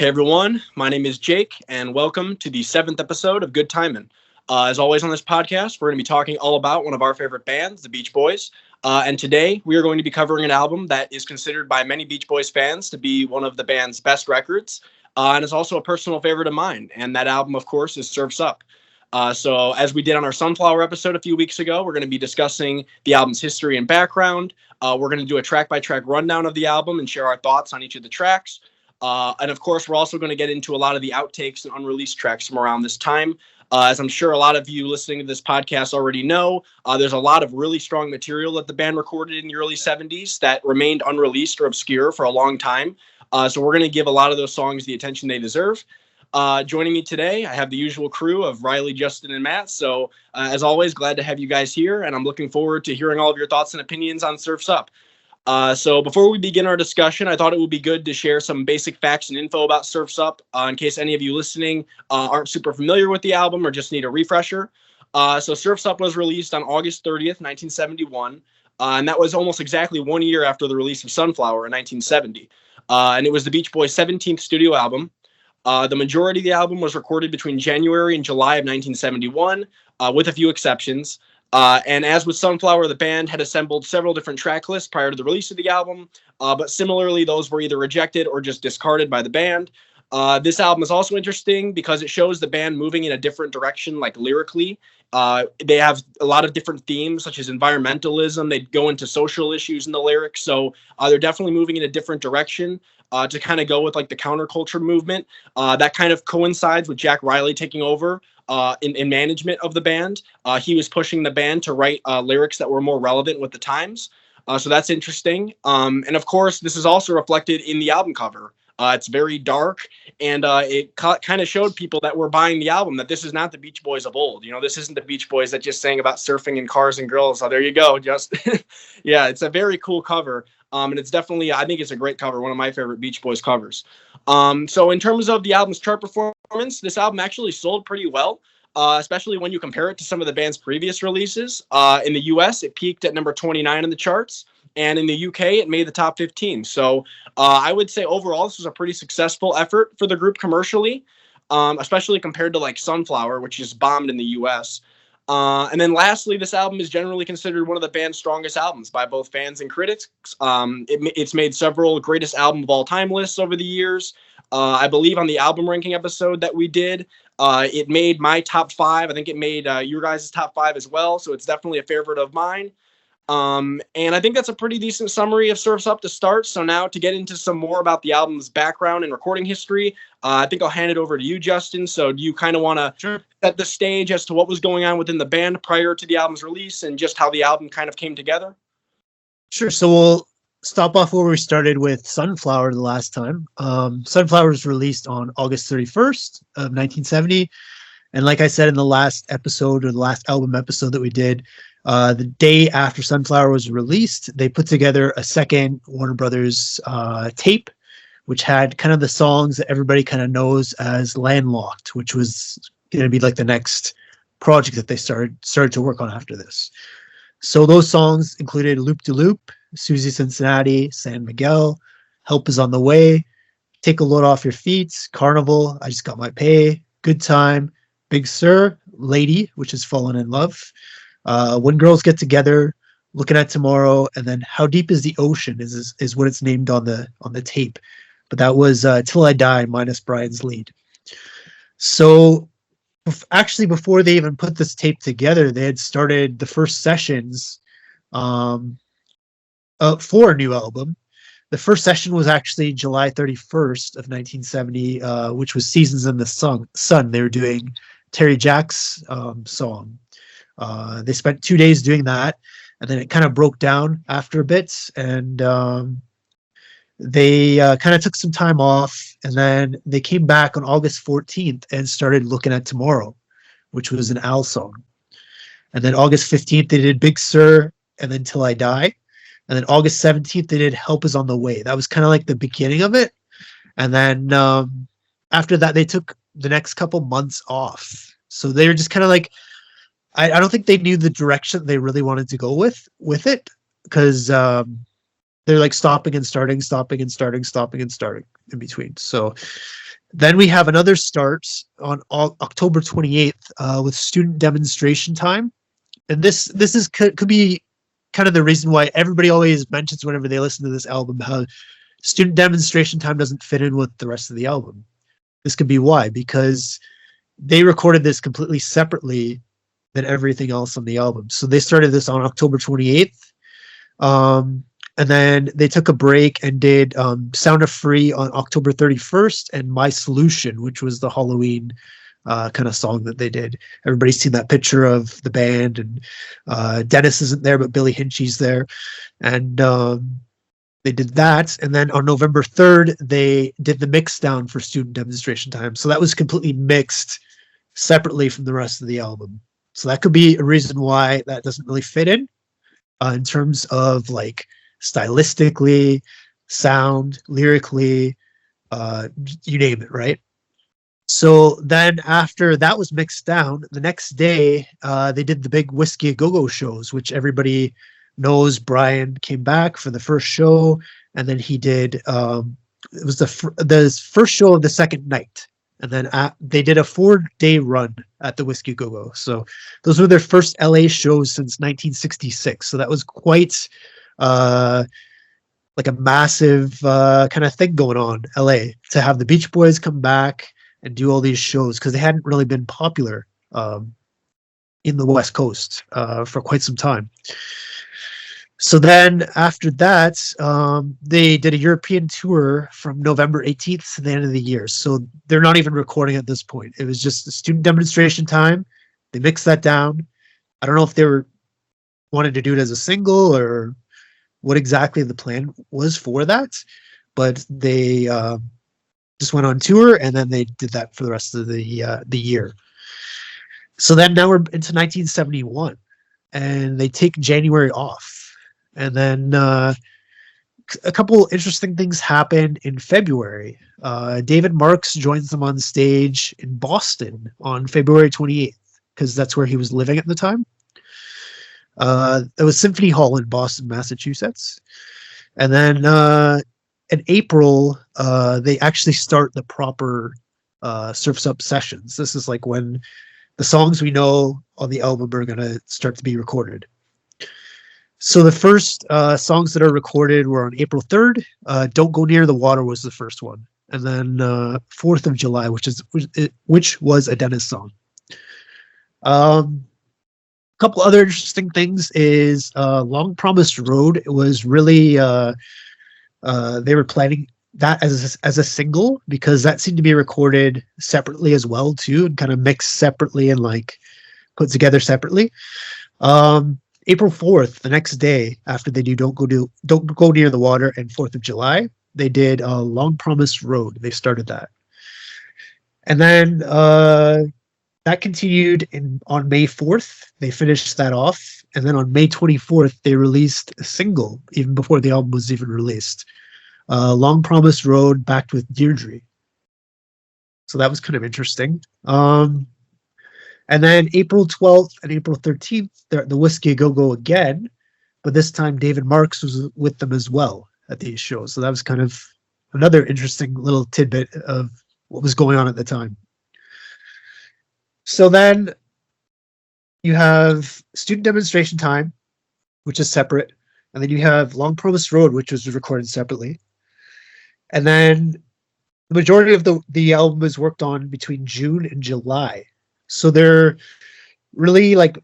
Hey everyone, my name is Jake, and welcome to the seventh episode of Good Timin. As always on this podcast, we're going to be talking all about one of our favorite bands, the Beach Boys. And today we are going to be covering an album that is considered by many Beach Boys fans to be one of the band's best records, and is also a personal favorite of mine. And that album, of course, is Surf's Up. So as we did on our Sunflower episode a few weeks ago, we're going to be discussing the album's history and background. We're going to do a track-by-track rundown of the album and share our thoughts on each of the tracks. And of course, we're also going to get into a lot of the outtakes and unreleased tracks from around this time. As I'm sure a lot of you listening to this podcast already know, there's a lot of really strong material that the band recorded in the early 70s that remained unreleased or obscure for a long time. So we're going to give a lot of those songs the attention they deserve. Joining me today, I have the usual crew of Reilly, Justin, and Matt. So as always, glad to have you guys here, and I'm looking forward to hearing all of your thoughts and opinions on Surf's Up. So before we begin our discussion, I thought it would be good to share some basic facts and info about Surf's Up in case any of you listening aren't super familiar with the album or just need a refresher. So Surf's Up was released on August 30th, 1971, and that was almost exactly 1 year after the release of Sunflower in 1970. And it was the Beach Boys' 17th studio album. The majority of the album was recorded between January and July of 1971, with a few exceptions. And as with Sunflower, the band had assembled several different track lists prior to the release of the album, but similarly, those were either rejected or just discarded by the band. This album is also interesting because it shows the band moving in a different direction, like lyrically. They have a lot of different themes, such as environmentalism. They go into social issues in the lyrics, so they're definitely moving in a different direction. To kind of go with like the counterculture movement. That kind of coincides with Jack Reilly taking over in management of the band. He was pushing the band to write lyrics that were more relevant with the times. So that's interesting. And of course, this is also reflected in the album cover. It's very dark, and it kind of showed people that were buying the album that this is not the Beach Boys of old. You know, this isn't the Beach Boys that just sang about surfing and cars and girls. So there you go. Just yeah, it's a very cool cover. And it's definitely, I think it's a great cover, one of my favorite Beach Boys covers. So in terms of the album's chart performance, this album actually sold pretty well, especially when you compare it to some of the band's previous releases. In the US, it peaked at number 29 in the charts, and in the UK, it made the top 15. So I would say overall, this was a pretty successful effort for the group commercially, especially compared to like Sunflower, which just bombed in the US. And then lastly, this album is generally considered one of the band's strongest albums by both fans and critics. It's made several greatest album of all time lists over the years. I believe on the album ranking episode that we did, it made my top five. I think it made your guys' top five as well. So it's definitely a favorite of mine. And I think that's a pretty decent summary of Surf's Up to start. So now to get into some more about the album's background and recording history, I think I'll hand it over to you, Justin. So do you kind of want to set the stage as to what was going on within the band prior to the album's release and just how the album kind of came together? Sure. So we'll stop off where we started with Sunflower the last time. Sunflower was released on August 31st of 1970. And like I said in the last episode, or the last album episode that we did, the day after Sunflower was released, they put together a second Warner Brothers tape, which had kind of the songs that everybody kind of knows as Landlocked, which was going to be like the next project that they started to work on after this. So those songs included Loop de Loop, Susie Cincinnati, San Miguel, Help Is on the Way, Take a Load Off Your Feet, Carnival, I Just Got My Pay, Good Time, Big Sur, Lady, which is Fallen in Love, When Girls Get Together, Looking at Tomorrow, and then How Deep Is the Ocean is what it's named on the tape. But that was Till I Die minus Brian's lead. So actually, before they even put this tape together, they had started the first sessions for a new album. The first session was actually July 31st of 1970, which was Seasons in the Sun. They were doing Terry Jack's song. They spent 2 days doing that, and then it kind of broke down after a bit, and they kind of took some time off, and then they came back on August 14th and started Looking at Tomorrow, which was an Al song. And then August 15th, they did Big Sur, and then Till I Die. And then August 17th, they did Help Is on the Way. That was kind of like the beginning of it. And then after that, they took the next couple months off. So they were just kind of like, I don't think they knew the direction they really wanted to go with it, because they're like stopping and starting, stopping and starting, stopping and starting in between. So Then we have another start on October 28th with student demonstration time. And this is could be kind of the reason why everybody always mentions whenever they listen to this album how student demonstration time doesn't fit in with the rest of the album. This could be why, because they recorded this completely separately than everything else on the album. So they started this on October 28th. And then they took a break and did Sound of Free on October 31st and My Solution, which was the Halloween kind of song that they did. Everybody's seen that picture of the band, and Dennis isn't there, but Billy Hinchy's there. And they did that. And then on November 3rd, they did the mix down for student demonstration time. So that was completely mixed separately from the rest of the album. So that could be a reason why that doesn't really fit in terms of like stylistically, sound, lyrically, you name it, right? So then after that was mixed down, the next day they did the big Whiskey A Go-Go shows, which everybody knows. Brian came back for the first show, and then he did it was the first show of the second night. And then they did a 4-day run at the Whiskey Go-Go. So those were their first LA shows since 1966. So that was quite like a massive kind of thing going on LA to have the Beach Boys come back and do all these shows, because they hadn't really been popular in the West Coast for quite some time. So then after that, they did a European tour from November 18th to the end of the year. So they're not even recording at this point. It was just a student demonstration time. They mixed that down. I don't know if they wanted to do it as a single or what exactly the plan was for that, but they just went on tour, and then they did that for the rest of the year. So then now we're into 1971, and they take January off. And then a couple interesting things happen in February. David Marks joins them on stage in Boston on February 28th, because that's where he was living at the time. It was Symphony Hall in Boston, Massachusetts. And then in April, they actually start the proper Surf's Up sessions. This is like when the songs we know on the album are going to start to be recorded. So the first songs that are recorded were on April 3rd. Don't Go Near the Water was the first one. And then 4th of July, which was a Dennis song. A couple other interesting things is Long Promised Road. It was really, they were planning that as a single, because that seemed to be recorded separately as well too, and kind of mixed separately and like put together separately. April 4th, the next day after they do Don't Go Near the Water and 4th of July, they did Long Promised Road. They started that. And then that continued on May 4th. They finished that off. And then on May 24th, they released a single, even before the album was even released. Long Promised Road, backed with Deirdre. So that was kind of interesting. And then April 12th and April 13th, the Whiskey A Go-Go again, but this time David Marks was with them as well at these shows. So that was kind of another interesting little tidbit of what was going on at the time. So then you have Student Demonstration Time, which is separate. And then you have Long Promised Road, which was recorded separately. And then the majority of the album is worked on between June and July. So they're really like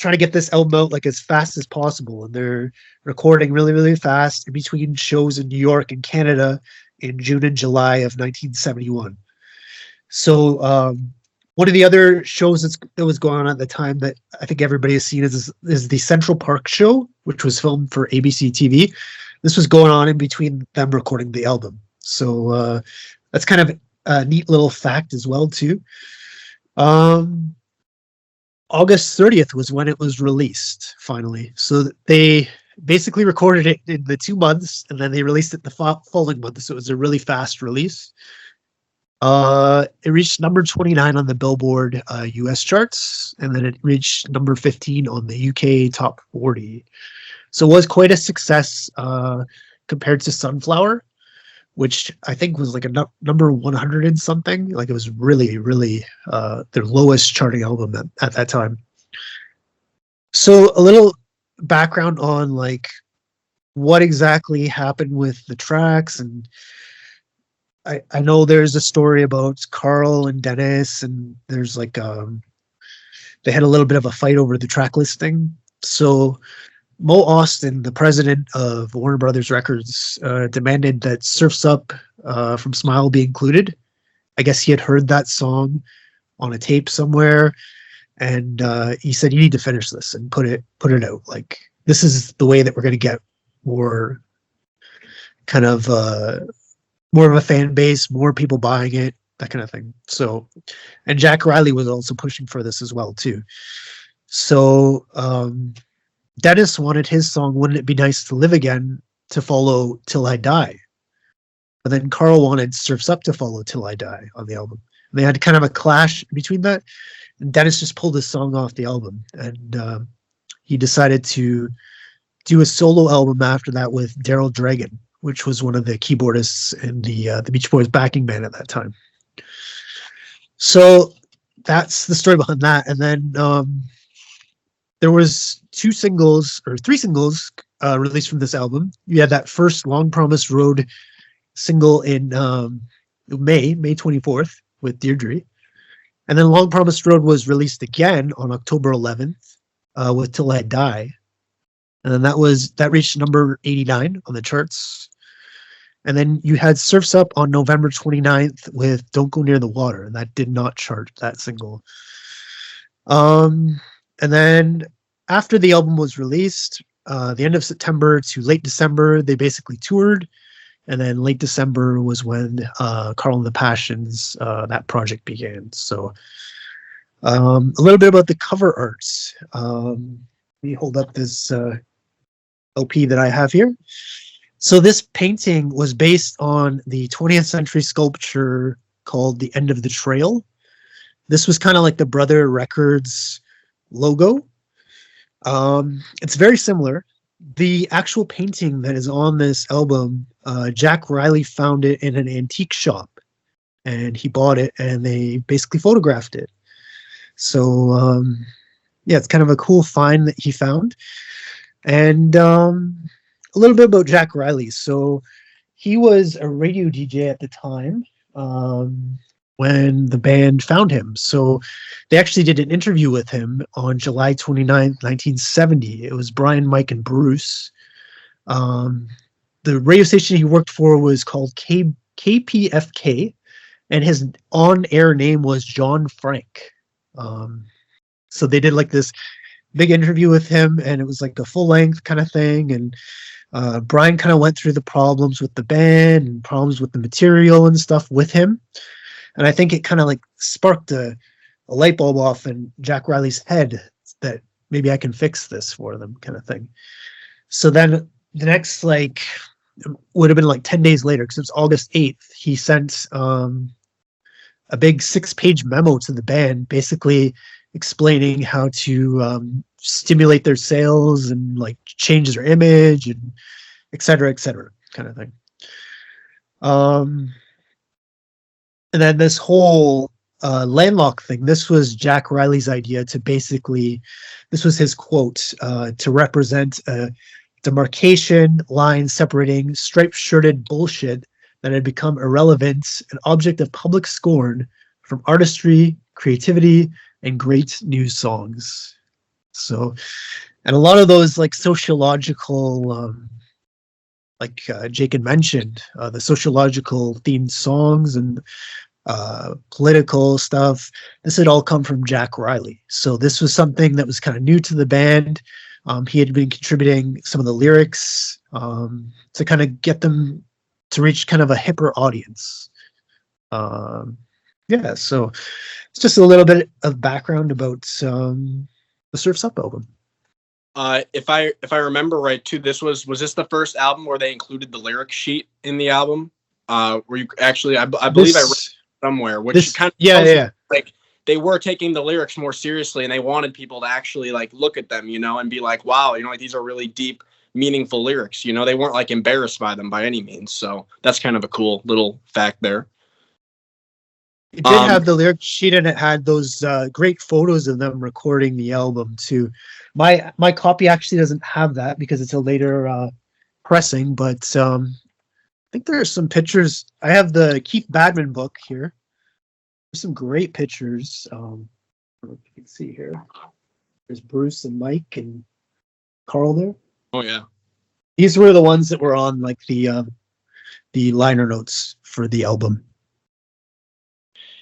trying to get this album out like as fast as possible. And they're recording really, really fast in between shows in New York and Canada in June and July of 1971. So one of the other shows that was going on at the time that I think everybody has seen is the Central Park show, which was filmed for ABC TV. This was going on in between them recording the album. So that's kind of a neat little fact as well, too. August 30th was when it was released, finally. So they basically recorded it in the 2 months, and then they released it the following month. So it was a really fast release. It reached number 29 on the Billboard US charts, and then it reached number 15 on the UK Top 40. So it was quite a success compared to Sunflower, which I think was like a number 100 and something. Like it was really, really their lowest charting album at that time. So a little background on like what exactly happened with the tracks. And I know there's a story about Carl and Dennis, and there's like they had a little bit of a fight over the track listing. So Mo Austin, the president of Warner Brothers Records, demanded that Surf's Up from Smile be included. I guess he had heard that song on a tape somewhere, and he said, "You need to finish this and put it out. Like this is the way that we're going to get more kind of more of a fan base, more people buying it, that kind of thing." So, and Jack Reilly was also pushing for this as well too. So Dennis wanted his song "Wouldn't It Be Nice to Live Again" to follow "Till I Die," but then Carl wanted "Surf's Up" to follow "Till I Die" on the album. And they had kind of a clash between that, and Dennis just pulled his song off the album, and he decided to do a solo album after that with Daryl Dragon, which was one of the keyboardists in the Beach Boys backing band at that time. So that's the story behind that. And then there was three singles released from this album. You had that first Long Promised Road single in May 24th with Deirdre. And then Long Promised Road was released again on October 11th with Till I Die. And then that reached number 89 on the charts. And then you had Surf's Up on November 29th with Don't Go Near the Water. And that did not chart, that single. And then after the album was released, the end of September to late December, they basically toured. And then late December was when Carl and the Passions, that project began. So a little bit about the cover arts. Let me hold up this LP that I have here. So this painting was based on the 20th century sculpture called The End of the Trail. This was kind of like the Brother Records logo. It's very similar. The actual painting that is on this album, Jack Reilly found it in an antique shop, and he bought it, and they basically photographed it. So yeah, it's kind of a cool find that he found. And a little bit about Jack Reilly. So he was a radio DJ at the time when the band found him. So they actually did an interview with him on July 29th, 1970. It was Brian, Mike, and Bruce. The radio station he worked for was called KPFK, and his on-air name was John Frank. So they did like this big interview with him, and it was like a full-length kind of thing. And Brian kind of went through the problems with the band and problems with the material and stuff with him. And I think it kind of like sparked a light bulb off in Jack Reilly's head that maybe I can fix this for them, kind of thing. So then the next, like, would have been like 10 days later, because it was August 8th, he sent a big 6-page memo to the band, basically explaining how to stimulate their sales and like change their image and et cetera, kind of thing. And then this whole landlock thing, this was Jack Reilly's idea to basically, this was his quote, to represent a demarcation line separating striped-shirted bullshit that had become irrelevant, an object of public scorn, from artistry, creativity, and great new songs. So, and a lot of those like sociological, like Jake had mentioned, the sociological themed songs and political stuff, this had all come from Jack Reilly. So this was something that was kind of new to the band. He had been contributing some of the lyrics to kind of get them to reach kind of a hipper audience. Yeah, so it's just a little bit of background about the Surf's Up album. If I remember right too, was this the first album where they included the lyric sheet in the album? Where you actually, I believe I read it somewhere, which kind of yeah, like they were taking the lyrics more seriously, and they wanted people to actually like look at them, and be like, wow, like these are really deep meaningful lyrics. You know, they weren't like embarrassed by them by any means. So that's kind of a cool little fact there. It did have the lyric sheet, and it had those great photos of them recording the album too. My copy actually doesn't have that because it's a later pressing, but I think there's some pictures. I have the Keith Badman book here. There's some great pictures. I don't know if you can see here. There's Bruce and Mike and Carl there. Oh yeah. These were the ones that were on like the liner notes for the album.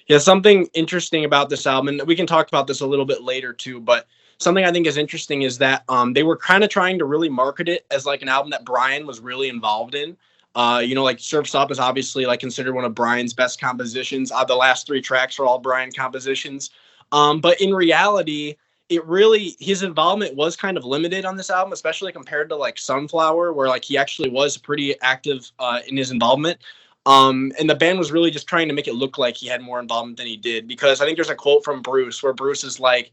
Yeah, something interesting about this album, and we can talk about this a little bit later too, but something I think is interesting is that they were kind of trying to really market it as like an album that Brian was really involved in. You know, like Surf's Up is obviously like considered one of Brian's best compositions. The last 3 tracks are all Brian compositions. But in reality, his involvement was kind of limited on this album, especially compared to like Sunflower, where like he actually was pretty active in his involvement. And the band was really just trying to make it look like he had more involvement than he did, because I think there's a quote from Bruce where Bruce is like,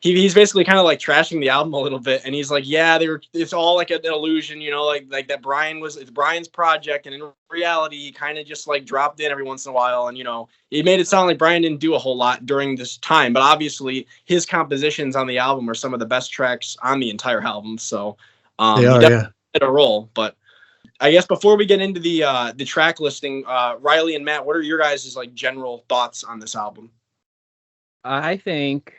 he's basically kind of like trashing the album a little bit, and he's like, yeah, it's all like an illusion, you know, like that it's Brian's project, and in reality he kind of just like dropped in every once in a while, and you know, it made it sound like Brian didn't do a whole lot during this time, but obviously his compositions on the album are some of the best tracks on the entire album. So They are, he definitely did a role. But I guess before we get into the track listing, Reilly and Matt, what are your guys' like general thoughts on this album? I think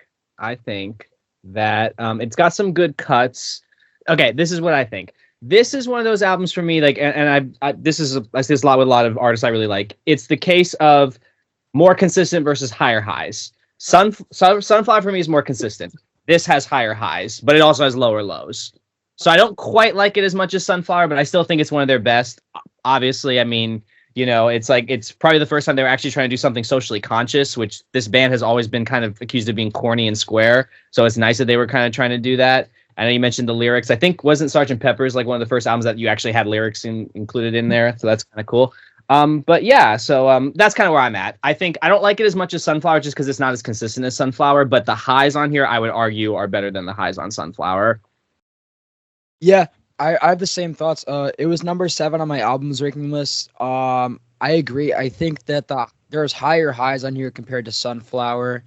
that it's got some good cuts. Okay, this is what I think. This is one of those albums for me, like, and I see this a lot with a lot of artists I really like. It's the case of more consistent versus higher highs. Sunflower for me is more consistent. This has higher highs, but it also has lower lows. So I don't quite like it as much as Sunflower, but I still think it's one of their best. Obviously, I mean, you know, it's probably the first time they were actually trying to do something socially conscious, which this band has always been kind of accused of being corny and square. So it's nice that they were kind of trying to do that. I know you mentioned the lyrics. I think wasn't Sgt. Pepper's like one of the first albums that you actually had lyrics included in there. So that's kind of cool. But yeah, so that's kind of where I'm at. I think I don't like it as much as Sunflower just because it's not as consistent as Sunflower. But the highs on here, I would argue, are better than the highs on Sunflower. Yeah, I have the same thoughts. It was number 7 on my albums ranking list. I agree. I think that there's higher highs on here compared to Sunflower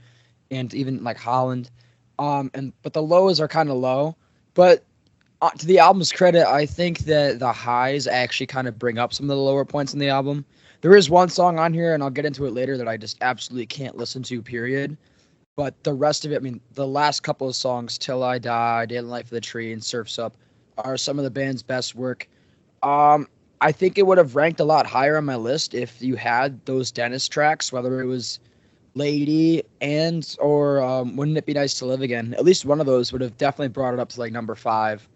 and even like Holland. But the lows are kind of low. But to the album's credit, I think that the highs actually kind of bring up some of the lower points in the album. There is one song on here, and I'll get into it later, that I just absolutely can't listen to, period. But the rest of it, I mean, the last couple of songs, Till I Die, Day in the Life of the Tree, and Surf's Up, are some of the band's best work. I think it would have ranked a lot higher on my list if you had those Dennis tracks, whether it was Lady or Wouldn't It Be Nice to Live Again. At least one of those would have definitely brought it up to like number 5.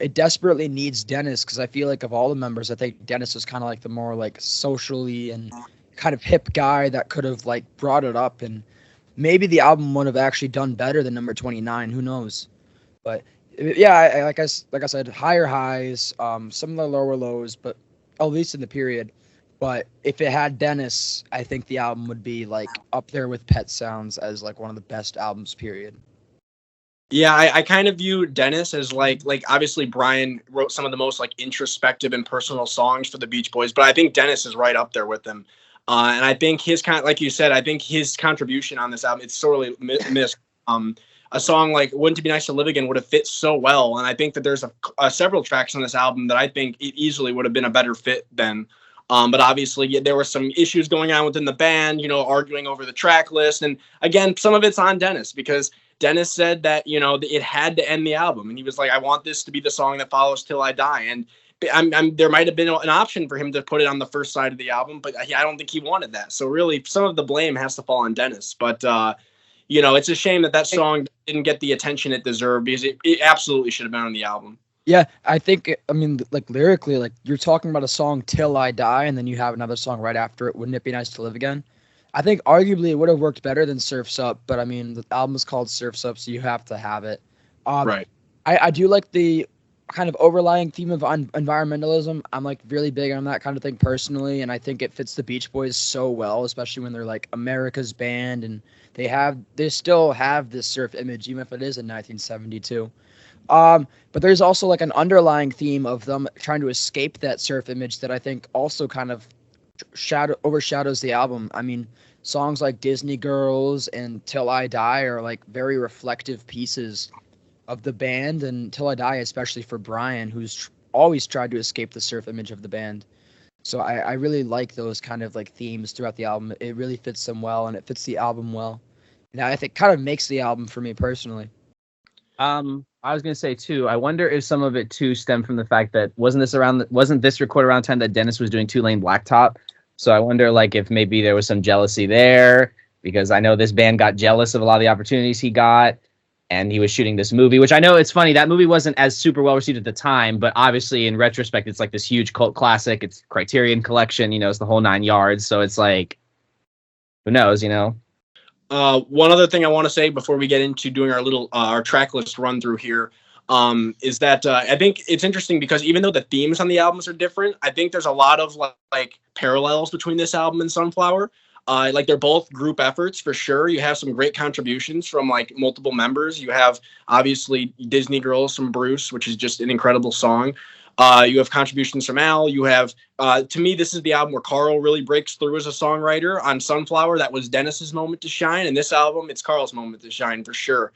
It desperately needs Dennis, because I feel like of all the members, I think Dennis was kind of like the more like socially and kind of hip guy that could have like brought it up, and maybe the album would have actually done better than number 29. Who knows? But yeah, like I said, higher highs, some of the lower lows, but at least in the period. But if it had Dennis, I think the album would be like up there with Pet Sounds as like one of the best albums, period. Yeah, I kind of view Dennis as like obviously Brian wrote some of the most like introspective and personal songs for the Beach Boys, but I think Dennis is right up there with them. And I think like you said, I think his contribution on this album, it's sorely missed. A song like Wouldn't It Be Nice to Live Again would have fit so well. And I think that there's several tracks on this album that I think it easily would have been a better fit than. But obviously there were some issues going on within the band, you know, arguing over the track list. And again, some of it's on Dennis, because Dennis said that, you know, it had to end the album. And he was like, I want this to be the song that follows Till I Die. And there might have been an option for him to put it on the first side of the album, but I don't think he wanted that. So really, some of the blame has to fall on Dennis. But, you know, it's a shame that song didn't get the attention it deserved, because it absolutely should have been on the album. Yeah, I think, I mean, like lyrically, like you're talking about a song Till I Die, and then you have another song right after it, Wouldn't It Be Nice to Live Again? I think arguably it would have worked better than Surf's Up, but I mean, the album is called Surf's Up, so you have to have it. Right. I do like the kind of overlying theme of environmentalism. I'm like really big on that kind of thing personally, and I think it fits the Beach Boys so well, especially when they're like America's band, and they still have this surf image, even if it is in 1972. But there's also like an underlying theme of them trying to escape that surf image that I think also kind of overshadows the album. I mean, songs like Disney Girls and Till I Die are like very reflective pieces of the band, and Till I Die especially for Brian, who's always tried to escape the surf image of the band. So I really like those kind of like themes throughout the album. It really fits them well, and it fits the album well. And I think kind of makes the album for me personally. I was gonna say too. I wonder if some of it too stemmed from the fact that wasn't this recorded around the time that Dennis was doing 2-Lane Blacktop? So I wonder like if maybe there was some jealousy there, because I know this band got jealous of a lot of the opportunities he got, and he was shooting this movie, which I know it's funny, that movie wasn't as super well received at the time, but obviously in retrospect it's like this huge cult classic. It's Criterion Collection, it's the whole 9 yards. So it's like, who knows, One other thing I want to say before we get into doing our little our track list run through here is that I think it's interesting because even though the themes on the albums are different, I think there's a lot of like parallels between this album and Sunflower. Like they're both group efforts for sure. You have some great contributions from like multiple members. You have obviously Disney Girls from Bruce, which is just an incredible song. You have contributions from Al. You have, to me, this is the album where Carl really breaks through as a songwriter. On Sunflower, that was Dennis's moment to shine. And this album, it's Carl's moment to shine for sure.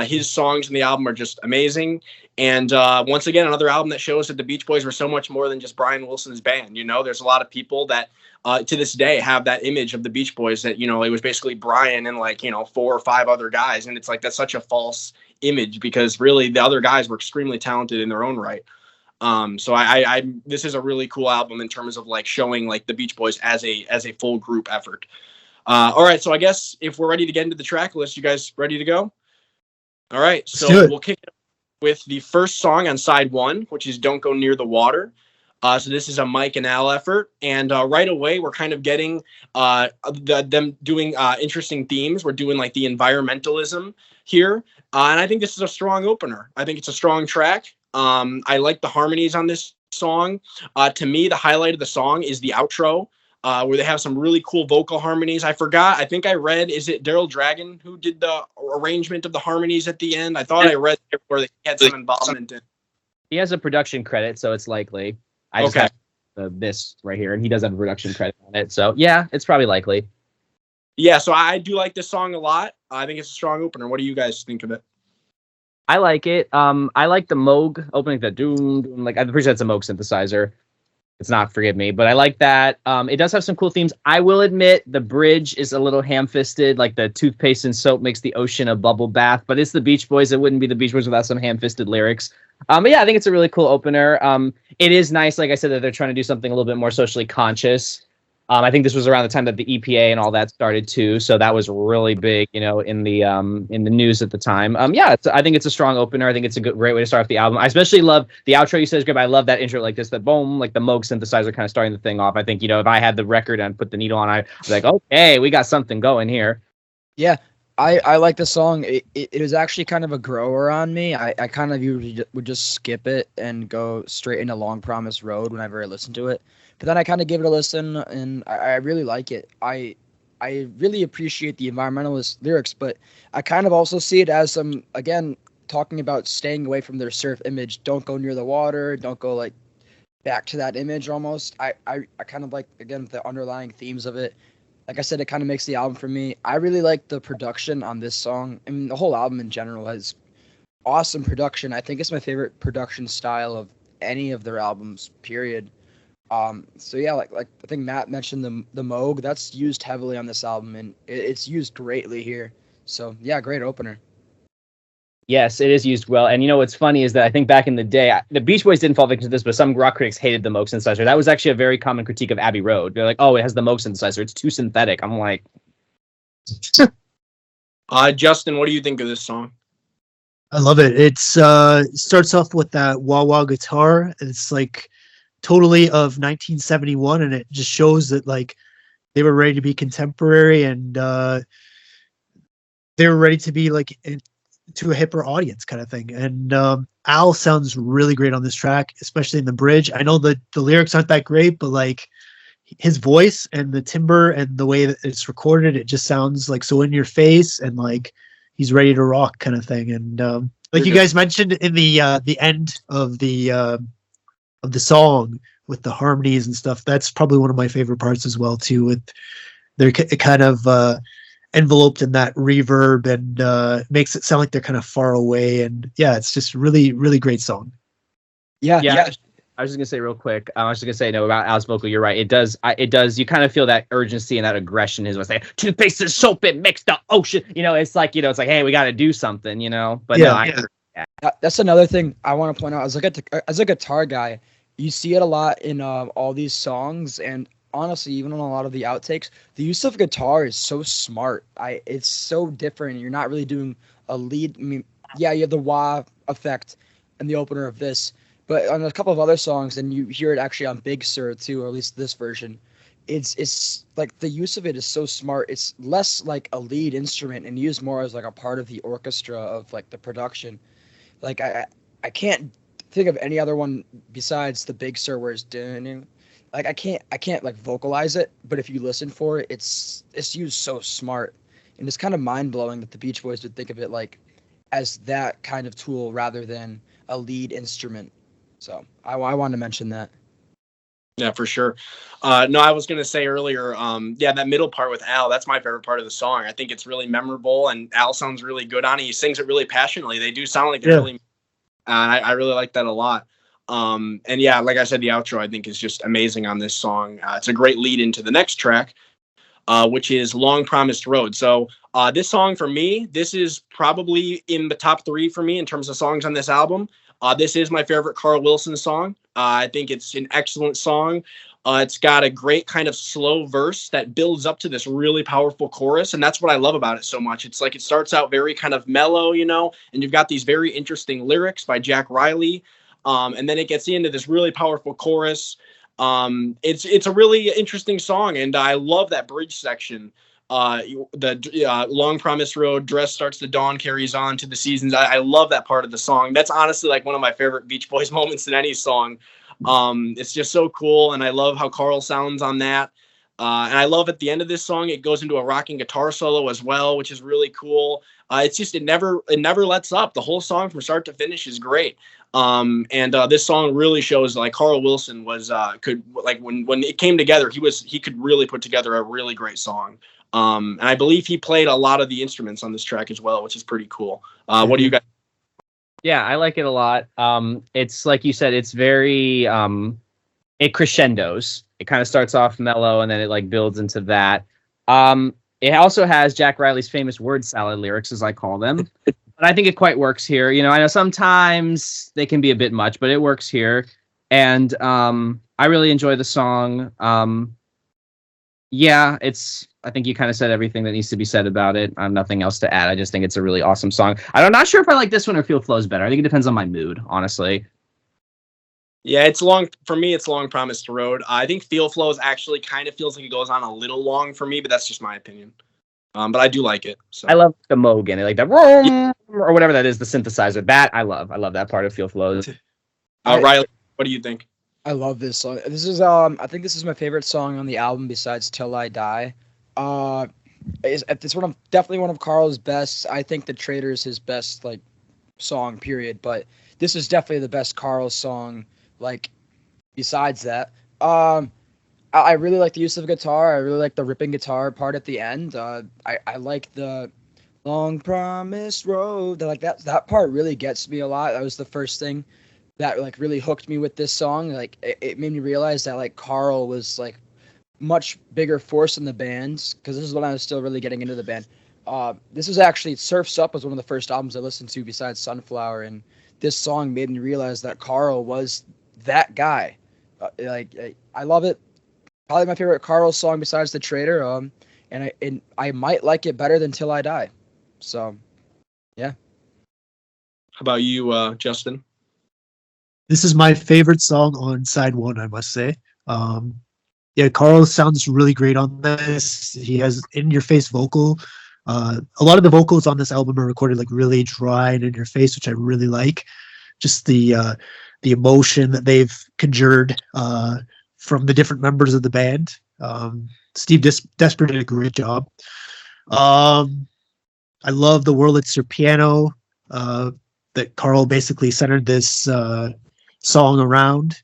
His songs in the album are just amazing. And once again, another album that shows that the Beach Boys were so much more than just Brian Wilson's band. There's a lot of people that to this day have that image of the Beach Boys that, it was basically Brian and 4 or 5 other guys. And it's like, that's such a false image because really the other guys were extremely talented in their own right. So I this is a really cool album in terms of like showing like the Beach Boys as a full group effort. All right. So I guess if we're ready to get into the track list, you guys ready to go? All right. So we'll kick it with the first song on side 1, which is Don't Go Near the Water. So this is a Mike and Al effort. And right away, we're kind of getting them doing interesting themes. We're doing like the environmentalism here. And I think this is a strong opener. I think it's a strong track. I like the harmonies on this song. To me, the highlight of the song is the outro, where they have some really cool vocal harmonies. I think I read, is it Daryl Dragon who did the arrangement of the harmonies at the end? I thought I read where they had some involvement in. He has a production credit, so it's likely. I just have this right here, and he does have a production credit on it. So yeah, it's probably likely. Yeah, so I do like this song a lot. I think it's a strong opener. What do you guys think of it? I like it. I like the Moog opening, the doom, like I'm pretty sure it's a Moog synthesizer. It's not, forgive me, but I like that. It does have some cool themes. I will admit the bridge is a little ham-fisted, like the toothpaste and soap makes the ocean a bubble bath, but it's the Beach Boys. It wouldn't be the Beach Boys without some ham-fisted lyrics. But yeah, I think it's a really cool opener. It is nice, like I said, that they're trying to do something a little bit more socially conscious. I think this was around the time that the EPA and all that started too, so that was really big, in the news at the time. I think it's a strong opener. I think it's a great way to start off the album. I especially love the outro. You said is good, but I love that intro like this, that boom, like the Moog synthesizer kind of starting the thing off. I think if I had the record and put the needle on, I'd be like, okay, we got something going here. Yeah, I like the song. It was actually kind of a grower on me. I kind of usually would just skip it and go straight into Long Promised Road whenever I listen to it. But then I kind of give it a listen, and I really like it. I really appreciate the environmentalist lyrics, but I kind of also see it as some, again, talking about staying away from their surf image. Don't go near the water. Don't go like back to that image almost. I kind of like, again, the underlying themes of it. Like I said, it kind of makes the album for me. I really like the production on this song. I mean, the whole album in general has awesome production. I think it's my favorite production style of any of their albums, period. So yeah, like I think Matt mentioned the Moog, that's used heavily on this album, and it's used greatly here. So yeah, great opener. Yes, it is used well. And what's funny is that I think back in the day, the Beach Boys didn't fall victim to this, but some rock critics hated the Moog synthesizer. That was actually a very common critique of Abbey Road. They're like, oh, it has the Moog synthesizer. It's too synthetic. I'm like... Justin, what do you think of this song? I love it. It starts off with that wah-wah guitar. It's like totally of 1971, and it just shows that like they were ready to be contemporary, and they were ready to be like to a hipper audience kind of thing. And Al sounds really great on this track, especially in the bridge. I know that the lyrics aren't that great, but like his voice and the timbre and the way that it's recorded, it just sounds like so in your face and like he's ready to rock kind of thing. And Like you guys mentioned in the end of the song with the harmonies and stuff, that's probably one of my favorite parts as well too. With they're kind of enveloped in that reverb and makes it sound like they're kind of far away. And yeah, it's just really, really great song. Yeah. I was just gonna say real quick. I was just gonna say no about Al's vocal. You're right. It does. It does. You kind of feel that urgency and that aggression. Is what I say. Toothpaste and soap. It makes the ocean. It's like it's like, hey, we got to do something. But That's another thing I want to point out. As a guitar guy, you see it a lot in all these songs, and honestly, even on a lot of the outtakes, the use of guitar is so smart. It's so different. You're not really doing a lead. I mean, yeah, you have the wah effect and the opener of this. But on a couple of other songs, and you hear it actually on Big Sur too, or at least this version, it's like the use of it is so smart. It's less like a lead instrument and used more as like a part of the orchestra of like the production. Like I can't think of any other one besides the Big Sur where it's doing. Like I can't like vocalize it, but if you listen for it, it's used so smart, and it's kind of mind blowing that the Beach Boys would think of it like as that kind of tool rather than a lead instrument. So I wanted to mention that. Yeah, for sure. No, I was going to say earlier, that middle part with Al, that's my favorite part of the song. I think it's really memorable, and Al sounds really good on it. He sings it really passionately. They do sound like they're really, I really like that a lot. And yeah, like I said, the outro I think is just amazing on this song. It's a great lead into the next track, which is Long Promised Road. So this song for me, this is probably in the top 3 for me in terms of songs on this album. This is my favorite Carl Wilson song. I think it's an excellent song. It's got a great kind of slow verse that builds up to this really powerful chorus. And that's what I love about it so much. It's like it starts out very kind of mellow, and you've got these very interesting lyrics by Jack Reilly. And then it gets into this really powerful chorus. It's a really interesting song. And I love that bridge section. The Long Promised Road, Dress Starts the Dawn, Carries On to the Seasons. I love that part of the song. That's honestly like one of my favorite Beach Boys moments in any song. It's just so cool, and I love how Carl sounds on that. And I love at the end of this song, it goes into a rocking guitar solo as well, which is really cool. It's just it never lets up. The whole song from start to finish is great. And this song really shows like Carl Wilson was could like when it came together, he could really put together a really great song. And I believe he played a lot of the instruments on this track as well, which is pretty cool. What do you guys? Yeah, I like it a lot. It's like you said, it's very it crescendos. It kind of starts off mellow and then it like builds into that. It also has Jack Reilly's famous word salad lyrics, as I call them. But I think it quite works here. I know sometimes they can be a bit much, but it works here. And I really enjoy the song. Yeah, I think you kind of said everything that needs to be said about it. I have nothing else to add. I just think it's a really awesome song. I'm not sure if I like this one or Feel Flow's better. I think it depends on my mood, honestly. Yeah, it's long for me. It's Long Promised Road. I think Feel Flows actually kind of feels like it goes on a little long for me, but that's just my opinion. But I do like it. So I love the Moog in it, like that or whatever that is, the synthesizer. That I love. I love that part of Feel Flows. Reilly, what do you think? I love this song. This is I think this is my favorite song on the album besides Till I Die. It's definitely one of Carl's best. I think The Traitor is his best like song, period. But this is definitely the best Carl song. Like besides that, I really like the use of guitar. I really like the ripping guitar part at the end. I like the Long Promised Road. Like that part really gets me a lot. That was the first thing that like really hooked me with this song. Like it made me realize that like Carl was like much bigger force in the band, because this is when I was still really getting into the band. This was actually Surf's Up was one of the first albums I listened to besides Sunflower, and this song made me realize that Carl was that guy. I love it. Probably my favorite Carl song besides The Traitor. And I might like it better than Till I Die. So, yeah. How about you, Justin? This is my favorite song on side 1, I must say. Yeah, Carl sounds really great on this. He has in-your-face vocal. A lot of the vocals on this album are recorded like really dry and in your face, which I really like. Just the emotion that they've conjured from the different members of the band. Steve Desper did a great job. I love The World It's Your Piano. that Carl basically centered this song around.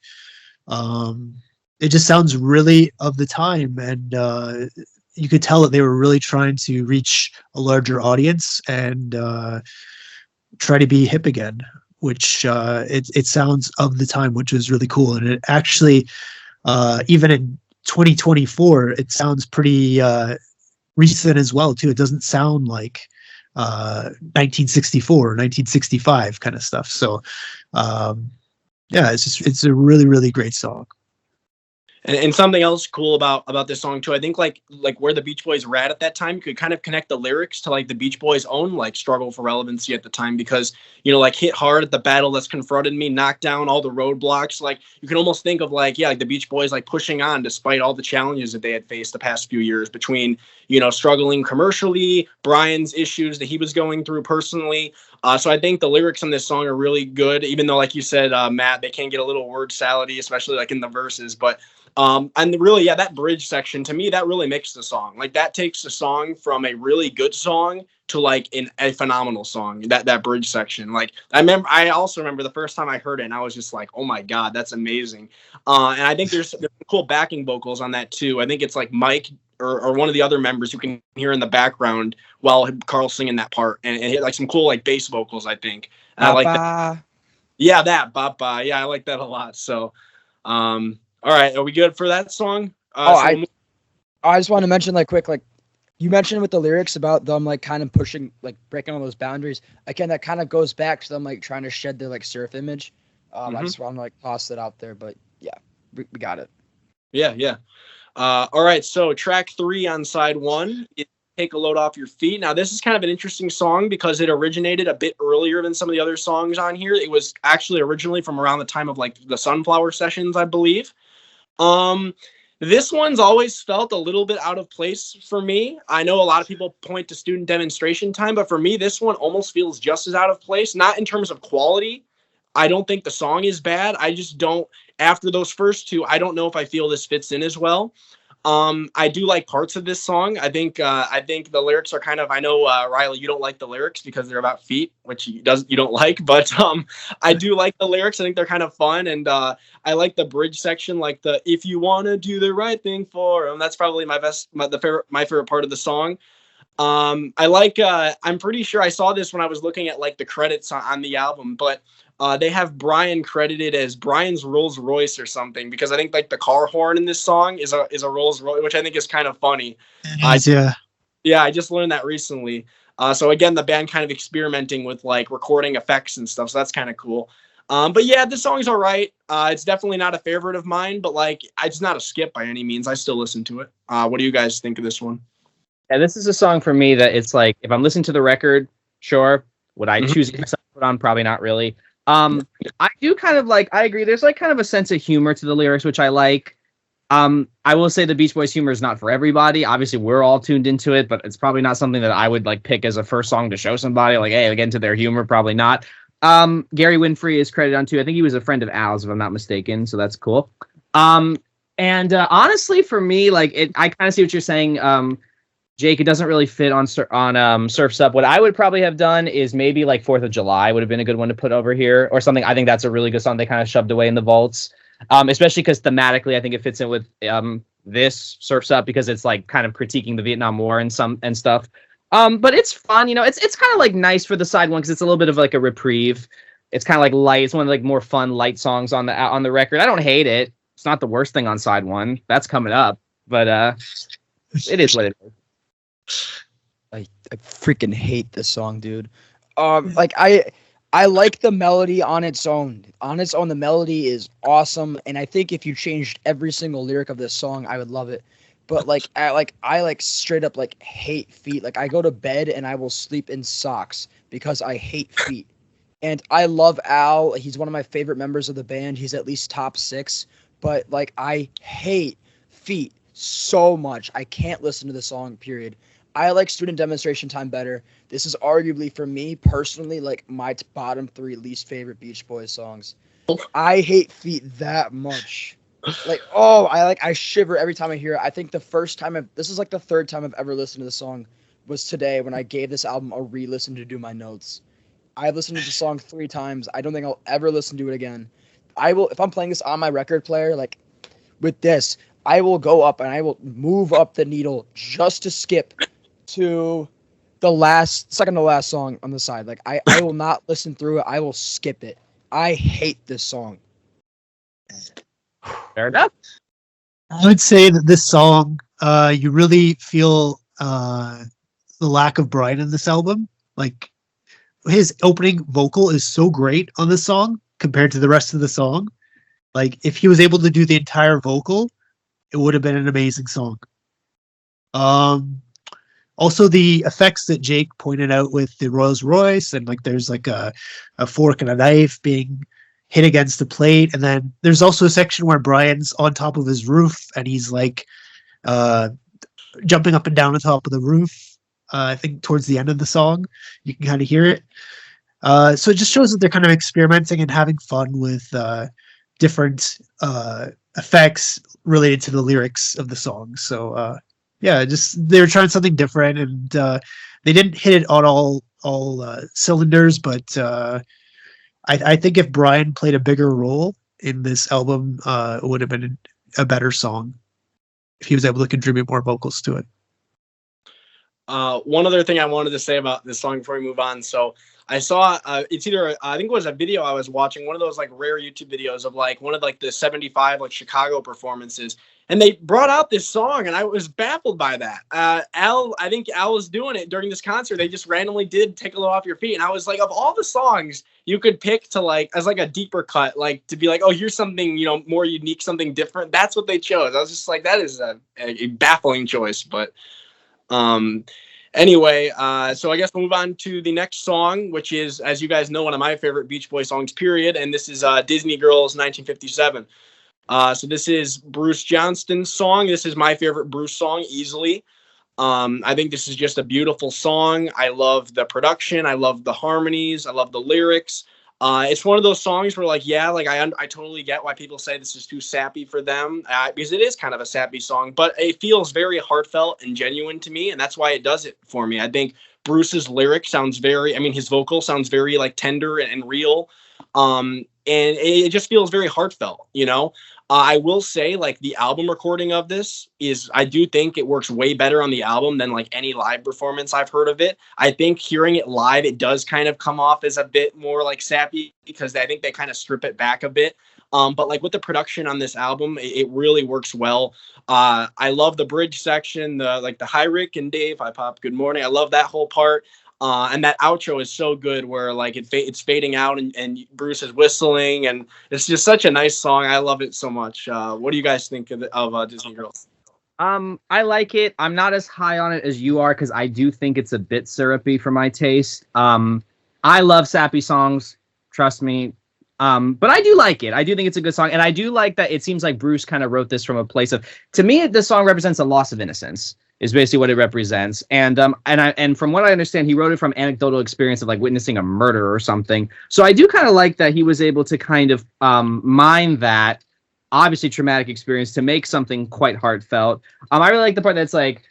It just sounds really of the time, and you could tell that they were really trying to reach a larger audience and try to be hip again, which it sounds of the time, which is really cool. And it actually, even in 2024, it sounds pretty recent as well too. It doesn't sound like 1964 or 1965 kind of stuff. So yeah, it's a really, really great song. And something else cool about this song too, I think like where the Beach Boys were at that time, you could kind of connect the lyrics to like the Beach Boys' own like struggle for relevancy at the time, because like hit hard at the battle that's confronted me, knock down all the roadblocks. Like you can almost think of like the Beach Boys like pushing on despite all the challenges that they had faced the past few years, between struggling commercially, Brian's issues that he was going through personally. So I think the lyrics on this song are really good, even though like you said, Matt, they can get a little word salady, especially like in the verses, but. And really, that bridge section, to me, that really makes the song. Like that takes the song from a really good song to like a phenomenal song. That bridge section. Like I also remember the first time I heard it, and I was just like, oh my God, that's amazing. And I think there's cool backing vocals on that too. I think it's like Mike or one of the other members who can hear in the background while Carl's singing that part, and hit like some cool like bass vocals, I think. And I like that. Yeah, that Baba. Yeah, I like that a lot. So, all right, are we good for that song? I just want to mention like quick, like you mentioned with the lyrics about them like kind of pushing, like breaking all those boundaries. Again, that kind of goes back to them like trying to shed their like surf image. I just want to like toss it out there, but yeah, we got it. Yeah. All right, so track 3 on side 1 is Take a Load Off Your Feet. Now, this is kind of an interesting song because it originated a bit earlier than some of the other songs on here. It was actually originally from around the time of like the Sunflower sessions, I believe. This one's always felt a little bit out of place for me. I know a lot of people point to Student Demonstration Time, but for me, this one almost feels just as out of place. Not in terms of quality. I don't think the song is bad. I just don't, after those first two, I don't know if I feel this fits in as well. I do like parts of this song. I think the lyrics are kind of, I know, Reilly, you don't like the lyrics because they're about feet, which you don't like, but, I do like the lyrics. I think they're kind of fun. And, I like the bridge section, like the, if you want to do the right thing for them. That's probably my favorite part of the song. I like, I'm pretty sure I saw this when I was looking at like the credits on the album, but, they have Brian credited as Brian's Rolls Royce or something, because I think like the car horn in this song is a Rolls Royce, which I think is kind of funny. Yeah, I just learned that recently. So again, the band kind of experimenting with like recording effects and stuff. So that's kind of cool. But yeah, this song's all right. It's definitely not a favorite of mine, but like it's not a skip by any means. I still listen to it. What do you guys think of this one? Yeah, this is a song for me that it's like, if I'm listening to the record, sure. Would I choose it to put on? Probably not really. I do kind of like, I agree. There's like kind of a sense of humor to the lyrics, which I like. I will say the Beach Boys humor is not for everybody. Obviously, we're all tuned into it, but it's probably not something that I would like pick as a first song to show somebody. Like, hey, get into their humor. Probably not. Gary Winfrey is credited on too. I think he was a friend of Al's, if I'm not mistaken. So that's cool. And honestly, for me, like I kind of see what you're saying. Jake, it doesn't really fit on Surf's Up. What I would probably have done is maybe like 4th of July would have been a good one to put over here or something. I think that's a really good song they kind of shoved away in the vaults, especially because thematically I think it fits in with this Surf's Up, because it's like kind of critiquing the Vietnam War and stuff. But it's fun, it's kind of like nice for the side one because it's a little bit of like a reprieve. It's kind of like light. It's one of the like more fun light songs on the record. I don't hate it. It's not the worst thing on side 1. That's coming up, but it is what it is. I freaking hate this song, dude. Like I like the melody on its own. On its own, the melody is awesome, and I think if you changed every single lyric of this song, I would love it. But like I straight up like hate feet. Like I go to bed and I will sleep in socks because I hate feet. And I love Al. He's one of my favorite members of the band. He's at least top 6. But like I hate feet so much. I can't listen to the song, period. I like Student Demonstration Time better. This is arguably, for me personally, like my bottom 3 least favorite Beach Boys songs. I hate feet that much. Like, I shiver every time I hear it. I think this is like the 3rd time I've ever listened to the song was today when I gave this album a re-listen to do my notes. I listened to the song 3 times. I don't think I'll ever listen to it again. I will if I'm playing this on my record player, like with this, I will go up and I will move up the needle just to skip to the second to last song on the side. Like I will not listen through it. I will skip it. I hate this song. Fair enough. I would say that this song, you really feel the lack of Brian in this album. Like his opening vocal is so great on this song compared to the rest of the song. Like if he was able to do the entire vocal, it would have been an amazing song. Also the effects that Jake pointed out with the Rolls Royce, and like there's like a fork and a knife being hit against the plate, and then there's also a section where Brian's on top of his roof and he's like jumping up and down on top of the roof. I think towards the end of the song, you can kind of hear it. So it just shows that they're kind of experimenting and having fun with different effects related to the lyrics of the song. So yeah, just they were trying something different, and they didn't hit it on all cylinders. But I think if Brian played a bigger role in this album, it would have been a better song if he was able to contribute more vocals to it. One other thing I wanted to say about this song before we move on. So I saw it's either I think it was a video I was watching, one of those like rare YouTube videos of like one of like the 75 like Chicago performances, and they brought out this song, and I was baffled by that. I think Al was doing it during this concert. They just randomly did Take a Load Off Your Feet, and I was like, of all the songs you could pick to like as like a deeper cut, like to be like, oh, here's something more unique, something different. That's what they chose. I was just like, that is a baffling choice, but. Anyway, so I guess we'll move on to the next song, which is, as you guys know, one of my favorite Beach Boy songs, period. And this is Disney Girls 1957. So this is Bruce Johnston's song. This is my favorite Bruce song easily. I think this is just a beautiful song. I love the production. I love the harmonies. I love the lyrics. It's one of those songs where, like, yeah, like I totally get why people say this is too sappy for them, because it is kind of a sappy song, but it feels very heartfelt and genuine to me, and that's why it does it for me. I think Bruce's lyric sounds his vocal sounds very like tender and real, and it just feels very heartfelt, I will say, like, the album recording of this I do think it works way better on the album than like any live performance I've heard of it. I think hearing it live, it does kind of come off as a bit more like sappy because I think they kind of strip it back a bit. But like with the production on this album, it really works well. I love the bridge section, the hi Rick and Dave, hi Pop, good morning. I love that whole part. And that outro is so good where like it's fading out and Bruce is whistling, and it's just such a nice song. I love it so much. What do you guys think of Disney Girls? I like it. I'm not as high on it as you are because I do think it's a bit syrupy for my taste. I love sappy songs, trust me. But I do like it. I do think it's a good song, and I do like that it seems like Bruce kind of wrote this from a place of, to me, this song represents a loss of innocence. Is basically what it represents, and from what I understand, he wrote it from anecdotal experience of like witnessing a murder or something. So I do kind of like that he was able to kind of mine that obviously traumatic experience to make something quite heartfelt. I really like the part that's like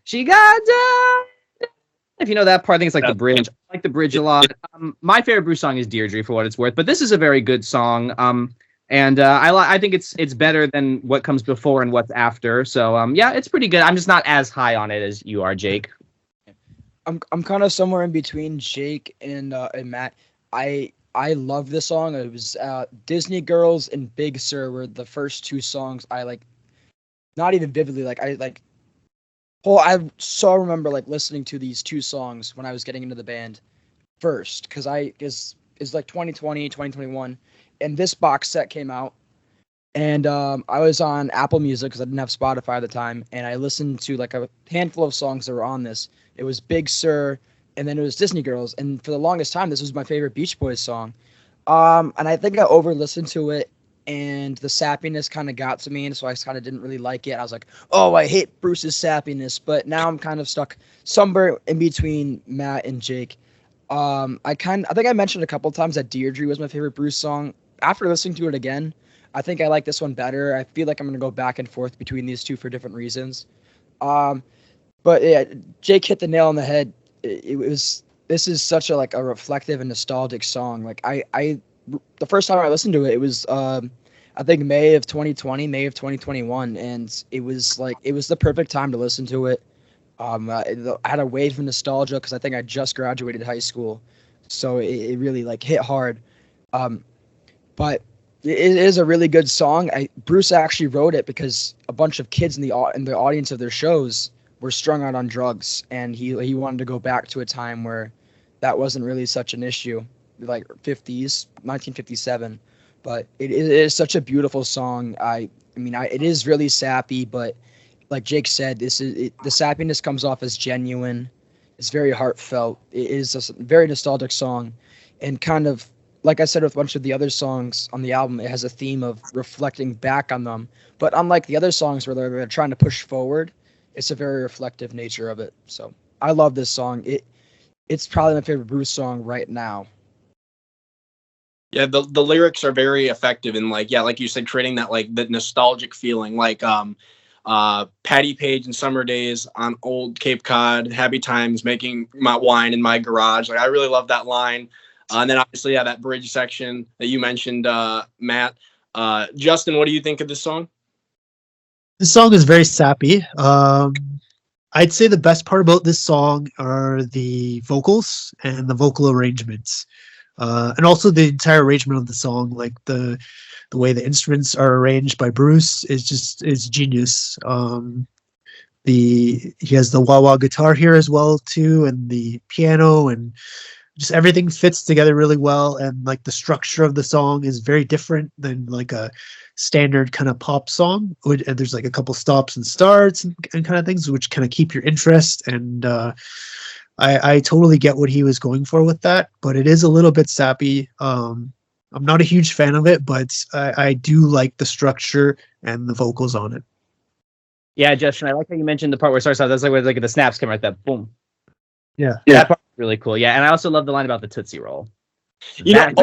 she got down. If you know that part, I think it's like the bridge. I like the bridge a lot. My favorite Bruce song is Deirdre, for what it's worth, but this is a very good song. And I think it's better than what comes before and what's after. So yeah, it's pretty good. I'm just not as high on it as you are, Jake. I'm kind of somewhere in between Jake and Matt. I love this song. It was Disney Girls and Big Sur were the first two songs I like. Not even vividly, like I like. Oh, I so remember like listening to these two songs when I was getting into the band first, because it's like 2020, 2021. And this box set came out, and I was on Apple Music because I didn't have Spotify at the time, and I listened to like a handful of songs that were on this. It was Big Sur, and then it was Disney Girls, and for the longest time, this was my favorite Beach Boys song. And I think I over-listened to it, and the sappiness kind of got to me, and so I kind of didn't really like it. I was like, oh, I hate Bruce's sappiness, but now I'm kind of stuck somewhere in between Matt and Jake. I think I mentioned a couple of times that Deirdre was my favorite Bruce song. After listening to it again, I think I like this one better. I feel like I'm going to go back and forth between these two for different reasons. But yeah, Jake hit the nail on the head. It was this is such a like a reflective and nostalgic song. Like the first time I listened to it, it was I think May of 2020, May of 2021, and it was the perfect time to listen to it. I had a wave of nostalgia because I think I just graduated high school, so it really like hit hard. Um, but it is a really good song. Bruce actually wrote it because a bunch of kids in the audience of their shows were strung out on drugs, and he wanted to go back to a time where that wasn't really such an issue, like 50s, 1957. But it is such a beautiful song. It is really sappy, but like Jake said, the sappiness comes off as genuine. It's very heartfelt. It is a very nostalgic song, and kind of like I said with a bunch of the other songs on the album, it has a theme of reflecting back on them. But unlike the other songs where they're trying to push forward, it's a very reflective nature of it. So I love this song. It's probably my favorite Bruce song right now. Yeah, the lyrics are very effective in like you said, creating that like the nostalgic feeling, like Patty Page and Summer Days on Old Cape Cod, happy times making my wine in my garage. Like I really love that line. And then obviously, that bridge section that you mentioned, Matt. Justin, what do you think of this song? This song is very sappy. I'd say the best part about this song are the vocals and the vocal arrangements. And also the entire arrangement of the song, like the way the instruments are arranged by Bruce is genius. He has the wah wah guitar here as well too, and the piano, and just everything fits together really well. And like the structure of the song is very different than like a standard kind of pop song. And there's like a couple stops and starts and kind of things which kind of keep your interest. And I totally get what he was going for with that, but it is a little bit sappy. I'm not a huge fan of it, but I do like the structure and the vocals on it. Yeah, Justin, I like how you mentioned the part where it starts out. That's like where like the snaps come right there. Boom. Yeah. That part's really cool. Yeah, and I also love the line about the Tootsie Roll. That's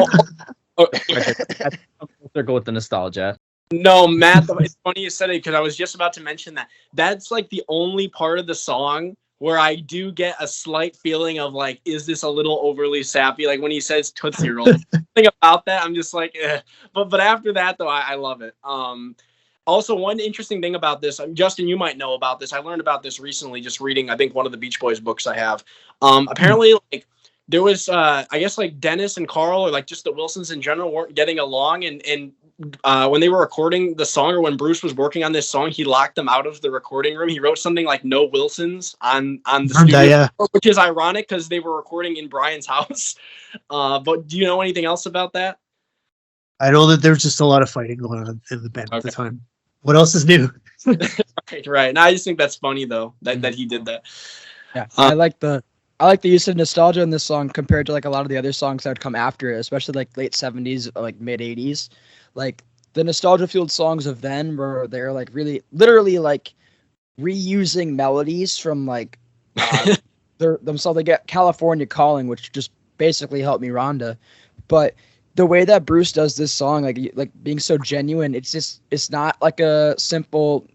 circle with the nostalgia. No, Matt, it's funny you said it because I was just about to mention that. That's like the only part of the song where I do get a slight feeling of like, is this a little overly sappy? Like when he says Tootsie Roll, something about that, I'm just like, eh. But after that, though, I love it. Also, one interesting thing about this, Justin, you might know about this. I learned about this recently just reading, I think, one of the Beach Boys books I have. Apparently, like, there was, I guess, like Dennis and Carl, or like just the Wilsons in general, weren't getting along. And when they were recording the song, or when Bruce was working on this song, he locked them out of the recording room. He wrote something like "No Wilsons" on the studio, yeah. Which is ironic because they were recording in Brian's house. But do you know anything else about that? I know that there's just a lot of fighting going on in the band at the time. What else is new? Right. And I just think that's funny though that he did that. Yeah, I like the use of nostalgia in this song compared to like a lot of the other songs that would come after it, especially like late 70s, like mid 80s. Like the nostalgia fueled songs of then where they're like really literally like reusing melodies from like themselves. They get California Calling, which just basically helped me Rhonda. But the way that Bruce does this song, like being so genuine, it's not like a simple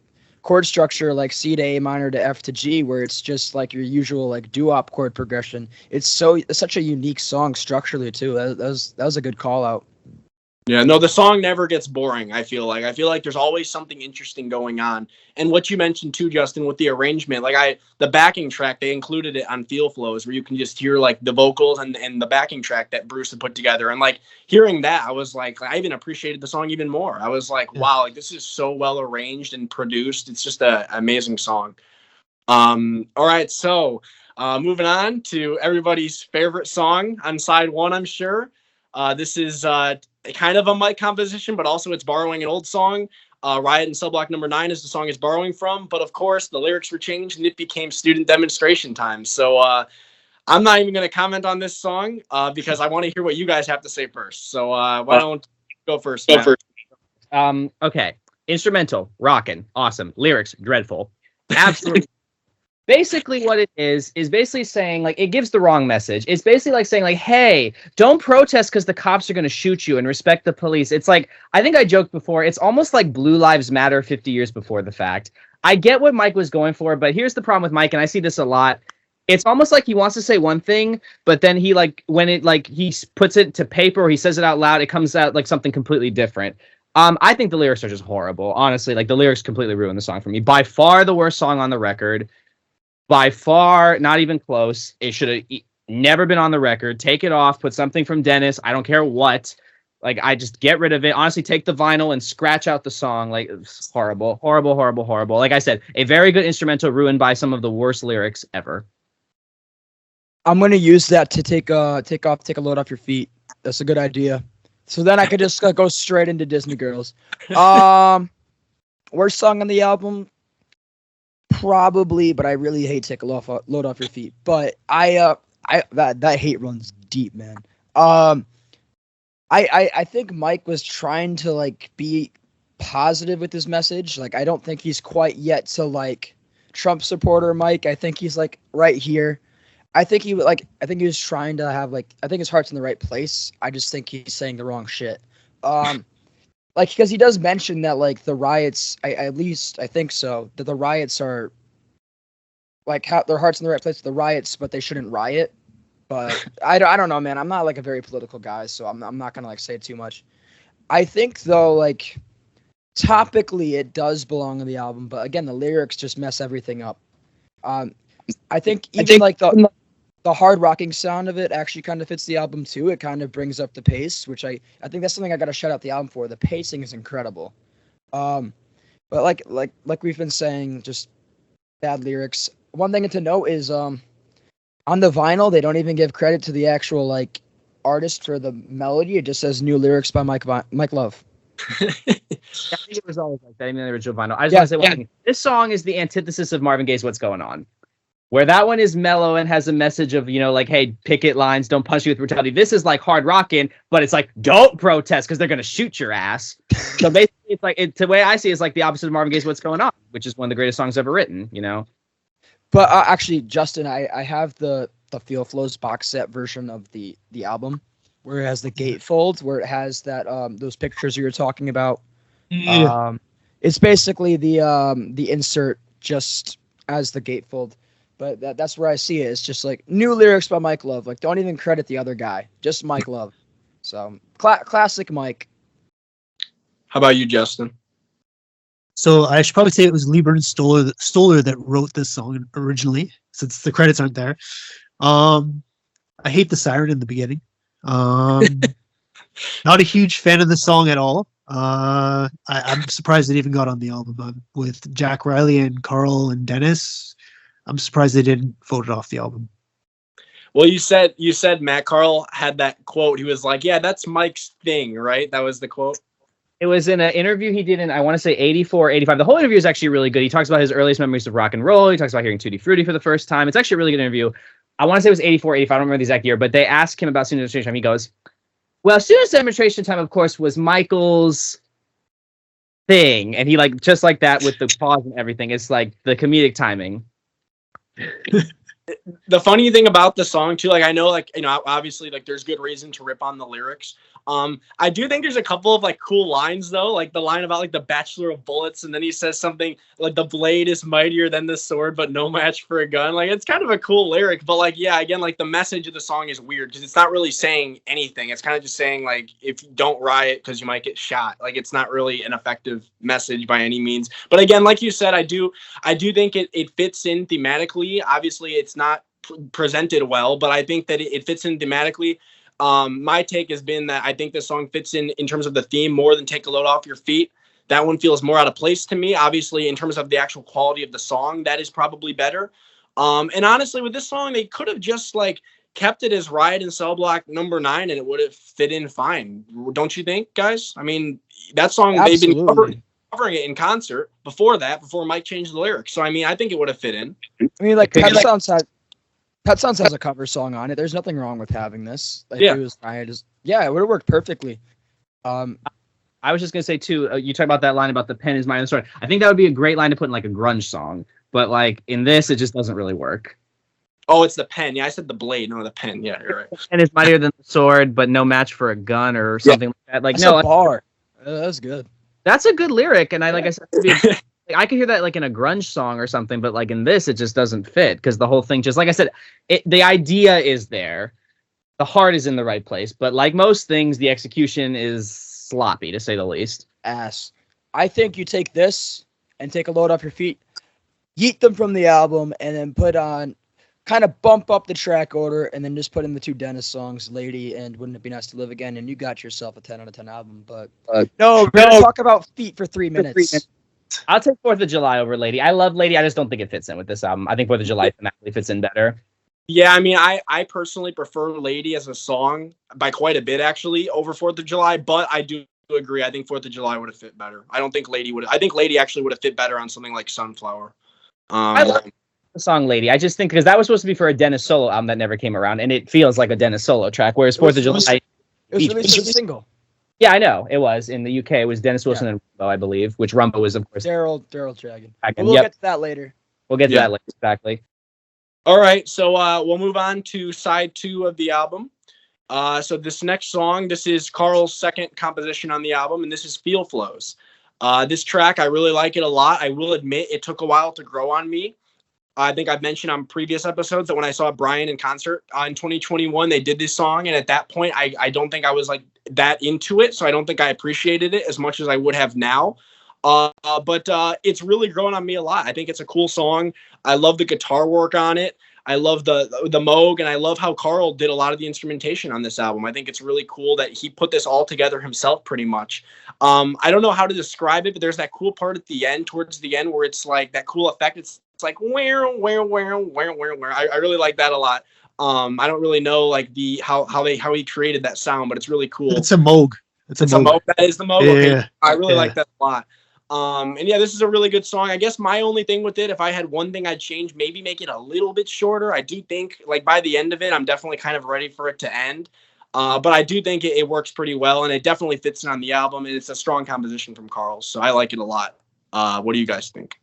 chord structure like C to A minor to F to G, where it's just like your usual like doo-wop chord progression. It's such a unique song structurally too. That was a good call out. Yeah, no, the song never gets boring. I feel like there's always something interesting going on. And what you mentioned too, Justin, with the arrangement, like the backing track, they included it on Feel Flows, where you can just hear like the vocals and the backing track that Bruce had put together. And like hearing that, I was like, I even appreciated the song even more. I was like, wow, like this is so well arranged and produced. It's just an amazing song. All right, so moving on to everybody's favorite song on side one, I'm sure. This is kind of a Mike composition, but also it's borrowing an old song. Riot in Cell Block Number 9 is the song it's borrowing from. But of course, the lyrics were changed and it became Student Demonstration Time. So I'm not even going to comment on this song because I want to hear what you guys have to say first. So why don't you go first? Okay. Instrumental, rockin', awesome. Lyrics, dreadful. Absolutely. Basically what it is basically saying, like, it gives the wrong message. It's basically like saying, like, hey, don't protest because the cops are going to shoot you and respect the police. It's like, I think I joked before, it's almost like Blue Lives Matter 50 years before the fact. I get what Mike was going for, but here's the problem with Mike, and I see this a lot. It's almost like he wants to say one thing, but then he like when it like he puts it to paper or he says it out loud, it comes out like something completely different. I think the lyrics are just horrible. Honestly, like the lyrics completely ruin the song for me. By far the worst song on the record. By far, not even close. It should have never been on the record. Take it off. Put something from Dennis. I don't care what. Like, I just get rid of it. Honestly, take the vinyl and scratch out the song. Like, it's horrible, horrible, horrible, horrible. Like I said, a very good instrumental ruined by some of the worst lyrics ever. I'm gonna use that to take a load off your feet. That's a good idea. So then I could just go straight into Disney Girls. Worst song on the album, probably, but I really hate take a load off your feet. But that hate runs deep, man. I think Mike was trying to like be positive with his message. Like I don't think he's quite yet to like Trump supporter Mike. I think he's like right here. I think he was trying to have like I think his heart's in the right place. I just think he's saying the wrong shit. Like because he does mention that like the riots. At least I think so. That the riots are like how their heart's in the right place with the riots, but they shouldn't riot. But I don't know, man. I'm not like a very political guy, so I'm not gonna like say too much. I think though, like topically, it does belong on the album, but again, the lyrics just mess everything up. I think like the hard rocking sound of it actually kind of fits the album too. It kind of brings up the pace, which I think that's something I gotta shout out the album for. The pacing is incredible. But like we've been saying, just bad lyrics. One thing to note is on the vinyl, they don't even give credit to the actual like artist for the melody. It just says new lyrics by Mike Love. Yeah, I think it was always like that in the original vinyl. I just want to say one thing. This song is the antithesis of Marvin Gaye's "What's Going On," where that one is mellow and has a message of like, hey, picket lines, don't punch you with brutality. This is like hard rocking, but it's like don't protest because they're gonna shoot your ass. So basically, it's like the way I see it is like the opposite of Marvin Gaye's "What's Going On," which is one of the greatest songs ever written. But actually, Justin, I have the Feel Flows box set version of the album, where it has the gatefold, where it has that those pictures you were talking about. Yeah. It's basically the insert just as the gatefold, but that's where I see it. It's just like new lyrics by Mike Love. Like don't even credit the other guy, just Mike Love. So classic Mike. How about you, Justin? So I should probably say it was Lieber and Stoller that wrote this song originally, since the credits aren't there. I hate the siren in the beginning. Not a huge fan of the song at all. I'm surprised it even got on the album. With Jack Reilly and Carl and Dennis, I'm surprised they didn't vote it off the album. Well, you said Matt Carl had that quote. He was like, "Yeah, that's Mike's thing," right? That was the quote. It was in an interview he did in, I want to say 84, 85. The whole interview is actually really good. He talks about his earliest memories of rock and roll. He talks about hearing Tutti Frutti for the first time. It's actually a really good interview. I want to say it was 84, 85. I don't remember the exact year, but they asked him about student demonstration time. He goes, well, student demonstration time, of course, was Michael's thing. And he like, just like that with the pause and everything. It's like the comedic timing. The funny thing about the song too, like I know, like obviously, like there's good reason to rip on the lyrics. I do think there's a couple of like cool lines though, like the line about like the Bachelor of Bullets, and then he says something like the blade is mightier than the sword, but no match for a gun. Like it's kind of a cool lyric, but like yeah, again, like the message of the song is weird because it's not really saying anything. It's kind of just saying like if you don't riot because you might get shot. Like it's not really an effective message by any means. But again, like you said, I do think it fits in thematically. Obviously, it's not presented well, but I think that it fits in thematically. My take has been that I think this song fits in terms of the theme more than Take a Load Off Your Feet. That one feels more out of place to me. Obviously, in terms of the actual quality of the song, that is probably better. And honestly, with this song, they could have just like kept it as Riot in Cell Block number 9 and it would have fit in fine. Don't you think, guys? I mean, that song, Absolutely. They've been covering it in concert before Mike changed the lyrics. So, I mean, I think it would have fit in. I mean, like Pet Sounds has a cover song on it. There's nothing wrong with having this. Like, yeah. It would have worked perfectly. I was just going to say, too, you talk about that line about the pen is mine in the sword. I think that would be a great line to put in, like, a grunge song. But, like, in this, it just doesn't really work. Oh, it's the pen. Yeah, I said the blade, no, the pen. Yeah, you're right. And it's mightier than the sword, but no match for a gun or something like that. Like, That's a bar. That's good. That's a good lyric. And I said, Like, I could hear that like in a grunge song or something, but like in this, it just doesn't fit because the whole thing, just like I said, the idea is there, the heart is in the right place, but like most things, the execution is sloppy to say the least. Ass. I think you take this and take a load off your feet, yeet them from the album, and then put on, kind of bump up the track order, and then just put in the 2 Dennis songs, Lady and Wouldn't It Be Nice to Live Again, and you got yourself a 10 out of 10 album. But no, we're going to talk about feet for 3 minutes. I'll take 4th of July over Lady. I love Lady. I just don't think it fits in with this album. I think 4th of July thematically fits in better. Yeah, I mean, I personally prefer Lady as a song by quite a bit, actually, over 4th of July, but I do agree. I think 4th of July would have fit better. I don't think Lady would. I think Lady actually would have fit better on something like Sunflower. I love the song Lady. I just think because that was supposed to be for a Dennis solo album that never came around, and it feels like a Dennis solo track, whereas 4th of July... It was released as a single. Yeah, I know. It was. In the UK, it was Dennis Wilson and Rumbo, I believe, which Rumbo was, of course... Daryl Dragon. We'll get to that later. We'll get to that later, exactly. All right, so we'll move on to side 2 of the album. So this next song, this is Carl's second composition on the album, and this is Feel Flows. This track, I really like it a lot. I will admit it took a while to grow on me. I think I've mentioned on previous episodes that when I saw Brian in concert in 2021, they did this song, and at that point, I don't think I was like that into it, so I don't think I appreciated it as much as I would have now. But it's really grown on me a lot. I think it's a cool song. I love the guitar work on it. I love the Moog, and I love how Carl did a lot of the instrumentation on this album. I think it's really cool that he put this all together himself pretty much. I don't know how to describe it, but there's that cool part at the end, towards the end, where it's like that cool effect. It's like where. I really like that a lot. I don't really know like how he created that sound, but it's really cool. It's a Moog. It's a Moog. That is the Moog. Yeah, okay. yeah. I really like that a lot. And yeah, this is a really good song. I guess my only thing with it, if I had one thing I'd change, maybe make it a little bit shorter. I do think like by the end of it, I'm definitely kind of ready for it to end. But I do think it works pretty well, and it definitely fits in on the album, and it's a strong composition from Carl, so I like it a lot. What do you guys think?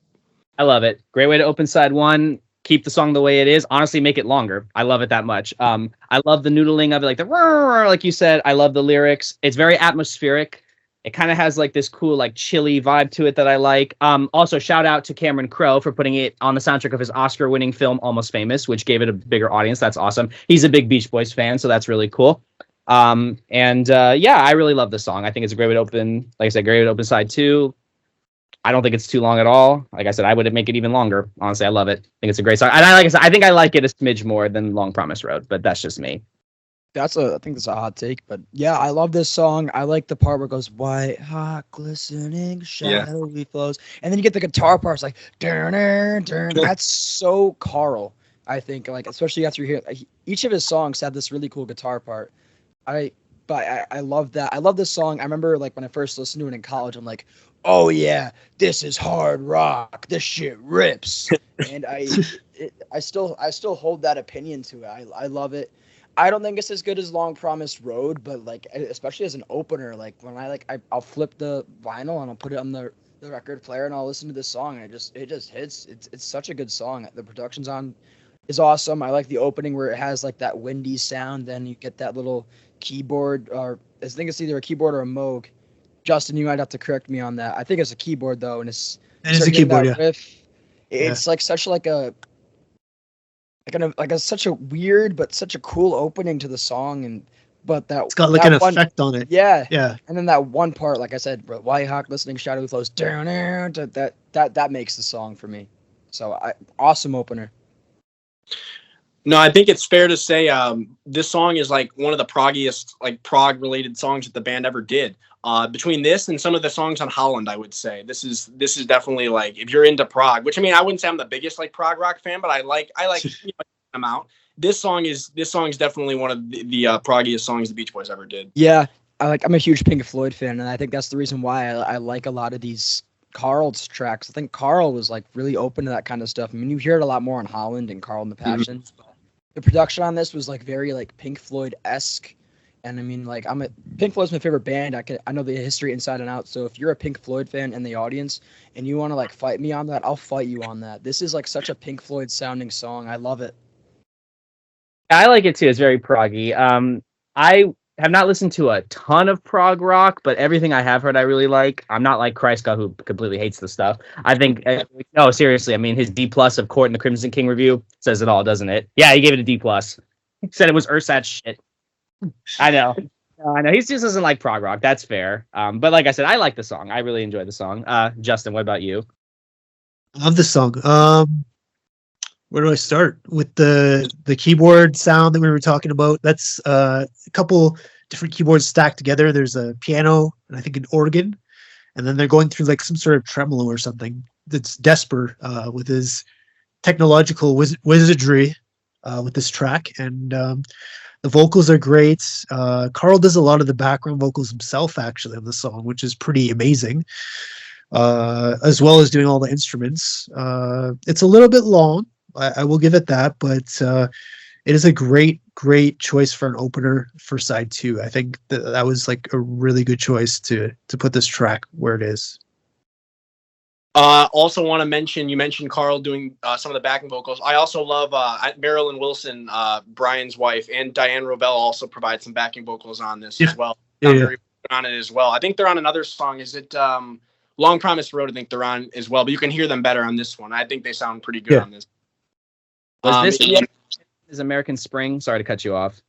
I love it. Great way to open side 1. Keep the song the way it is. Honestly, make it longer. I love it that much. I love the noodling of it, like the like you said. I love the lyrics. It's very atmospheric. It kind of has like this cool, like chilly vibe to it that I like. Also, shout out to Cameron Crowe for putting it on the soundtrack of his Oscar-winning film Almost Famous, which gave it a bigger audience. That's awesome. He's a big Beach Boys fan, so that's really cool. Yeah, I really love this song. I think it's a great way to open, like I said, great way to open side 2. I don't think it's too long at all. Like I said, I would make it even longer. Honestly, I love it. I think it's a great song. And like I said, I think I like it a smidge more than Long Promised Road, but that's just me. I think that's a hot take, but yeah, I love this song. I like the part where it goes white, hot, glistening, shadowy flows, and then you get the guitar part. It's like, that's so Carl. I think, like, especially after you hear each of his songs had this really cool guitar part. I love that. I love this song. I remember like when I first listened to it in college, I'm like, oh yeah, this is hard rock. This shit rips. And I still hold that opinion to it. I love it. I don't think it's as good as Long Promised Road, but like especially as an opener, like when I'll flip the vinyl and I'll put it on the record player and I'll listen to this song and it just hits. It's such a good song. The production's is awesome. I like the opening where it has like that windy sound. Then you get that little keyboard, or I think it's either a keyboard or a Moog. Justin, you might have to correct me on that. I think it's a keyboard though, and it's a keyboard. Yeah. Riff. It's like such like a such a weird but such a cool opening to the song, but it's got like an effect on it. Yeah. Yeah. And then that one part, like I said, white hawk listening shadowy flows down there, that makes the song for me. So awesome opener. No, I think it's fair to say this song is like one of the proggiest, like prog related songs that the band ever did. Between this and some of the songs on Holland, I would say this is definitely like, if you're into prog, which I mean I wouldn't say I'm the biggest like prog rock fan, but I like them out. This song is definitely one of the proggiest songs the Beach Boys ever did. Yeah, I'm a huge Pink Floyd fan, and I think that's the reason why I like a lot of these Carl's tracks. I think Carl was like really open to that kind of stuff. I mean, you hear it a lot more on Holland and Carl and the Passions. Mm-hmm. The production on this was like very like Pink Floyd-esque. And I mean, like Pink Floyd's my favorite band. I know the history inside and out. So if you're a Pink Floyd fan in the audience and you want to like fight me on that, I'll fight you on that. This is like such a Pink Floyd sounding song. I love it. I like it too. It's very proggy. have not listened to a ton of prog rock, but everything I have heard I really like. I'm not like Kreisky, who completely hates the stuff. I think, no, seriously, I mean, his D+ of Court and the Crimson King review says it all, doesn't it? Yeah, he gave it a D+. He said it was Ursat shit. I know. I know. He just doesn't like prog rock. That's fair. But like I said, I like the song. I really enjoy the song. Justin, what about you? I love the song. Where do I start with the keyboard sound that we were talking about? That's a couple different keyboards stacked together. There's a piano and I think an organ, and then they're going through like some sort of tremolo or something. That's Desper with his technological wizardry with this track, and the vocals are great. Carl does a lot of the background vocals himself actually on the song, which is pretty amazing. As well as doing all the instruments. It's a little bit long. I will give it that, but it is a great choice for an opener for side 2. I think that was like a really good choice to put this track where it is. Also want to mention, you mentioned Carl doing some of the backing vocals. I also love Marilyn Wilson, Brian's wife, and Diane Robel also provide some backing vocals on this as well. Very on it as well. I think they're on another song. Is it Long Promised Road? I think they're on as well, but you can hear them better on this one. I think they sound pretty good on this. Was this is American Spring? Sorry to cut you off.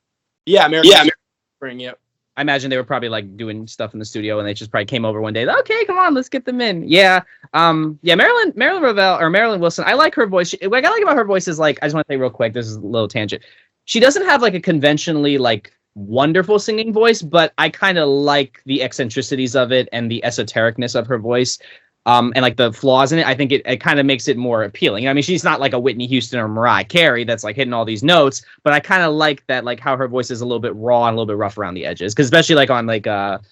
Yeah, American Spring. Yep. I imagine they were probably like doing stuff in the studio, and they just probably came over one day. Okay, come on, let's get them in. Yeah, Marilyn Ravel or Marilyn Wilson. I like her voice. What I like about her voice is like, I just want to say real quick. This is a little tangent. She doesn't have like a conventionally like wonderful singing voice, but I kind of like the eccentricities of it and the esotericness of her voice. And like the flaws in it, I think it kind of makes it more appealing. I mean, she's not like a Whitney Houston or Mariah Carey that's like hitting all these notes, but I kind of like that, like how her voice is a little bit raw and a little bit rough around the edges. Because especially like on like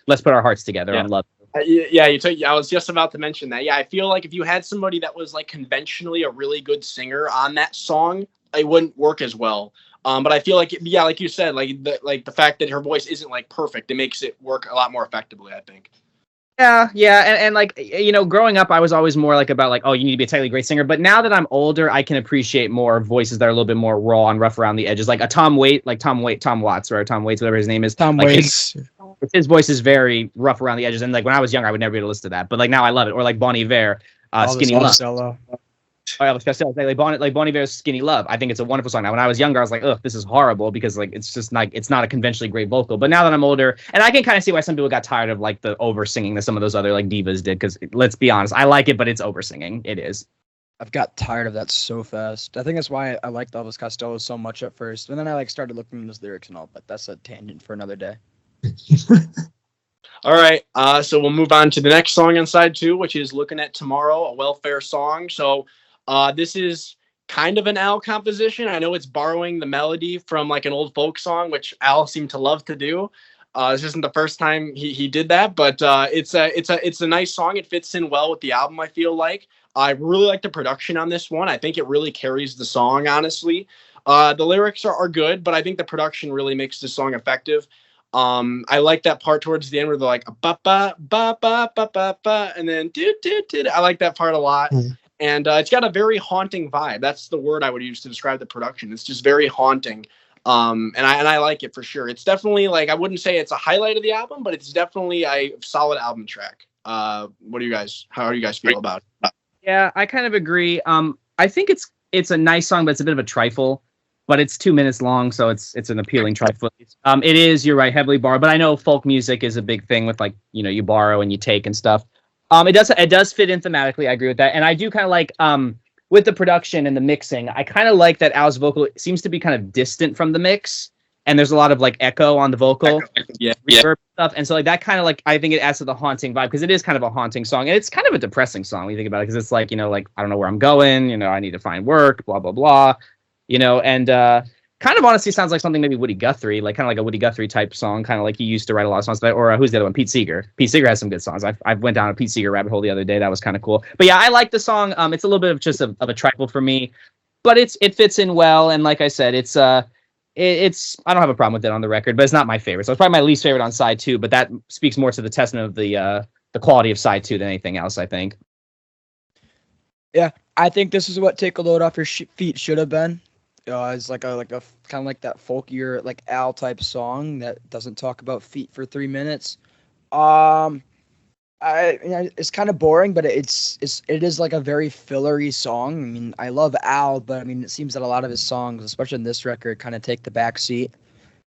Let's Put Our Hearts Together on Love. I was just about to mention that. Yeah, I feel like if you had somebody that was like conventionally a really good singer on that song, it wouldn't work as well. But I feel like, like you said, like the fact that her voice isn't like perfect, it makes it work a lot more effectively, I think. Yeah, and like, you know, growing up, I was always more like about like, oh, you need to be a technically great singer. But now that I'm older, I can appreciate more voices that are a little bit more raw and rough around the edges. Like a Tom Waits, or Tom Waits, whatever his name is. Tom Waits. His voice is very rough around the edges. And like when I was younger, I would never be able to listen to that. But like now I love it. Or like Bon Iver, Skinny Love. Elvis Costello, like Bon Iver's Skinny Love. I think it's a wonderful song. Now, when I was younger, I was like, ugh, this is horrible because like it's just like it's not a conventionally great vocal. But now that I'm older, and I can kind of see why some people got tired of like the over singing that some of those other like divas did. Because let's be honest, I like it, but it's over singing. It is. I've got tired of that so fast. I think that's why I liked Elvis Costello so much at first, and then I like started looking at his lyrics and all. But that's a tangent for another day. All right, so we'll move on to the next song on side 2, which is Looking at Tomorrow, a welfare song. So this is kind of an Al composition. I know it's borrowing the melody from like an old folk song, which Al seemed to love to do. This isn't the first time he did that, but it's a nice song. It fits in well with the album, I feel like. I really like the production on this one. I think it really carries the song, honestly. The lyrics are good, but I think the production really makes the song effective. I like that part towards the end where they're like ba ba ba ba ba ba ba, and then do. I like that part a lot. And it's got a very haunting vibe. That's the word I would use to describe the production. It's just very haunting. And I like it for sure. It's definitely like, I wouldn't say it's a highlight of the album, but it's definitely a solid album track. How do you guys feel about it? Yeah, I kind of agree. I think it's a nice song, but it's a bit of a trifle. But it's 2 minutes long, so it's an appealing trifle. It is, you're right, heavily borrowed. But I know folk music is a big thing with like, you know, you borrow and you take and stuff. It does fit in thematically. I agree with that, and I do kind of like with the production and the mixing. I kind of like that Al's vocal seems to be kind of distant from the mix, and there's a lot of like echo on the vocal, reverb stuff, and so like that kind of like I think it adds to the haunting vibe because it is kind of a haunting song, and it's kind of a depressing song when you think about it because it's like, you know, like I don't know where I'm going, you know, I need to find work, blah blah blah. You know, and kind of honestly sounds like something maybe Woody Guthrie, like kind of like a Woody Guthrie type song, kind of like he used to write a lot of songs. Or who's the other one? Pete Seeger. Pete Seeger has some good songs. I went down a Pete Seeger rabbit hole the other day. That was kind of cool. But yeah, I like the song. It's a little bit of just of a trifle for me, but it fits in well. And like I said, it's I don't have a problem with it on the record, but it's not my favorite. So it's probably my least favorite on side 2. But that speaks more to the testament of the quality of side 2 than anything else, I think. Yeah, I think this is what Take a Load Off Your Feet should have been. It's like a kind of like that folkier like Al type song that doesn't talk about feet for 3 minutes. Um, it's kind of boring, but it is like a very fillery song. I mean, I love Al, but I mean, it seems that a lot of his songs, especially in this record, kind of take the back seat.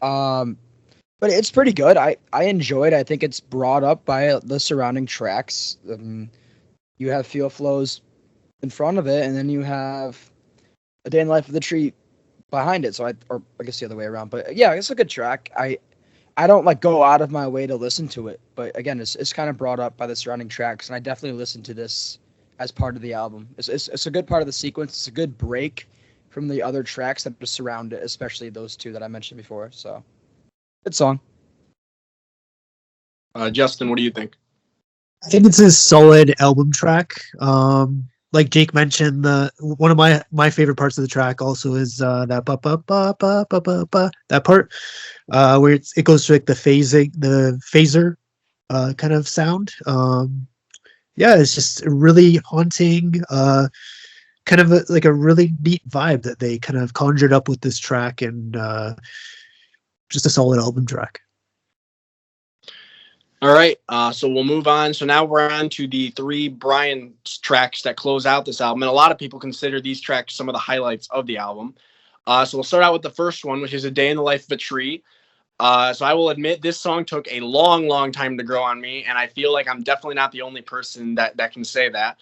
Um, but it's pretty good. I enjoyed. I think it's brought up by the surrounding tracks. You have Feel Flows in front of it, and then you have A Day in the Life of the Tree behind it. Or I guess the other way around. But yeah, it's a good track. I don't like go out of my way to listen to it, but again, it's kind of brought up by the surrounding tracks, and I definitely listen to this as part of the album. It's a good part of the sequence. It's a good break from the other tracks that just surround it, especially those two that I mentioned before. So, good song. Justin, what do you think? I think it's a solid album track. Like Jake mentioned, the one of my favorite parts of the track also is that ba ba ba ba ba ba ba that part where it goes to like the phaser kind of sound. Yeah, it's just really haunting. Kind of like a really neat vibe that they kind of conjured up with this track, and just a solid album track. All right, so we'll move on. So now we're on to the 3 Brian tracks that close out this album, and a lot of people consider these tracks some of the highlights of the album. So we'll start out with the first one, which is A Day in the Life of a Tree. So I will admit this song took a long, long time to grow on me, and I feel like I'm definitely not the only person that can say that.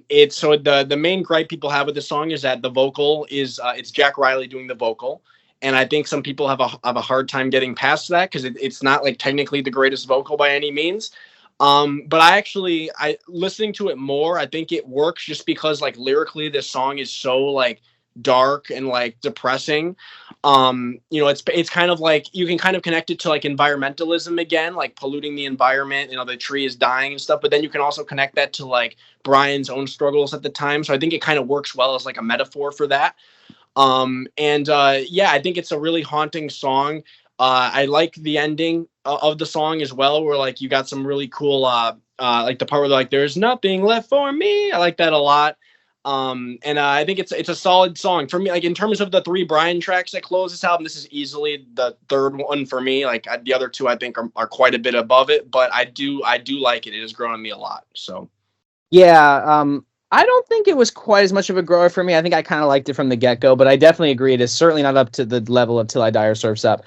It's so the main gripe people have with this song is that the vocal is it's Jack Reilly doing the vocal, and I think some people have a hard time getting past that because it's not like technically the greatest vocal by any means. But I listening to it more, I think it works just because like lyrically this song is so like dark and like depressing. It's kind of like you can kind of connect it to like environmentalism again, like polluting the environment, the tree is dying and stuff, but then you can also connect that to like Brian's own struggles at the time. So I think it kind of works well as like a metaphor for that. Yeah, I think it's a really haunting song. I like the ending of the song as well, where like you got some really cool like the part where like there's nothing left for me. I like that a lot. And I think it's a solid song for me. Like in terms of the 3 Brian tracks that close this album, this is easily the third one for me. Like the other 2, I think are quite a bit above it, but I do like it. It has grown on me a lot. So Yeah, I don't think it was quite as much of a grower for me. I think I kind of liked it from the get-go, but I definitely agree it is certainly not up to the level of Till I Die or Surf's Up.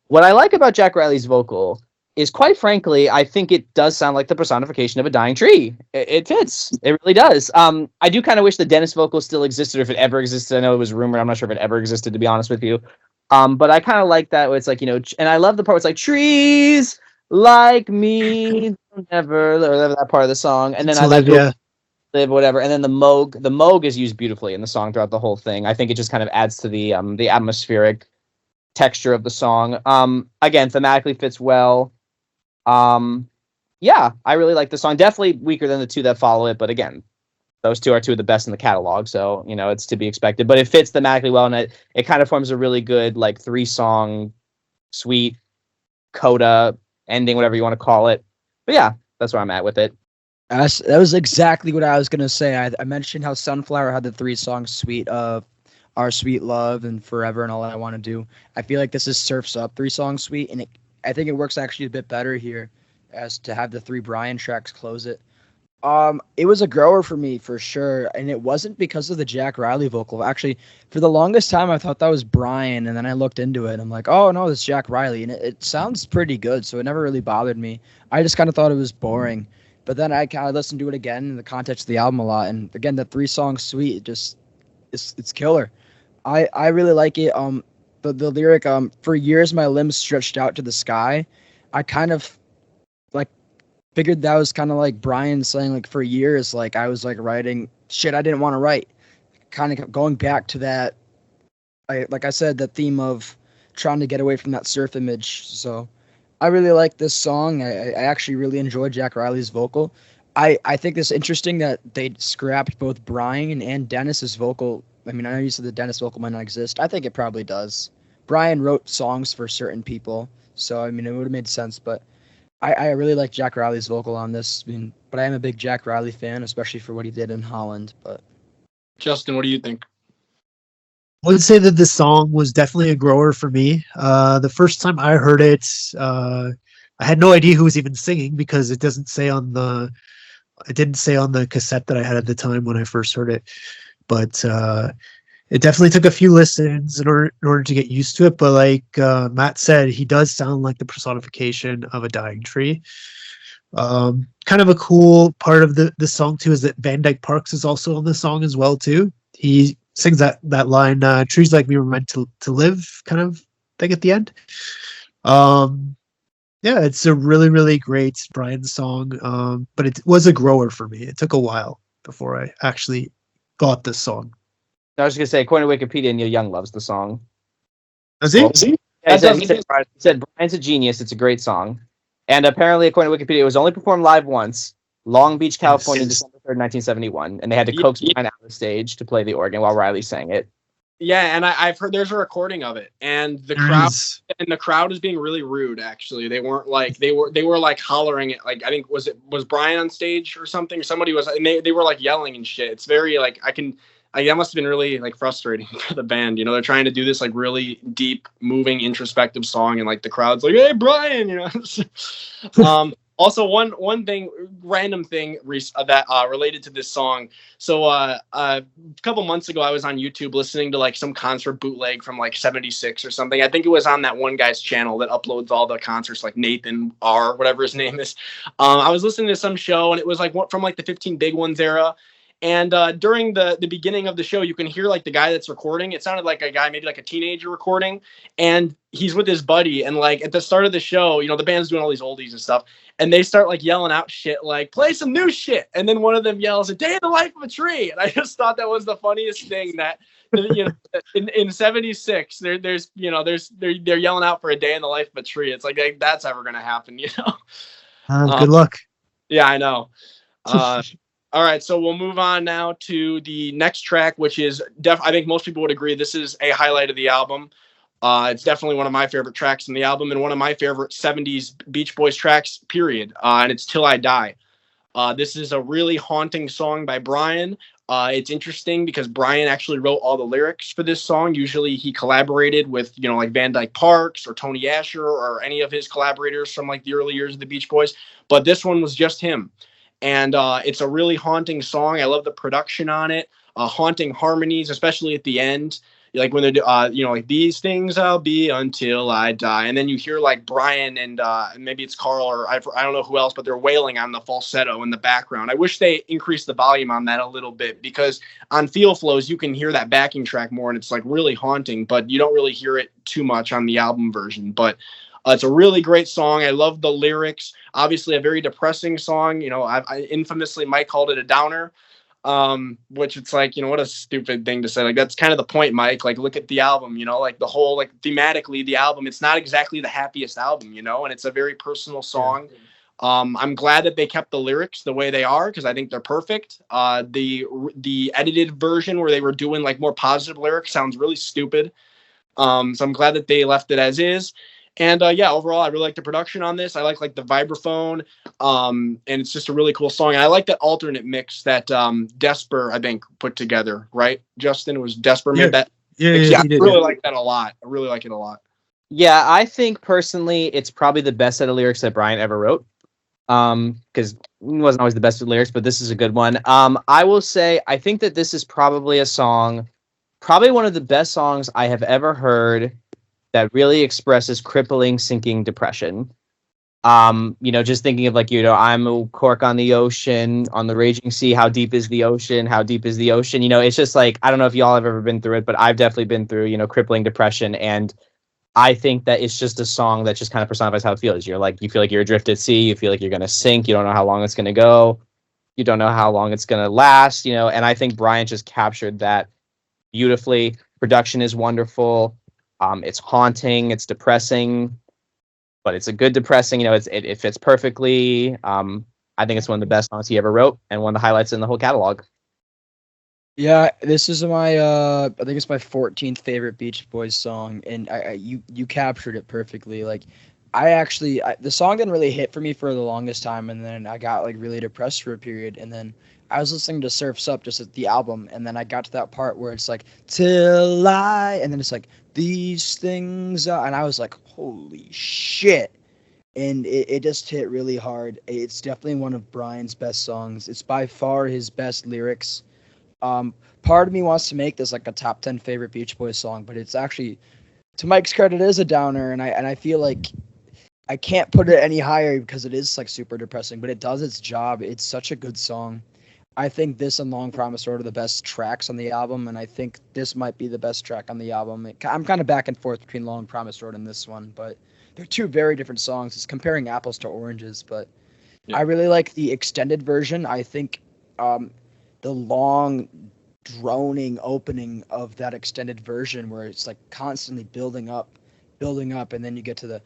What I like about Jack Riley's vocal is, quite frankly, I think it does sound like the personification of a dying tree. It fits. It really does. I do kind of wish the Dennis vocal still existed, or if it ever existed. I know it was rumored. I'm not sure if it ever existed, to be honest with you. But I kind of like that. Where it's like, and I love the part where it's like, trees like me never, or that part of the song. And then It's I like Olivia. live, whatever. And then the moog is used beautifully in the song throughout the whole thing. I think it just kind of adds to the atmospheric texture of the song. Again, thematically fits well. Yeah, I really like the song. Definitely weaker than the 2 that follow it, but again, those 2 are 2 of the best in the catalog, so it's to be expected. But it fits thematically well, and it kind of forms a really good like 3-song sweet coda ending, whatever you want to call it. But yeah, that's where I'm at with it. That was exactly what I was gonna say. I mentioned how Sunflower had the 3-song suite of Our Sweet Love and Forever and All I Want to Do. I feel like this is Surf's Up 3-song suite, and I think it works actually a bit better here, as to have the 3 Brian tracks close it. It was a grower for me for sure, and it wasn't because of the Jack Riley vocal. Actually, for the longest time, I thought that was Brian, and then I looked into it, and I'm like, oh no, it's Jack Riley, and it sounds pretty good, so it never really bothered me. I just kind of thought it was boring, but then I kind of listened to it again in the context of the album a lot, and again, the 3-song suite it's killer. I really like it. The lyric, for years my limbs stretched out to the sky. I kind of like figured that was kind of like Brian saying, like, for years, like, I was like writing shit I didn't want to write, kind of going back to that, like I said, the theme of trying to get away from that surf image. So I really like this song. I actually really enjoyed Jack Riley's vocal. I think it's interesting that they scrapped both Brian and Dennis's vocal. I mean, I know you said the Dennis vocal might not exist. I think it probably does. Brian wrote songs for certain people, so I mean, it would have made sense, but I really like Jack Riley's vocal on this. I mean, but I am a big Jack Riley fan, especially for what he did in Holland. But Justin, what do you think? I would say that this song was definitely a grower for me. The first time I heard it, I had no idea who was even singing because it didn't say on the cassette that I had at the time when I first heard it. But it definitely took a few listens in order to get used to it. But like Matt said, he does sound like the personification of a dying tree. Kind of a cool part of the song too is that Van Dyke Parks is also on the song as well too. He sings that line, "Trees like me were meant to live," kind of thing at the end. Um, yeah, it's a really really great Brian song. But it was a grower for me. It took a while before I actually got this song. I was just gonna say, according to Wikipedia, Neil Young loves the song. Does he? Yeah, he That said, doesn't. he said Brian's a genius. It's a great song. And apparently, according to Wikipedia, it was only performed live once, Long Beach, California, Yes. December 3rd, 1971. And they had to Yeah, coax Brian out of the stage to play the organ while Reilly sang it. Yeah, and I've heard there's a recording of it, and the There crowd is. and the crowd is being really rude. Actually, they weren't like they were like hollering it. Like I think was Brian on stage or something? Somebody was, and they were like yelling and shit. It's very like that must have been really like frustrating for the band. You know, they're trying to do this like really deep, moving, introspective song, and like the crowd's like, "Hey, Brian," you know. Also, one thing, random thing that related to this song. So a couple months ago, I was on YouTube listening to like some concert bootleg from like '76 or something. I think it was on that one guy's channel that uploads all the concerts, like Nathan R, whatever his name is. I was listening to some show, and it was like from like the 15 Big Ones era. And during the beginning of the show, you can hear like the guy that's recording. It sounded like a guy, maybe like a teenager recording, and he's with his buddy. And like at the start of the show, you know, the band's doing all these oldies and stuff, and they start like yelling out shit like "play some new shit," and then one of them yells "A Day in the Life of a Tree," and I just thought that was the funniest thing that. You know, in '76, they're yelling out for a day in the life of a tree. It's like that's ever gonna happen, you know. Good luck. Yeah, I know. All right, so we'll move on now to the next track, which is I think most people would agree this is a highlight of the album. It's definitely one of my favorite tracks in the album and one of my favorite 70s Beach Boys tracks, period. And it's Till I Die. This is a really haunting song by Brian. It's interesting because Brian actually wrote all the lyrics for this song. Usually he collaborated with, you know, like Van Dyke Parks or Tony Asher or any of his collaborators from like the early years of the Beach Boys. But this one was just him. And it's a really haunting song. I love the production on it. Haunting harmonies, especially at the end. Like when they're, you know, like these things I'll be until I die. And then you hear like Brian and maybe it's Carl or I don't know who else, but they're wailing on the falsetto in the background. I wish they increased the volume on that a little bit because on Feel Flows, you can hear that backing track more and it's like really haunting, but you don't really hear it too much on the album version. But it's a really great song. I love the lyrics. Obviously, a very depressing song. You know, I infamously Mike called it a downer, which it's like, you know, what a stupid thing to say. Like that's kind of the point, Mike. Like look at the album. You know, like the whole like thematically the album. It's not exactly the happiest album. You know, and it's a very personal song. I'm glad that they kept the lyrics the way they are because I think they're perfect. The edited version where they were doing like more positive lyrics sounds really stupid. So I'm glad that they left it as is. And yeah, overall, I really like the production on this. I like the vibraphone, and it's just a really cool song. And I like that alternate mix that Desper, I think, put together. Right, Justin? It was Desper made that. Yeah, I really like that a lot. I really like it a lot. Yeah, I think personally, it's probably the best set of lyrics that Brian ever wrote. Because it wasn't always the best with lyrics, but this is a good one. I will say, I think that this is probably a song, probably one of the best songs I have ever heard that really expresses crippling, sinking depression. You know, just thinking of like, you know, I'm a cork on the ocean, on the raging sea. How deep is the ocean? How deep is the ocean? You know, it's just like, I don't know if y'all have ever been through it, but I've definitely been through, you know, crippling depression. And I think that it's just a song that just kind of personifies how it feels. You're like, you feel like you're adrift at sea. You feel like you're going to sink. You don't know how long it's going to go. You don't know how long it's going to last, you know, and I think Brian just captured that beautifully. Production is wonderful. It's haunting, it's depressing, but it's a good depressing. You know, it fits perfectly. I think it's one of the best songs he ever wrote, and one of the highlights in the whole catalog. Yeah, this is my I think it's my 14th favorite Beach Boys song, and you captured it perfectly. Like, the song didn't really hit for me for the longest time, and then I got like really depressed for a period, and then I was listening to Surf's Up just at the album, and then I got to that part where it's like till I, and then it's like these things are, and I was like, holy shit. And it just hit really hard. It's definitely one of Brian's best songs. It's by far his best lyrics. Part of me wants to make this like a top 10 favorite Beach Boys song, but it's actually, to Mike's credit, it is a downer, and I feel like I can't put it any higher because it is like super depressing, but it does its job. It's such a good song. I think this and Long Promised Road are the best tracks on the album, and I think this might be the best track on the album. I'm kind of back and forth between Long Promised Road and this one, but they're two very different songs. It's comparing apples to oranges, but Yeah. I really like the extended version. I think the long, droning opening of that extended version where it's like constantly building up, and then you get to the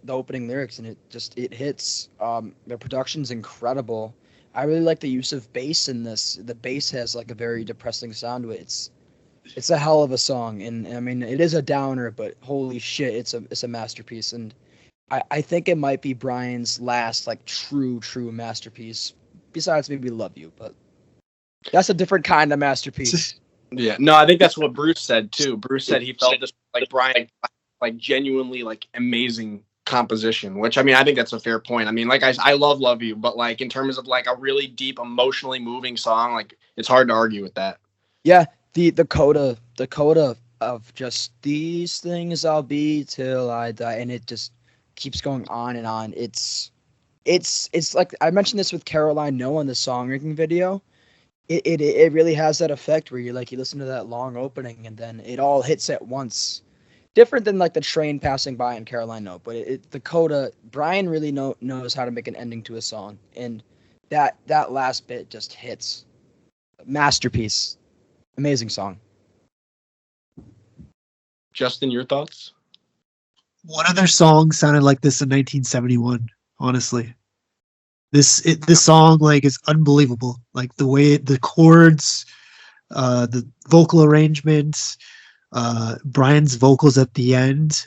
opening lyrics, and it hits. The production's incredible. I really like the use of bass in this. The bass has like a very depressing sound to it. It's a hell of a song, and I mean it is a downer, but holy shit, it's a masterpiece, and I think it might be Brian's last like true masterpiece. Besides maybe Love You, but that's a different kind of masterpiece. Yeah, no, I think that's what Bruce said too. Bruce said he felt this like Brian, like genuinely like amazing composition, which I mean I think that's a fair point. I mean, like I love You, but like in terms of like a really deep, emotionally moving song, like it's hard to argue with that. Yeah, the coda of just these things I'll be till I die, and it just keeps going on and on. It's like I mentioned this with Caroline No in the song ranking video. It really has that effect where you listen to that long opening and then it all hits at once. Different than like the train passing by in Caroline No, but the coda, Brian really knows how to make an ending to a song, and that last bit just hits. Masterpiece. Amazing song. Justin, your thoughts? One of their songs sounded like this in 1971. Honestly, this song like is unbelievable. Like the way the chords, the vocal arrangements, Brian's vocals at the end.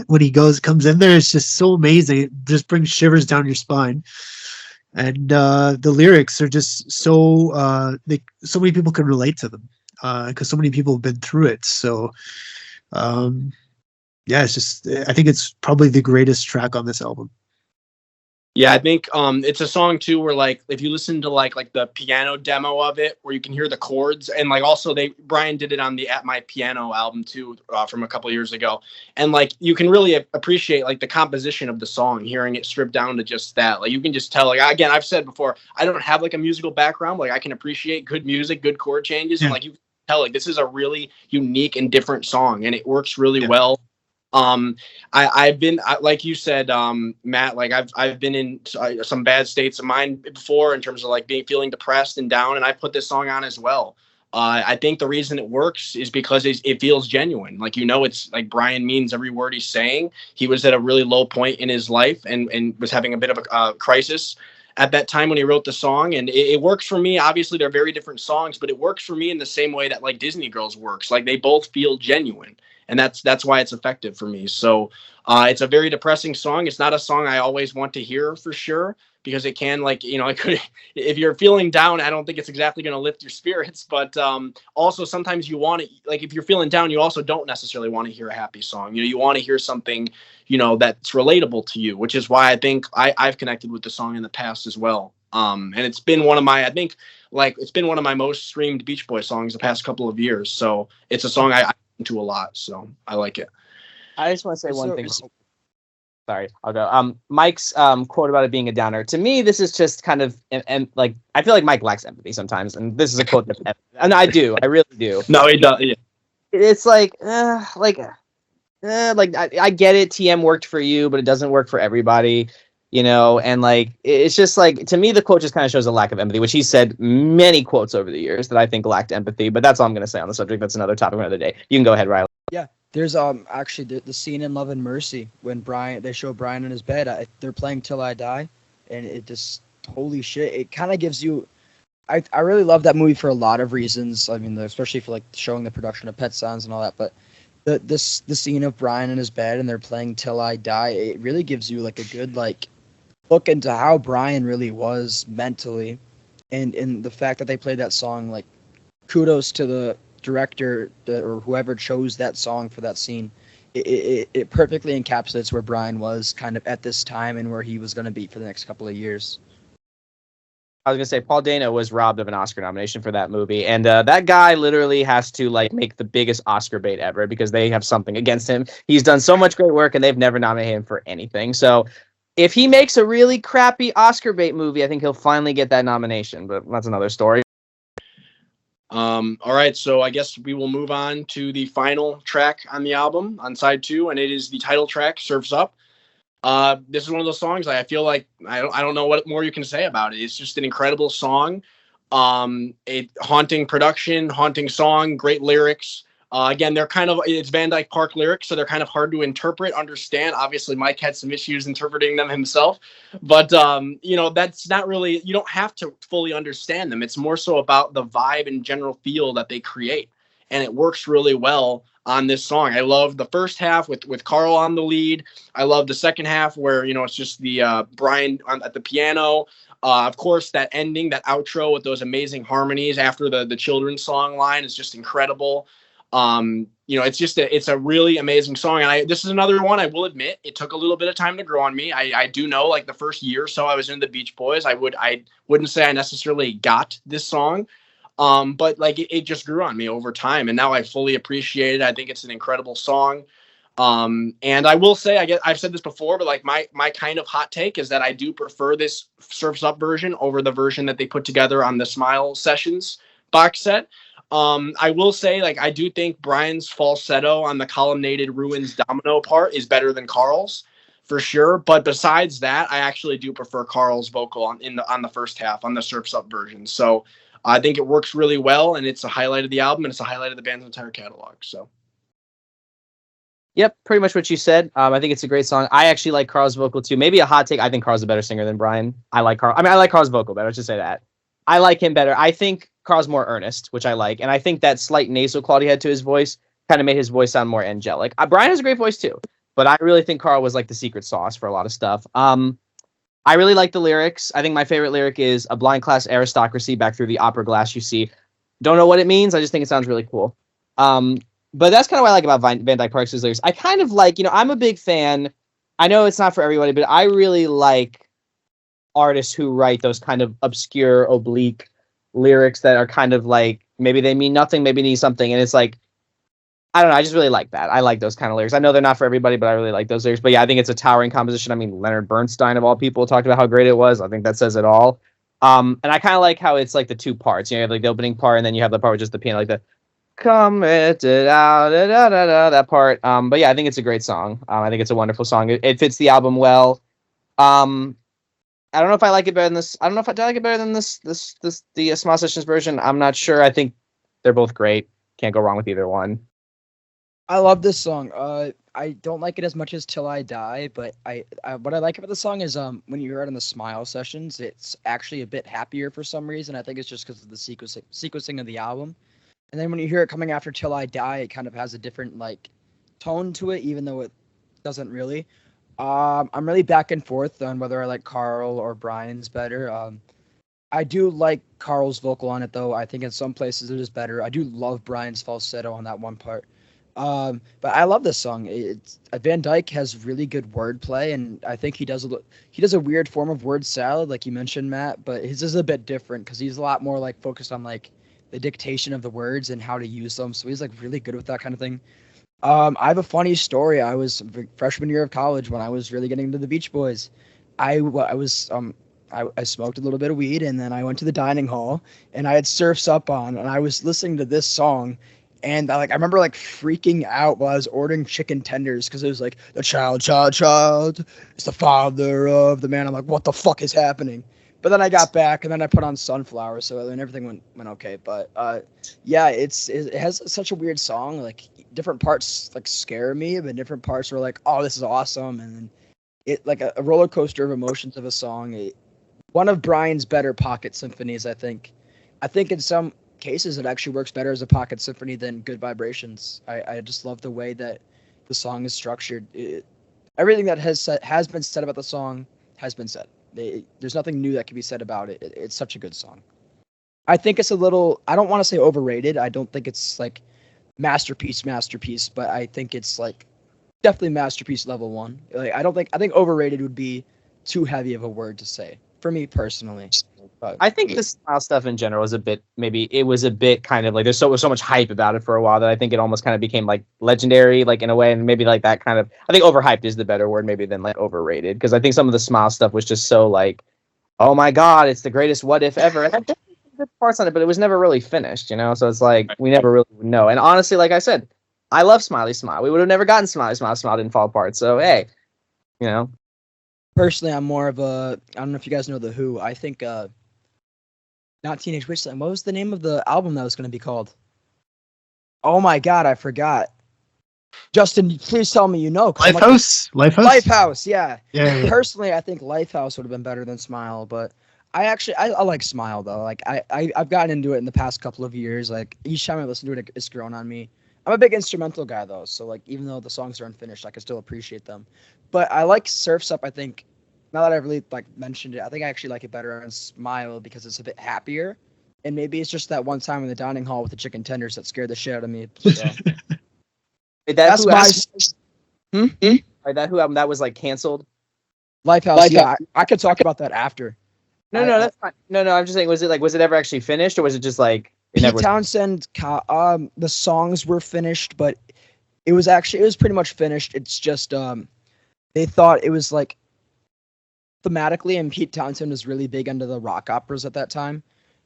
When he comes in there, it's just so amazing. It just brings shivers down your spine. And the lyrics are just so so many people can relate to them because so many people have been through it. So yeah, it's just I think it's probably the greatest track on this album. Yeah, I think it's a song too where like if you listen to like the piano demo of it where you can hear the chords, and like also Brian did it on the At My Piano album too from a couple of years ago, and like you can really appreciate like the composition of the song, hearing it stripped down to just that. Like you can just tell, like again I've said before, I don't have like a musical background, but like I can appreciate good music, good chord changes, and like you can tell like this is a really unique and different song, and it works really well. I've been like you said, Matt, like I've been in some bad states of mind before in terms of like feeling depressed and down, and I put this song on as well. I think the reason it works is because it feels genuine. Like, it's like Brian means every word he's saying. He was at a really low point in his life and was having a bit of a crisis at that time when he wrote the song. And it works for me. Obviously, they're very different songs, but it works for me in the same way that like Disney Girls works. Like they both feel genuine. And that's why it's effective for me. So it's a very depressing song. It's not a song I always want to hear for sure, because it can it could, if you're feeling down, I don't think it's exactly going to lift your spirits. But also sometimes you want to, like if you're feeling down, you also don't necessarily want to hear a happy song. You want to hear something, that's relatable to you, which is why I think I've connected with the song in the past as well. And it's been one of my, it's been one of my most streamed Beach Boy songs the past couple of years. So it's a song I to a lot, so I like it. I just want to say one thing. Sorry, I'll go. Mike's quote about it being a downer. To me, this is just kind of and like I feel like Mike lacks empathy sometimes, and this is a quote that, and I do, I really do. No, he does. Yeah. It's I get it. TM worked for you, but it doesn't work for everybody. And like it's just like, to me, the quote just kind of shows a lack of empathy, which he said many quotes over the years that I think lacked empathy. But that's all I'm going to say on the subject. That's another topic for another day. You can go ahead, Reilly. Yeah, there's actually the scene in Love and Mercy when they show Brian in his bed. They're playing Till I Die, and it just, holy shit, it kind of gives you. I really love that movie for a lot of reasons. I mean, especially for like showing the production of Pet Sounds and all that, but. The scene of Brian in his bed and they're playing Till I Die, it really gives you like a good look into how Brian really was mentally, and in the fact that they played that song, like kudos to the director or whoever chose that song for that scene. It perfectly encapsulates where Brian was kind of at this time and where he was going to be for the next couple of years. I was gonna say Paul Dano was robbed of an Oscar nomination for that movie, and that guy literally has to like make the biggest Oscar bait ever because they have something against him. He's done so much great work, and they've never nominated him for anything. So if he makes a really crappy Oscar bait movie, I think he'll finally get that nomination. But that's another story. All right, so I guess we will move on to the final track on the album on side 2, and it is the title track, "Surfs Up." This is one of those songs I feel like I don't know what more you can say about it. It's just an incredible song. A haunting production, haunting song, great lyrics. Again, it's Van Dyke Park lyrics, so they're kind of hard to interpret, understand. Obviously, Mike had some issues interpreting them himself, but that's not really, you don't have to fully understand them. It's more so about the vibe and general feel that they create, and it works really well on this song. I love the first half with Carl on the lead. I love the second half where it's just the Brian at the piano. Of course, that ending, that outro with those amazing harmonies after the children's song line is just incredible. It's a really amazing song. And this is another one, I will admit, it took a little bit of time to grow on me. I do know, like, the first year or so I was into the Beach Boys, I wouldn't say I necessarily got this song. But like it just grew on me over time, and now I fully appreciate it. I think it's an incredible song. And I will say, I've said this before, but like my kind of hot take is that I do prefer this Surfs Up version over the version that they put together on the Smile Sessions box set. I will say, like, I do think Brian's falsetto on the colonnaded ruins domino part is better than Carl's, for sure. But besides that, I actually do prefer Carl's vocal on the first half on the Surfs Up version. So I think it works really well, and it's a highlight of the album, and it's a highlight of the band's entire catalog. So, Yep, pretty much what you said. I think it's a great song. I actually like Carl's vocal too. Maybe a hot take. I think Carl's a better singer than Brian. I like Carl. I mean, I like Carl's vocal better. Let's just say that. I like him better. I think Carl's more earnest, which I like, and I think that slight nasal quality he had to his voice kind of made his voice sound more angelic. Brian has a great voice too, but I really think Carl was like the secret sauce for a lot of stuff. I really like the lyrics. I think my favorite lyric is "A blind class aristocracy back through the opera glass you see." Don't know what it means. I just think it sounds really cool. But that's kind of what I like about Van Dyke Parks' lyrics. I kind of like, I'm a big fan. I know it's not for everybody, but I really like artists who write those kind of obscure, oblique lyrics that are kind of like, maybe they mean nothing, maybe mean something. And it's like, I don't know. I just really like that. I like those kind of lyrics. I know they're not for everybody, but I really like those lyrics. But yeah, I think it's a towering composition. I mean, Leonard Bernstein, of all people, talked about how great it was. I think that says it all. And I kind of like how it's like the two parts. You have like the opening part, and then you have the part with just the piano, like the come it out, that part. But yeah, I think it's a great song. I think it's a wonderful song. It fits the album well. I don't know if I like it better than this. I don't know if I like it better than the Small Sessions version. I'm not sure. I think they're both great. Can't go wrong with either one. I love this song. I don't like it as much as Till I Die, but I what I like about the song is when you hear it on the Smile Sessions, it's actually a bit happier for some reason. I think it's just because of the sequencing of the album. And then when you hear it coming after Till I Die, it kind of has a different like tone to it, even though it doesn't really. I'm really back and forth on whether I like Carl or Brian's better. I do like Carl's vocal on it, though. I think in some places it is better. I do love Brian's falsetto on that one part. But I love this song. It's Van Dyke has really good wordplay, and I think he does a weird form of word salad, like you mentioned, Matt. But his is a bit different because he's a lot more like focused on like the dictation of the words and how to use them. So he's like really good with that kind of thing. I have a funny story. I was freshman year of college when I was really getting into the Beach Boys. I smoked a little bit of weed, and then I went to the dining hall, and I had Surfs Up on, and I was listening to this song, and I remember like freaking out while I was ordering chicken tenders because it was like the child is the father of the man. I'm like, what the fuck is happening? But then I got back, and then I put on Sunflower, so then everything went okay. But yeah, it has such a weird song. Like different parts like scare me, but different parts were like, oh, this is awesome, and then it like a roller coaster of emotions of a song. One of Brian's better pocket symphonies, I think. I think in some cases it actually works better as a pocket symphony than Good Vibrations. I just love the way that the song is structured. Everything that has been said about the song has been said. There's nothing new that can be said about it. It's such a good song. I think it's a little. I don't want to say overrated. I don't think it's like masterpiece, but I think it's like definitely masterpiece level 1. Like I think overrated would be too heavy of a word to say for me personally. But I think the Smile stuff in general is a bit, maybe it was a bit kind of like there's so much hype about it for a while that I think it almost kind of became like legendary, like in a way, and maybe like that kind of, I think overhyped is the better word maybe than like overrated, because I think some of the Smile stuff was just so like, oh my god, it's the greatest what if ever, and I think good parts on it, but it was never really finished, so it's like we never really would know. And honestly, like I said, I love Smiley Smile. We would have never gotten Smiley Smile. Smile didn't fall apart. So hey, personally, I'm more of a. I don't know if you guys know the Who. I think not Teenage Witchland. What was the name of the album that was going to be called? Oh my god, I forgot. Justin, please tell me you know. Lifehouse. Yeah. Yeah. Personally, I think Lifehouse would have been better than Smile, but I like Smile though. Like I've gotten into it in the past couple of years. Like each time I listen to it, it's grown on me. I'm a big instrumental guy though, so like even though the songs are unfinished, I can still appreciate them. But I like Surf's Up. I think now that I've really like mentioned it, I think I actually like it better on Smile because it's a bit happier. And maybe it's just that one time in the dining hall with the chicken tenders that scared the shit out of me. So. That's my. That Who album that was like canceled? Lifehouse. Yeah, I could talk about that after. No, that's fine. No, I'm just saying, was it ever actually finished, or was it just like Pete Townsend? The songs were finished, but it was pretty much finished. It's just they thought it was like thematically, and Pete Townsend was really big into the rock operas at that time.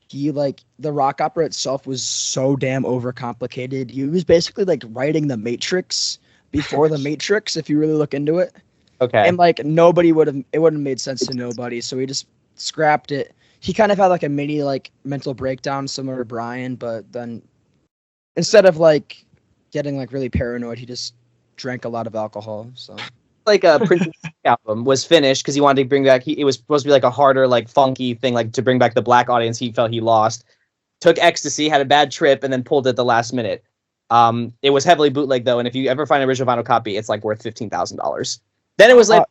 He like the rock opera itself was so damn overcomplicated. He was basically like writing The Matrix before The Matrix, if you really look into it. Okay. And like it wouldn't have made sense to nobody, so he just scrapped it. He kind of had like a mini like mental breakdown similar to Brian, but then instead of like getting like really paranoid, he just drank a lot of alcohol. So like a Prince's album was finished because he wanted to bring back. It was supposed to be like a harder, like funky thing, like to bring back the black audience. He felt he lost. Took ecstasy, had a bad trip, and then pulled it at the last minute. It was heavily bootleg though, and if you ever find an original vinyl copy, it's like worth $15,000. Then it was like.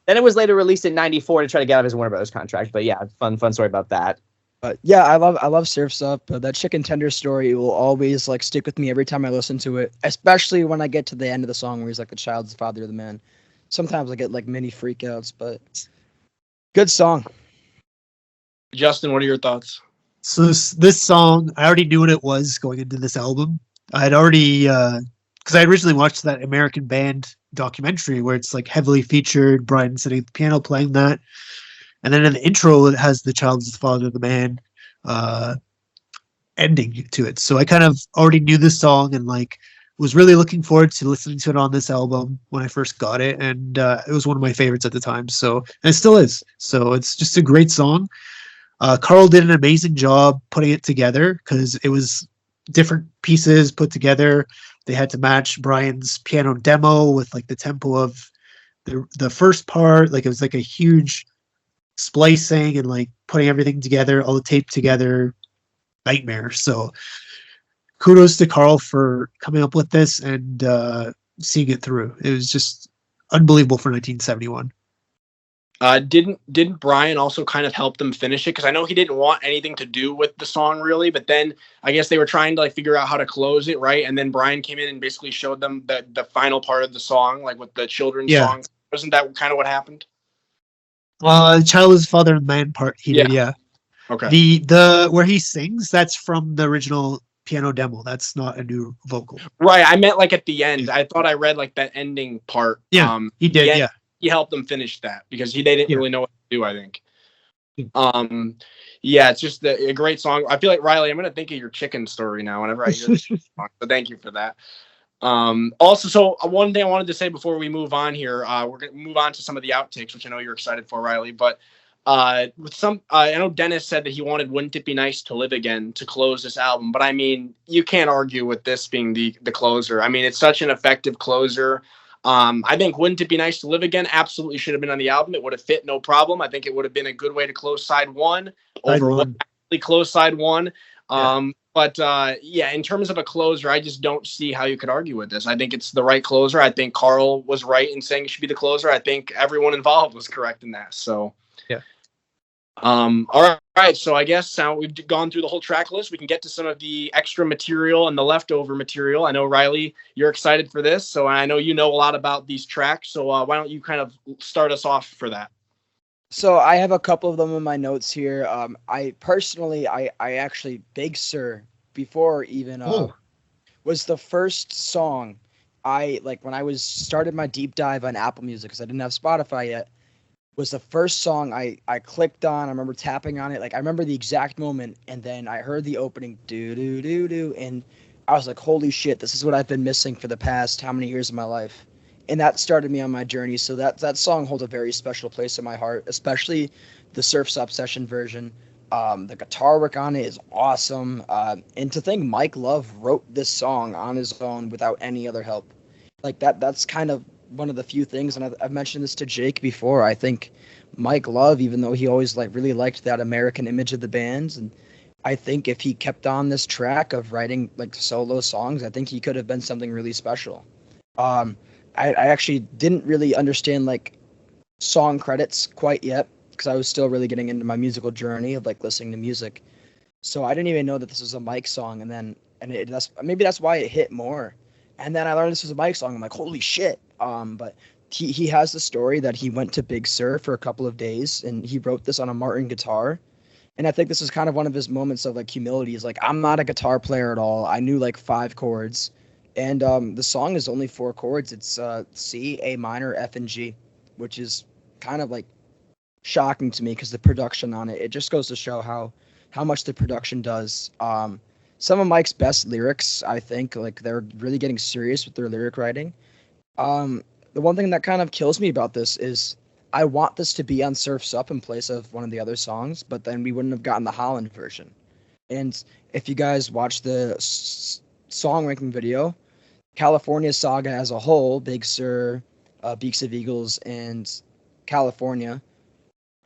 Then it was later released in '94 to try to get out of his Warner Brothers contract. But yeah, fun story about that. Yeah, I love Surf's Up. That chicken tender story will always like stick with me every time I listen to it, especially when I get to the end of the song where he's like the child's the father of the man. Sometimes I get like mini freakouts, but good song. Justin, what are your thoughts? So this song, I already knew what it was going into this album. I'd already because I originally watched that American Band documentary where it's like heavily featured, Brian sitting at the piano playing that, and then in the intro it has the child's the father of the man ending to it. So I kind of already knew this song and like was really looking forward to listening to it on this album when I first got it, and it was one of my favorites at the time. So and it still is. So it's just a great song. Carl did an amazing job putting it together because it was different pieces put together. They had to match Brian's piano demo with like the tempo of the first part. Like it was like a huge splicing and like putting everything together, all the tape together, nightmare. So kudos to Carl for coming up with this and seeing it through. It was just unbelievable for 1971. Didn't Brian also kind of help them finish it? Because I know he didn't want anything to do with the song really, but then I guess they were trying to like figure out how to close it, right? And then Brian came in and basically showed them the final part of the song, like with the children's song. Wasn't that kind of what happened? Child is father and man part he did, yeah. Okay. The where he sings, that's from the original piano demo. That's not a new vocal. Right. I meant like at the end. I thought I read like that ending part. Yeah, he did, yeah. He helped them finish that because they didn't really know what to do, I think. Yeah, it's just a great song. I feel like, Reilly, I'm going to think of your chicken story now whenever I hear this song, so thank you for that. Also, so one thing I wanted to say before we move on here, we're going to move on to some of the outtakes, which I know you're excited for, Reilly, but with some, I know Dennis said that he wanted Wouldn't It Be Nice to Live Again to close this album, but I mean, you can't argue with this being the closer. I mean, it's such an effective closer. I think Wouldn't It Be Nice to Live Again absolutely should have been on the album. It would have fit no problem. I think it would have been a good way to close side one over what actually close side one. But in terms of a closer, I just don't see how you could argue with this. I think it's the right closer. I think Carl was right in saying it should be the closer. I think everyone involved was correct in that. So All right. So I guess now we've gone through the whole track list. We can get to some of the extra material and the leftover material. I know, Reilly, you're excited for this. So I know you know a lot about these tracks. So why don't you kind of start us off for that? So I have a couple of them in my notes here. I personally, I actually Big Sur before even was the first song I like when I was started my deep dive on Apple Music because I didn't have Spotify yet. Was the first song I clicked on. I remember tapping on it. Like I remember the exact moment, and then I heard the opening do do do do, and I was like, "Holy shit! This is what I've been missing for the past how many years of my life." And that started me on my journey. So that song holds a very special place in my heart, especially the Surf's Up session version. The guitar work on it is awesome. And to think Mike Love wrote this song on his own without any other help, like that's kind of one of the few things. And I've mentioned this to Jake before. I think Mike Love, even though he always like really liked that American image of the bands, and I think if he kept on this track of writing like solo songs, I think he could have been something really special. Um, I actually didn't really understand like song credits quite yet because I was still really getting into my musical journey of like listening to music. So I didn't even know that this was a Mike song, and then that's maybe that's why it hit more. And then I learned this was a Mike song. I'm like, holy shit! But he has the story that he went to Big Sur for a couple of days, and he wrote this on a Martin guitar. And I think this is kind of one of his moments of like humility. He's like, I'm not a guitar player at all. I knew like 5 chords, and the song is only 4 chords. It's C, A minor, F, and G, which is kind of like shocking to me because the production on it just goes to show how much the production does. Some of Mike's best lyrics, I think, like they're really getting serious with their lyric writing. The one thing that kind of kills me about this is I want this to be on Surf's Up in place of one of the other songs, but then we wouldn't have gotten the Holland version. And if you guys watch the song ranking video, California Saga as a whole, Big Sur, Beaks of Eagles, and California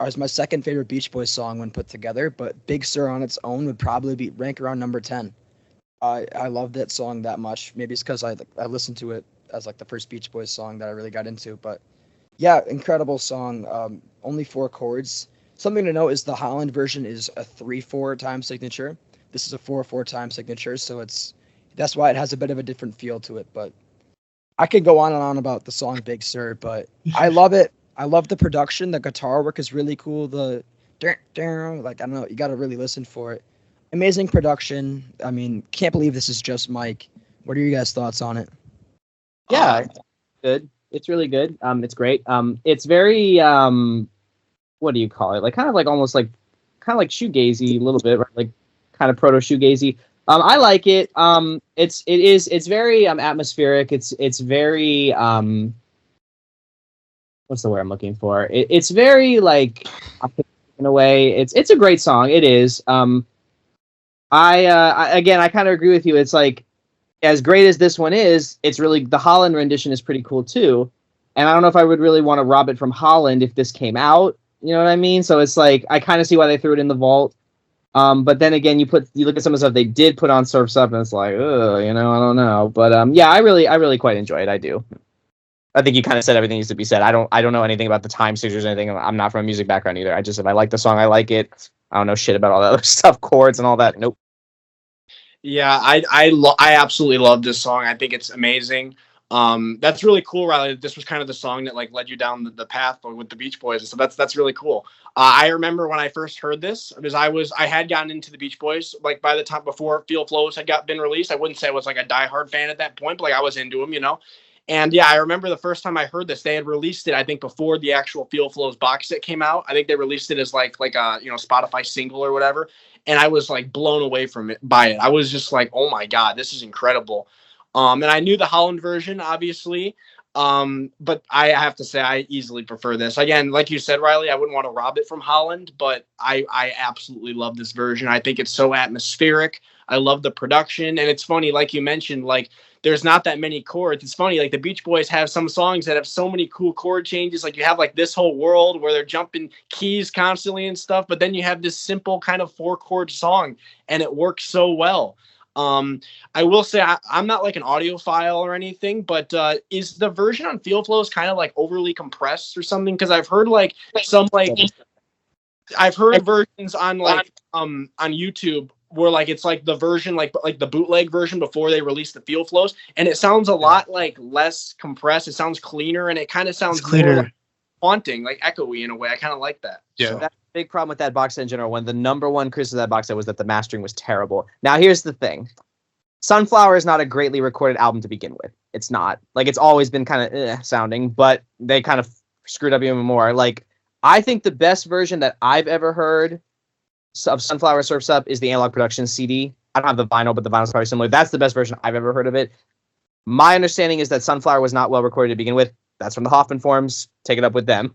is my second favorite Beach Boys song when put together, but Big Sur on its own would probably be rank around number 10. I love that song that much. Maybe it's because I listened to it as like the first Beach Boys song that I really got into. But yeah, incredible song. Only 4 chords. Something to note is the Holland version is a 3/4 time signature. This is a 4/4 time signature, so that's why it has a bit of a different feel to it. But I could go on and on about the song Big Sur, but I love it. I love the production. The guitar work is really cool. The like I don't know, you got to really listen for it. Amazing production. I mean, can't believe this is just Mike. What are you guys' thoughts on it? Yeah, good. It's really good. It's great. It's very what do you call it? Like kind of like almost like kind of like shoegazy a little bit, right? Like kind of proto shoegazy. I like it. It's very atmospheric. It's very what's the word I'm looking for? It's very like in a way. It's a great song. It is. I again I kind of agree with you. It's like as great as this one is, it's really the Holland rendition is pretty cool too. And I don't know if I would really want to rob it from Holland if this came out. You know what I mean? So it's like I kind of see why they threw it in the vault. But then again, you look at some of the stuff they did put on Surf's Up, and it's like, ugh, I don't know. But yeah, I really quite enjoy it. I do. I think you kind of said everything needs to be said. I don't know anything about the time signatures or anything. I'm not from a music background either. If I like the song, I like it. I don't know shit about all that other stuff, chords and all that. Nope. Yeah, I absolutely love this song. I think it's amazing. That's really cool, Reilly. This was kind of the song that like led you down the path with the Beach Boys, and so that's really cool. I remember when I first heard this because I had gotten into the Beach Boys like by the time before Feel Flows had been released. I wouldn't say I was like a diehard fan at that point, but like I was into them. And yeah, I remember the first time I heard this, they had released it, I think, before the actual Feel Flows box set came out. I think they released it as like a Spotify single or whatever. And I was like blown away by it. I was just like, oh my God, this is incredible. And I knew the Holland version, obviously. But I have to say I easily prefer this. Again, like you said, Reilly, I wouldn't want to rob it from Holland, but I absolutely love this version. I think it's so atmospheric. I love the production. And it's funny, like you mentioned, like there's not that many chords. It's funny, like the Beach Boys have some songs that have so many cool chord changes. Like you have like This Whole World where they're jumping keys constantly and stuff, but then you have this simple kind of 4-chord song and it works so well. I will say I'm not like an audiophile or anything, but is the version on Feel Flows kind of like overly compressed or something? Because I've heard like some like I've heard versions on like on YouTube where like it's like the version like the bootleg version before they release the field flows, and it sounds a lot like less compressed. It sounds cleaner, and it kind of sounds more like haunting, like echoey in a way. I kind of like that. Yeah. So. That's a big problem with that box set in general. One of the number one criticism of that box set was that the mastering was terrible. Now here's the thing. Sunflower is not a greatly recorded album to begin with. It's not. Like, it's always been kind of sounding, but they kind of screwed up even more. Like, I think the best version that I've ever heard of Sunflower Surfs Up is the Analog Productions CD. I don't have the vinyl, but the vinyl's probably similar. That's the best version I've ever heard of it. My understanding is that Sunflower was not well recorded to begin with. That's from the Hoffman forums. Take it up with them.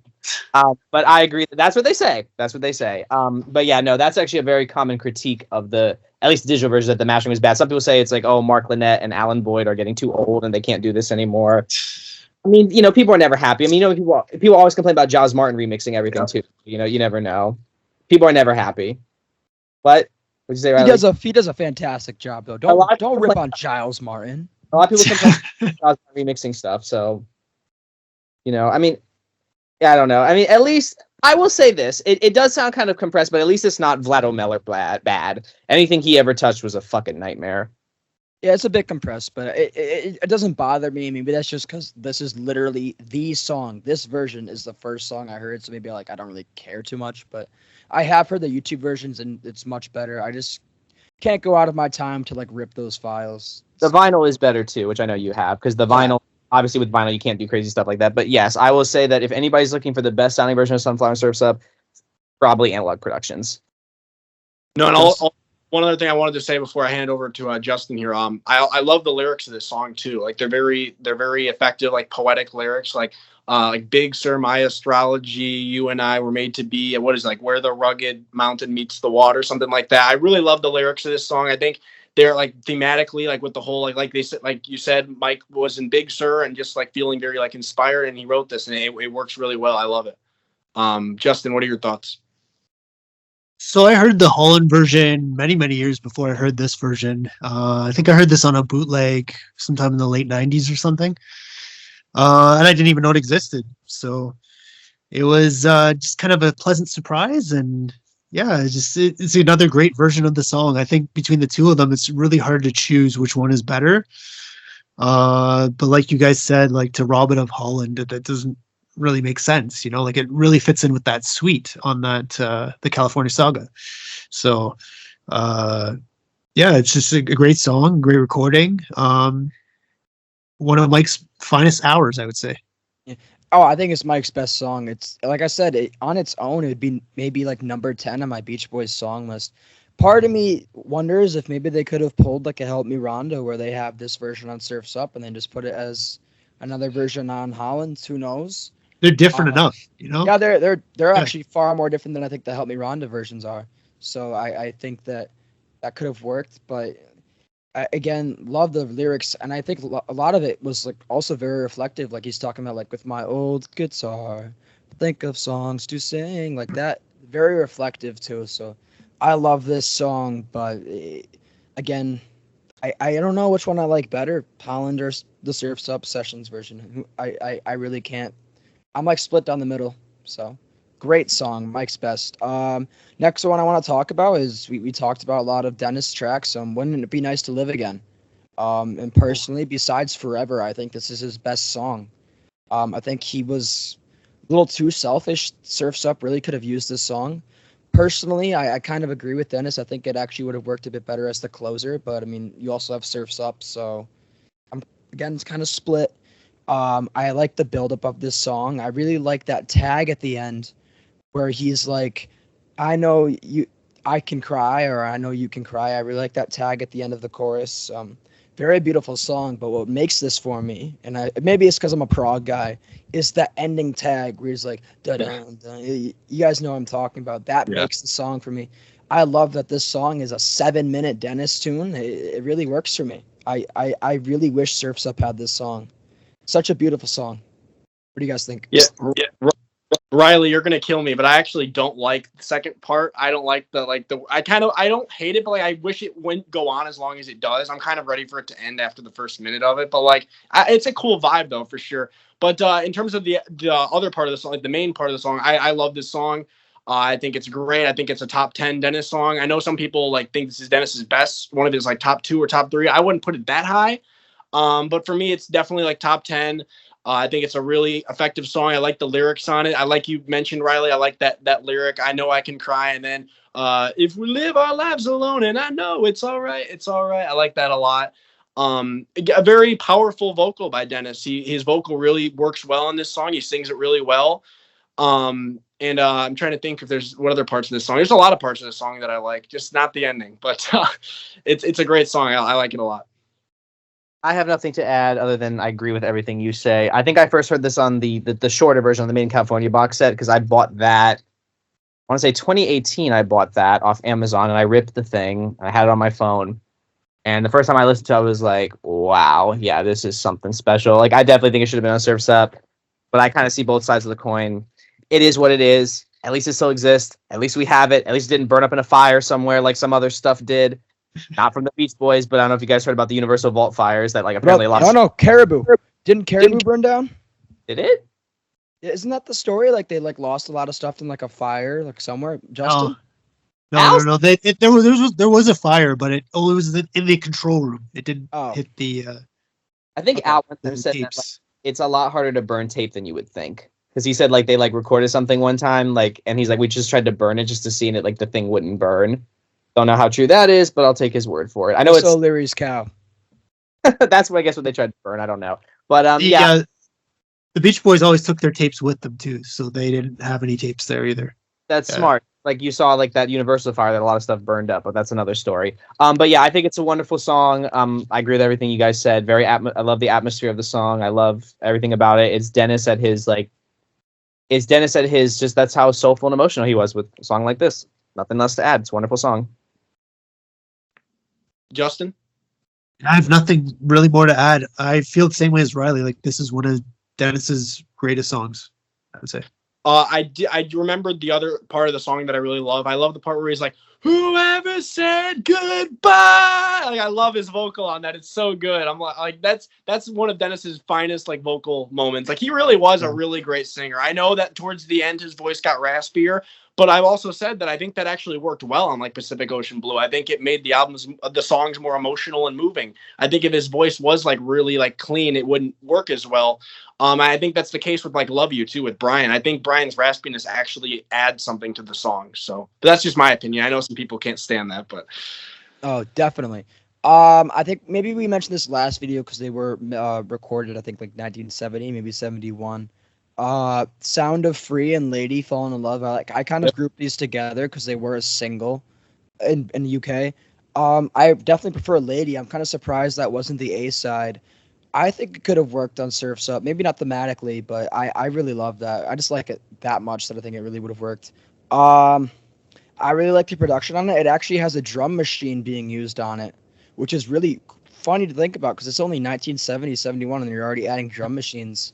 But I agree that that's what they say. That's what they say. But yeah, no, that's actually a very common critique of the, at least the digital version, that the mastering was bad. Some people say it's like, oh, Mark Lynette and Alan Boyd are getting too old and they can't do this anymore. I mean, you know, people are never happy. I mean, you know, people always complain about Giles Martin remixing everything too. You know, you never know. People are never happy. But would you say, Reilly? He does a fantastic job though. Don't rip on Giles Martin. A lot of people complain about remixing stuff. So, you know, I mean, yeah, I don't know. I mean, at least I will say this. It does sound kind of compressed, but at least it's not Vlado Meller bad. Anything he ever touched was a fucking nightmare. Yeah, it's a bit compressed, but it doesn't bother me. Maybe that's just because this is literally the song. This version is the first song I heard, so maybe I don't really care too much. But I have heard the YouTube versions, and it's much better. I just can't go out of my time to like rip those files. The vinyl is better too, which I know you have, because the vinyl, obviously with vinyl, you can't do crazy stuff like that. But yes, I will say that if anybody's looking for the best sounding version of Sunflower Surfs Up, probably Analog Productions. No, and one other thing I wanted to say before I hand over to Justin here. I love the lyrics of this song too. Like they're very effective, like poetic lyrics. Like Big Sur, my astrology, you and I were made to be. What is it, like where the rugged mountain meets the water, something like that. I really love the lyrics of this song. I think they're like thematically, like with the whole like they said, like you said, Mike was in Big Sur and just like feeling very like inspired, and he wrote this, and it works really well. I love it. Justin, what are your thoughts? So I heard the Holland version many, many years before I heard this version. I think I heard this on a bootleg sometime in the late 90s or something. And I didn't even know it existed. So it was just kind of a pleasant surprise. And yeah, it's another great version of the song. I think between the two of them, it's really hard to choose which one is better. But like you guys said, like to rob it of Holland, that doesn't really makes sense, you know, like it really fits in with that suite on that the California Saga. So yeah, it's just a great song, great recording. One of Mike's finest hours, I would say. Yeah. Oh, I think it's Mike's best song. It's like I said, on its own, it'd be maybe like number 10 on my Beach Boys song list. Part of me wonders if maybe they could have pulled like a Help Me Rhonda where they have this version on Surf's Up and then just put it as another version on Holland. Who knows? They're different enough, you know? Yeah, they're actually far more different than I think the Help Me Rhonda versions are. So I think that could have worked, but I, again, love the lyrics, and I think a lot of it was like also very reflective. Like he's talking about like with my old guitar, think of songs to sing, like that. Very reflective too. So I love this song, but again, I don't know which one I like better, Holland or the Surf's Up Sessions version. I really can't. I'm like split down the middle. So great song, Mike's best. Next one I want to talk about is we talked about a lot of Dennis tracks. Wouldn't it be nice to live again? And personally, besides Forever, I think this is his best song. I think he was a little too selfish. Surf's Up really could have used this song. Personally, I kind of agree with Dennis. I think it actually would have worked a bit better as the closer, but I mean, you also have Surf's Up, so it's kind of split. I like the buildup of this song. I really like that tag at the end where he's like, I know I can cry, or I know you can cry. I really like that tag at the end of the chorus. Very beautiful song, but what makes this for me, and maybe it's because I'm a prog guy, is that ending tag where he's like, da-da-da. You guys know what I'm talking about. That makes the song for me. I love that this song is a 7-minute Dennis tune. It really works for me. I really wish Surf's Up had this song. Such a beautiful song. What do you guys think? Yeah. Reilly, you're gonna kill me, but I actually don't like the second part. I don't like I don't hate it, but like I wish it wouldn't go on as long as it does. I'm kind of ready for it to end after the first minute of it, but like it's a cool vibe though for sure. But in terms of the other part of the song, like the main part of the song, I love this song. I think it's great. I think it's a top 10 Dennis song. I know some people like think this is Dennis's best, one of his like top 2 or top 3. I wouldn't put it that high. But for me, it's definitely like top 10. I think it's a really effective song. I like the lyrics on it. I like you mentioned, Reilly. I like that lyric. I know I can cry. And then if we live our lives alone, and I know it's all right. It's all right. I like that a lot. A very powerful vocal by Dennis. His vocal really works well in this song. He sings it really well. And I'm trying to think if there's what other parts of this song. There's a lot of parts of this song that I like, just not the ending. But it's a great song. I like it a lot. I have nothing to add other than I agree with everything you say. I think I first heard this on the shorter version of the Made in California box set because I bought that. I want to say 2018. I bought that off Amazon and I ripped the thing. I had it on my phone, and the first time I listened to it, I was like, "Wow, yeah, this is something special." Like I definitely think it should have been on Surf's Up, but I kind of see both sides of the coin. It is what it is. At least it still exists. At least we have it. At least it didn't burn up in a fire somewhere like some other stuff did. Not from the Beach Boys, but I don't know if you guys heard about the Universal Vault fires that like apparently lost. No, Caribou. Didn't Caribou burn down? Did it? Isn't that the story? Like they like lost a lot of stuff in like a fire, like somewhere. Justin? No. There was a fire, but it was in the control room. It didn't hit the. I think Al said that like, it's a lot harder to burn tape than you would think. Because he said like they like recorded something one time, like, and he's like, we just tried to burn it just to see it, like the thing wouldn't burn. Don't know how true that is, but I'll take his word for it. I know it's Leary's cow. That's what I guess what they tried to burn. I don't know, but the Beach Boys always took their tapes with them too, so they didn't have any tapes there either. That's smart. Like you saw like that Universal fire that a lot of stuff burned up, but that's another story. But yeah, I think it's a wonderful song. I agree with everything you guys said. I love the atmosphere of the song. I love everything about it. It's Dennis at his just that's how soulful and emotional he was with a song like this. Nothing else to add. It's a wonderful song. Justin? I have nothing really more to add. I feel the same way as Reilly. Like this is one of Dennis's greatest songs, I would say. I remembered the other part of the song that I really love. I love the part where he's like, "Whoever said goodbye." Like I love his vocal on that. It's so good. I'm like that's one of Dennis's finest like vocal moments. Like he really was a really great singer. I know that towards the end his voice got raspier, but I've also said that I think that actually worked well on like Pacific Ocean Blue. I think it made the songs more emotional and moving. I think if his voice was like really like clean, it wouldn't work as well. I think that's the case with like Love You too with Brian. I think Brian's raspiness actually adds something to the song. So but that's just my opinion. I know some people can't stand that, but oh, definitely. I think maybe we mentioned this last video because they were recorded, I think like 1970, maybe 71. Sound of Free and Lady Falling in Love. I kind of grouped these together because they were a single in the UK. I definitely prefer Lady. I'm kind of surprised that wasn't the A side. I think it could have worked on Surf's Up. Maybe not thematically, but I really love that. I just like it that much that I think it really would have worked. I really like the production on it. It actually has a drum machine being used on it, which is really funny to think about because it's only 1970, 71, and you're already adding drum machines.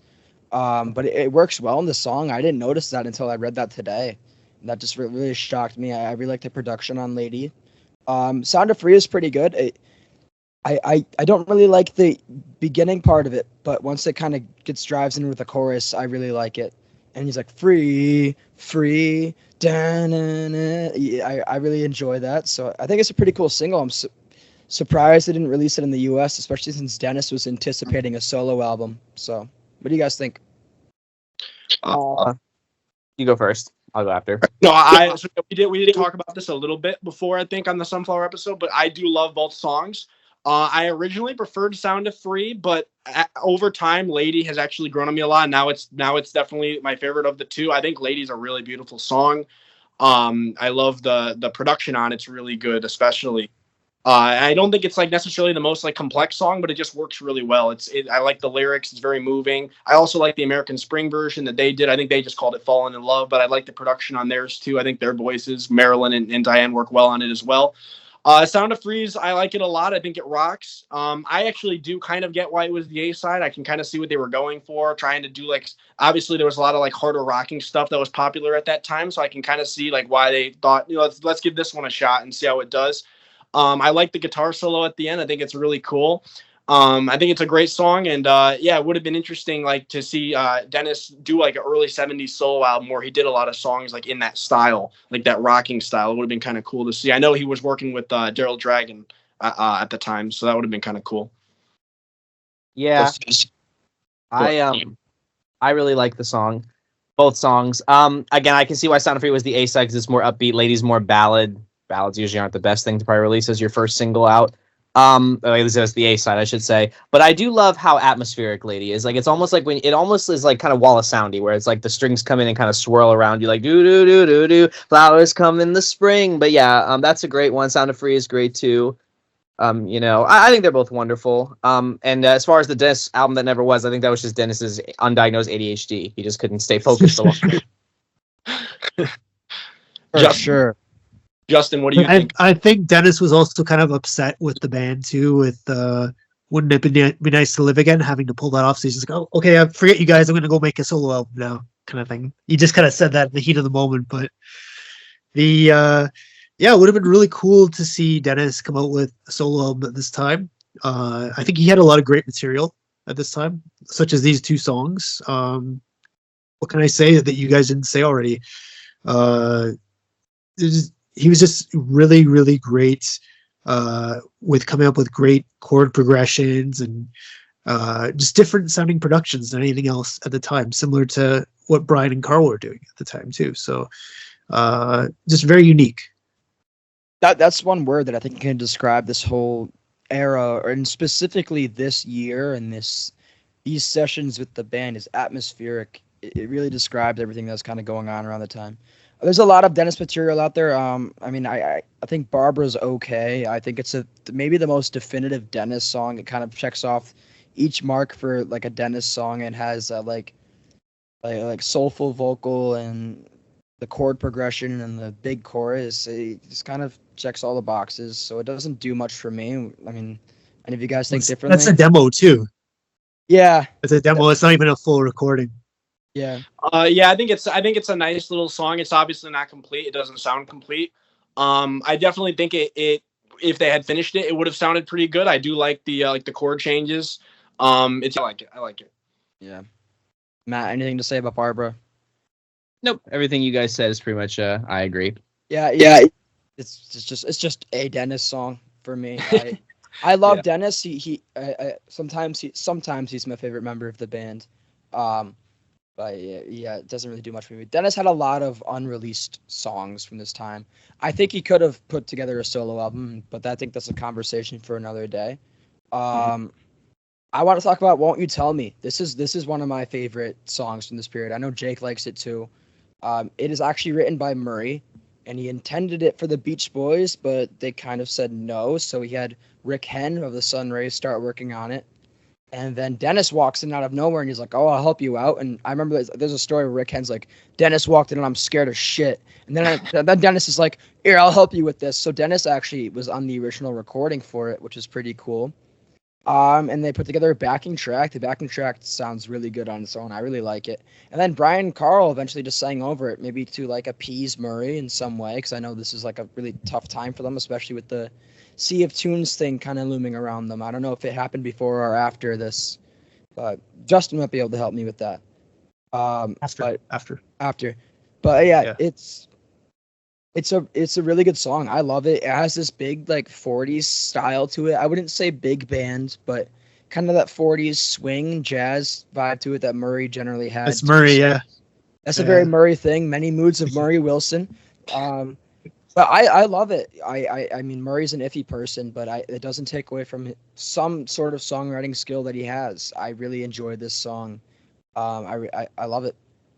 But it works well in the song. I didn't notice that until I read that today. And that just really shocked me. I really like the production on Lady. Sound of Free is pretty good. I don't really like the beginning part of it, but once it kind of drives in with the chorus, I really like it. And he's like, free, da-na-na. I really enjoy that. So I think it's a pretty cool single. I'm surprised they didn't release it in the US, especially since Dennis was anticipating a solo album. So what do you guys think? You go first. I'll go after. No, we did talk about this a little bit before, I think, on the Sunflower episode, but I do love both songs. I originally preferred Sound of Free, but over time, Lady has actually grown on me a lot. Now it's definitely my favorite of the two. I think Lady's a really beautiful song. I love the production on it's really good, especially. I don't think it's like necessarily the most like complex song, but it just works really well. I like the lyrics. It's very moving. I also like the American Spring version that they did. I think they just called it Fallen in Love, but I like the production on theirs too. I think their voices, Marilyn and Diane, work well on it as well. Sound of Freeze, I like it a lot. I think it rocks. I actually do kind of get why it was the A side. I can kind of see what they were going for, trying to do like, obviously there was a lot of like harder rocking stuff that was popular at that time. So I can kind of see like why they thought, let's give this one a shot and see how it does. I like the guitar solo at the end. I think it's really cool. I think it's a great song, and yeah, it would have been interesting like to see Dennis do like an early '70s solo album where he did a lot of songs like in that style, like that rocking style. It would have been kind of cool to see. I know he was working with Daryl Dragon at the time, so that would have been kind of cool. Yeah, I really like the song, both songs. Again, I can see why Sound Free was the A side because it's more upbeat. Ladies more ballad. Ballads usually aren't the best thing to probably release as your first single out. At least that's the A side, I should say. But I do love how atmospheric Lady is. Like it's almost like when it almost is like kind of Wall of Soundy, where it's like the strings come in and kind of swirl around you, like do do do do do. Flowers come in the spring. But yeah, that's a great one. Sound of Free is great too. I think they're both wonderful. And as far as the Dennis album that never was, I think that was just Dennis's undiagnosed ADHD. He just couldn't stay focused a long time. For sure. Justin, what do you think? I think Dennis was also kind of upset with the band too, with wouldn't it be nice to live again, having to pull that off. So he's just like, oh, okay, I forget you guys. I'm going to go make a solo album now, kind of thing. He just kind of said that in the heat of the moment, but yeah, it would have been really cool to see Dennis come out with a solo album at this time. I think he had a lot of great material at this time, such as these two songs. What can I say that you guys didn't say already? He was just really, really great with coming up with great chord progressions and just different sounding productions than anything else at the time, similar to what Brian and Carl were doing at the time too. So just very unique. That's one word that I think can describe this whole era, and specifically this year and these sessions with the band is atmospheric. It really describes everything that's kind of going on around the time. There's a lot of Dennis material out there. I think Barbara's okay. I think it's maybe the most definitive Dennis song. It kind of checks off each mark for like a Dennis song and has like soulful vocal and the chord progression and the big chorus. It just kind of checks all the boxes. So it doesn't do much for me. I mean, any of you guys think differently? That's a demo too. Yeah, it's a demo. It's not even a full recording. Yeah. Yeah, I think it's a nice little song. It's obviously not complete. It doesn't sound complete. I definitely think it if they had finished it, it would have sounded pretty good. I do like the chord changes. I like it. Yeah. Matt, anything to say about Barbara? Nope. Everything you guys said is pretty much I agree. Yeah. It's just a Dennis song for me. I love Dennis. He sometimes he's my favorite member of the band. But yeah, it doesn't really do much for me. Dennis had a lot of unreleased songs from this time. I think he could have put together a solo album, but I think that's a conversation for another day. I want to talk about "Won't You Tell Me." This is one of my favorite songs from this period. I know Jake likes it too. It is actually written by Murray, and he intended it for the Beach Boys, but they kind of said no. So he had Rick Henn of the Sun Rays start working on it. And then Dennis walks in out of nowhere, and he's like, "Oh, I'll help you out." And I remember there's a story where Rick Henn's like, "Dennis walked in, and I'm scared as shit." And then Dennis is like, "Here, I'll help you with this." So Dennis actually was on the original recording for it, which is pretty cool. And they put together a backing track. The backing track sounds really good on its own. I really like it. And then Brian and Carl eventually just sang over it, maybe to like appease Murray in some way, because I know this is like a really tough time for them, especially with the Sea of Tunes thing kind of looming around them. I don't know if it happened before or after this, but Justin might be able to help me with that. After. But yeah. It's a really good song. I love it. It has this big like 40s style to it. I wouldn't say big band, but kind of that 40s swing jazz vibe to it that Murray generally had. That's Murray, yeah. That's a very Murray thing. Many moods of Murray Wilson. But I love it. I mean, Murray's an iffy person, but it doesn't take away from some sort of songwriting skill that he has. I really enjoy this song. I love it.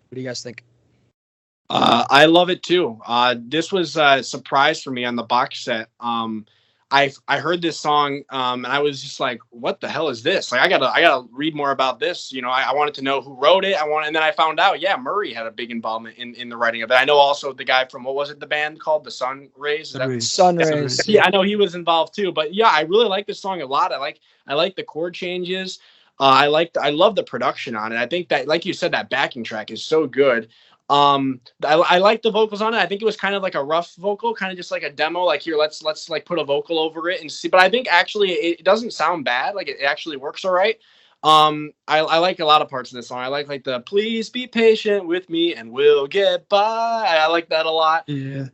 What do you guys think? I love it too. This was a surprise for me on the box set. I heard this song and I was just like, what the hell is this? Like I gotta read more about this. You know, I wanted to know who wrote it. And then I found out, yeah, Murray had a big involvement in the writing of it. I know also the guy from, what was it, the band called? The Sun Rays? Sun Rays. Yeah, I know he was involved too. But yeah, I really like this song a lot. I like the chord changes. I love the production on it. I think that, like you said, that backing track is so good. I like the vocals on it. I think it was kind of like a rough vocal, kind of just like a demo. Like here, let's like put a vocal over it and see. But I think actually it doesn't sound bad. Like it actually works all right. I like a lot of parts of this song. I like the please be patient with me and we'll get by. I like that a lot. Yeah.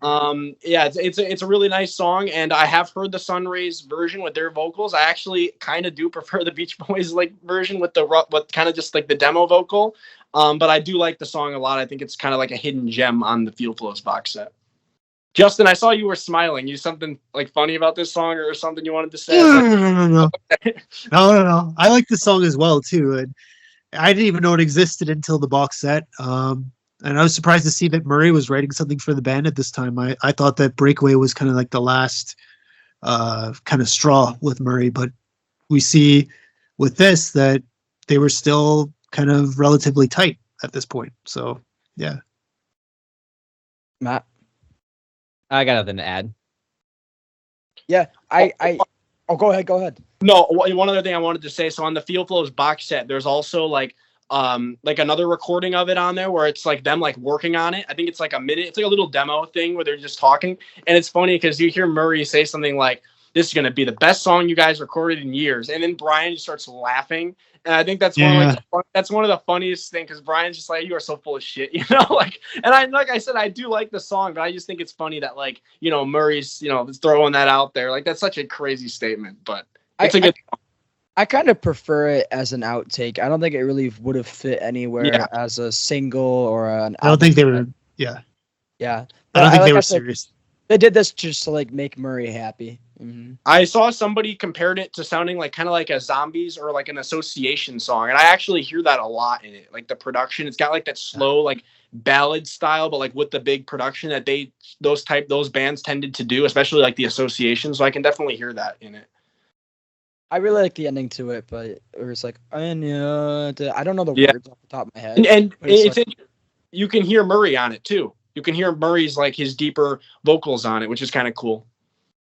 Yeah, it's a really nice song, and I have heard the Sunrays version with their vocals. I actually kind of do prefer the Beach Boys like version with kind of just like the demo vocal. But I do like the song a lot. I think it's kind of like a hidden gem on the Field Flows box set. Justin, I saw you were smiling. You something like funny about this song or something you wanted to say? No. I like the song as well too, and I didn't even know it existed until the box set. And I was surprised to see that Murray was writing something for the band at this time. I thought that Breakaway was kind of like the last kind of straw with Murray, but we see with this that they were still kind of relatively tight at this point. So yeah. Matt. I got nothing to add. Yeah, go ahead. No, one other thing I wanted to say. So on the Field Flows box set, there's also like another recording of it on there where it's like them like working on it. I think it's like a minute. It's like a little demo thing where they're just talking, and it's funny because you hear Murray say something like, "This is going to be the best song you guys recorded in years," and then Brian just starts laughing. And I think that's one of the funniest things because Brian's just like, "You are so full of shit," you know. Like I said, I do like the song, but I just think it's funny that like Murray's throwing that out there. Like that's such a crazy statement, but it's a good. I kind of prefer it as an outtake. I don't think it really would have fit anywhere as a single or an. I don't think they were. Yeah. Yeah. I don't think they were serious. They did this just to like make Murray happy. Mm-hmm. I saw somebody compared it to sounding like kind of like a Zombies or like an Association song, and I actually hear that a lot in it. Like the production, it's got like that slow like ballad style, but like with the big production that those bands tended to do, especially like the Association. So I can definitely hear that in it. I really like the ending to it, but it was like I don't know the words off the top of my head. And you can hear Murray on it too. You can hear Murray's like his deeper vocals on it, which is kind of cool.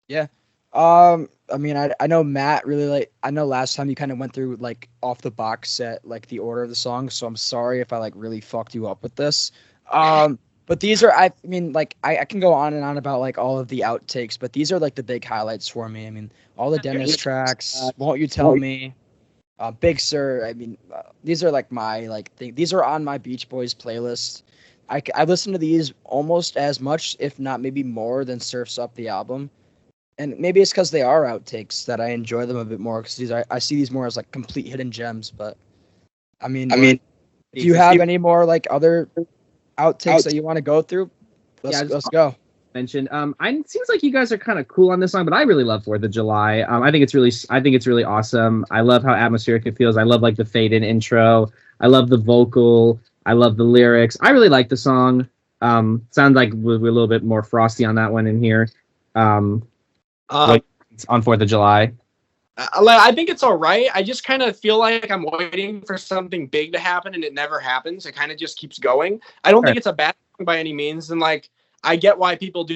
Yeah. I mean, I know Matt really I know last time you kind of went through like off the box set, like the order of the songs. So I'm sorry if I like really fucked you up with this. But these are, I mean, like I can go on and on about like all of the outtakes, but these are like the big highlights for me. I mean, all the Dennis tracks, Won't You Tell Me, Big Sur. I mean, these are like my like these are on my Beach Boys playlist. I listen to these almost as much, if not maybe more, than Surf's Up the album. And maybe it's because they are outtakes that I enjoy them a bit more, because I see these more as like complete hidden gems. But I mean, do you have any more like other outtakes that you want to go through? Let's go. Mention. It seems like you guys are kind of cool on this song, but I really love 4th of July. I think it's really awesome. I love how atmospheric it feels. I love like the fade in intro. I love the vocal. I love the lyrics. I really like the song. Sounds like we're a little bit more frosty on that one in here. Like on 4th of July. I think it's all right. I just kind of feel like I'm waiting for something big to happen, and it never happens. It kind of just keeps going. I don't think it's a bad thing by any means, and like I get why people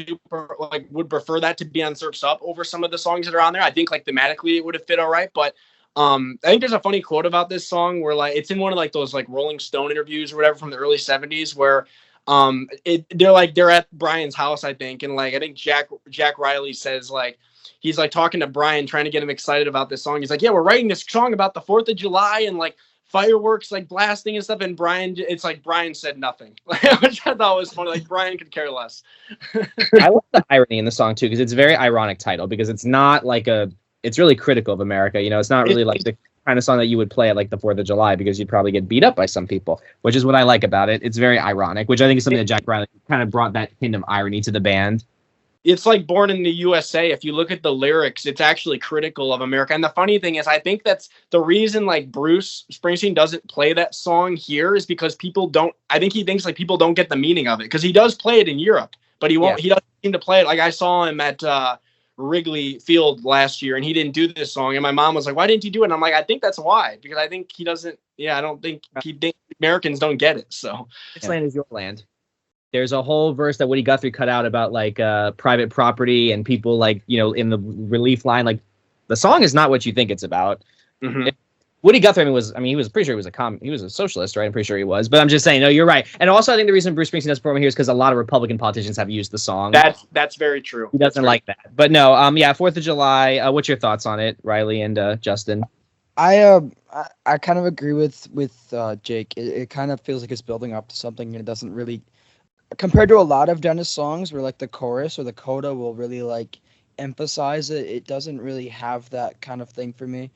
would prefer that to be on Surf's Up over some of the songs that are on there. I think like thematically it would have fit all right, but I think there's a funny quote about this song where like it's in one of like those like Rolling Stone interviews or whatever from the early 70s where they're at Brian's house, I think, and like I think Jack Reilly says like he's like talking to Brian trying to get him excited about this song. He's like, yeah, we're writing this song about the 4th of July and like fireworks like blasting and stuff, and it's like Brian said nothing, which I thought was funny. Like Brian could care less. I love the irony in the song too, because it's a very ironic title, because it's not like it's really critical of America. It's not really like the kind of song that you would play at like the 4th of July, because you'd probably get beat up by some people, which is what I like about it. It's very ironic, which I think is something that Jack Riley kind of brought that hint of irony to the band. It's like Born in the USA. If you look at the lyrics, it's actually critical of America. And the funny thing is, I think that's the reason like Bruce Springsteen doesn't play that song here is because I think he thinks like people don't get the meaning of it, because he does play it in Europe, but he won't, he doesn't seem to play it. Like I saw him at Wrigley Field last year and he didn't do this song. And my mom was like, why didn't he do it? And I'm like, I think that's why, because I think he doesn't, I don't think Americans don't get it. So This land is your land. There's a whole verse that Woody Guthrie cut out about like private property and people like, in the relief line, like the song is not what you think it's about. Mm-hmm. Woody Guthrie was, I mean, he was pretty sure he was a socialist, right? I'm pretty sure he was. But I'm just saying, no, you're right. And also, I think the reason Bruce Springsteen doesn't perform here is because a lot of Republican politicians have used the song. That's very true. He doesn't like that. But no, yeah, 4th of July. What's your thoughts on it, Reilly and Justin? I kind of agree with Jake. It kind of feels like it's building up to something, and it doesn't really, compared to a lot of Dennis songs where like the chorus or the coda will really like emphasize it. It doesn't really have that kind of thing for me.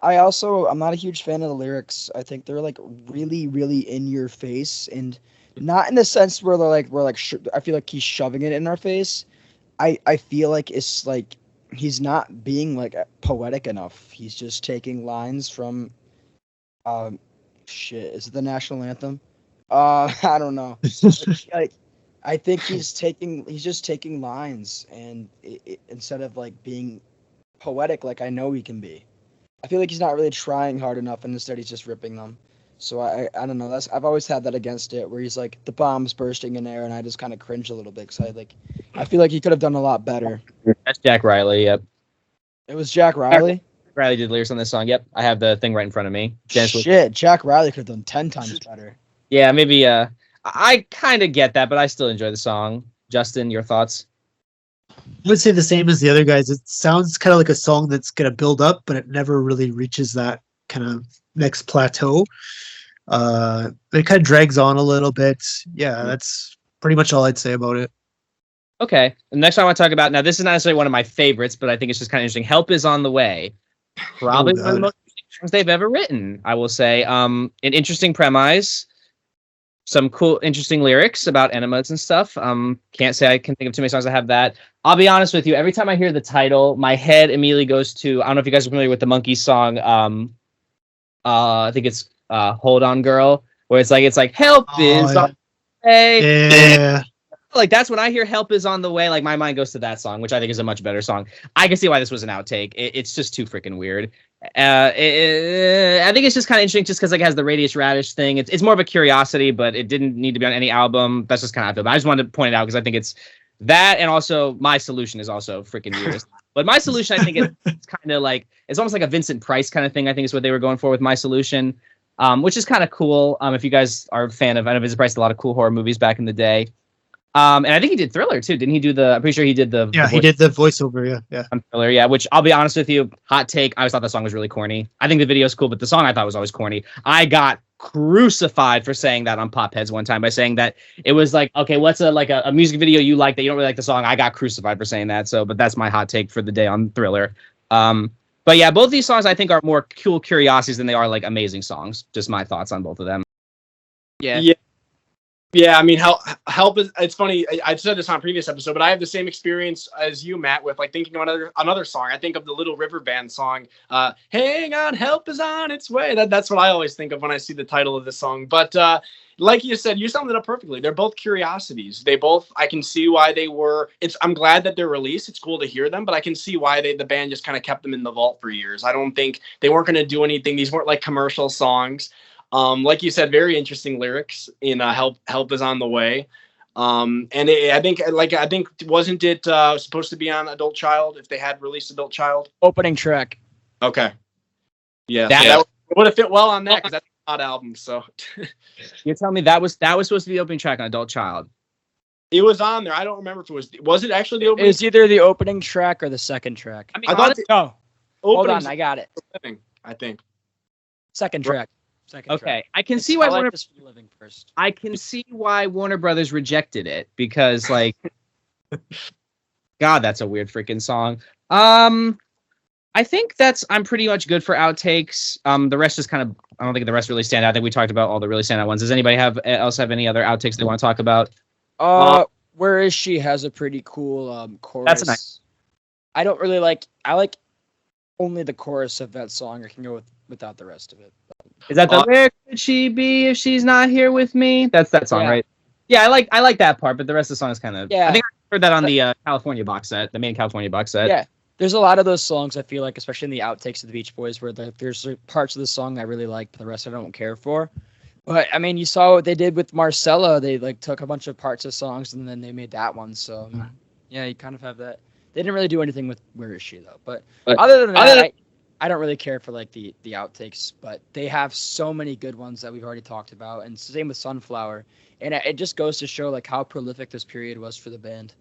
I'm not a huge fan of the lyrics. I think they're like really, really in your face, and not in the sense where I feel like he's shoving it in our face. I feel like it's like he's not being like poetic enough. He's just taking lines from, is it the national anthem? I don't know. Like, I think he's just taking lines, and instead of like being poetic like I know he can be. I feel like he's not really trying hard enough, and instead he's just ripping them. So I don't know. I've always had that against it, where he's like the bombs bursting in air, and I just kind of cringe a little bit because I feel like he could have done a lot better. That's Jack Reilly. Yep. It was Jack Reilly. Reilly did lyrics on this song. Yep, I have the thing right in front of me. Shit, Jack Reilly could have done 10 times better. Yeah, maybe. I kind of get that, but I still enjoy the song. Justin, your thoughts? I would say the same as the other guys. It sounds kind of like a song that's going to build up, but it never really reaches that kind of next plateau. It kind of drags on a little bit. Yeah, that's pretty much all I'd say about it. Okay. The next one I want to talk about, now this is not necessarily one of my favorites, but I think it's just kind of interesting. Help is on the way. Probably one of the most interesting songs they've ever written, I will say. An interesting premise. Some cool, interesting lyrics about enemas and stuff. Can't say I can think of too many songs that have that. I'll be honest with you. Every time I hear the title, my head immediately goes to, I don't know if you guys are familiar with the Monkees song. I think it's Hold On Girl, where it's like help is on the way. Yeah. Like that's when I hear help is on the way, like my mind goes to that song, which I think is a much better song. I can see why this was an outtake. It's just too freaking weird. I think it's just kind of interesting just because like it has the Radius Radish thing. It's more of a curiosity, but it didn't need to be on any album. That's just kind of how I feel. But I just wanted to point it out because I think it's that, and also My Solution is also freaking weird. But My Solution, I think it's kind of like, it's almost like a Vincent Price kind of thing, I think is what they were going for with My Solution, which is kind of cool. If you guys are a fan of, I know Vincent Price did a lot of cool horror movies back in the day. And I think he did Thriller too. Didn't he do I'm pretty sure he did the. Yeah, he did the voiceover. Yeah. On Thriller, yeah. Which I'll be honest with you, hot take. I always thought the song was really corny. I think the video's cool, but the song I thought was always corny. I got crucified for saying that on Pop Heads one time by saying that it was like, okay, what's a music video you like that you don't really like the song? I got crucified for saying that. So, but that's my hot take for the day on Thriller. But yeah, both these songs I think are more cool curiosities than they are like amazing songs. Just my thoughts on both of them. Yeah. Yeah, I mean, help is. It's funny. I've said this on a previous episode, but I have the same experience as you, Matt, with like thinking of another song. I think of the Little River Band song, "Hang On, Help Is On Its Way." That's what I always think of when I see the title of this song. But like you said, you summed it up perfectly. They're both curiosities. I can see why they were. I'm glad that they're released. It's cool to hear them, but I can see why the band just kind of kept them in the vault for years. I don't think they weren't going to do anything. These weren't like commercial songs. Like you said, very interesting lyrics in Help Is On the Way. I think wasn't it supposed to be on Adult Child if they had released Adult Child? Opening track. Okay. Yeah. That would have fit well on that because that's an odd album. So you're telling me that was supposed to be the opening track on Adult Child? It was on there. I don't remember if was it actually the opening? It was either the opening track or the second track. I mean, hold on, I got it. I think. Second track. Okay, I can see why Warner. This for living first. I can see why Warner Brothers rejected it because, like, God, that's a weird freaking song. I think I'm pretty much good for outtakes. The rest is kind of. I don't think the rest really stand out. I think we talked about all the really standout ones. Does anybody else have any other outtakes they want to talk about? Where Is She has a pretty cool chorus. That's nice. I don't really like. I like only the chorus of that song. I can go without the rest of it. Is that the where could she be if she's not here with me? That's that song, right? Yeah, I like that part, but the rest of the song is kind of. Yeah. I think I heard that on the California box set, the main California box set. Yeah, there's a lot of those songs I feel like, especially in the outtakes of the Beach Boys, where there's parts of the song I really like, but the rest I don't care for. But I mean, you saw what they did with Marcella. They like took a bunch of parts of songs and then they made that one. So yeah, you kind of have that. They didn't really do anything with Where Is She though. But other than that, I don't really care for like the outtakes, but they have so many good ones that we've already talked about, and same with Sunflower. And it just goes to show like how prolific this period was for the band.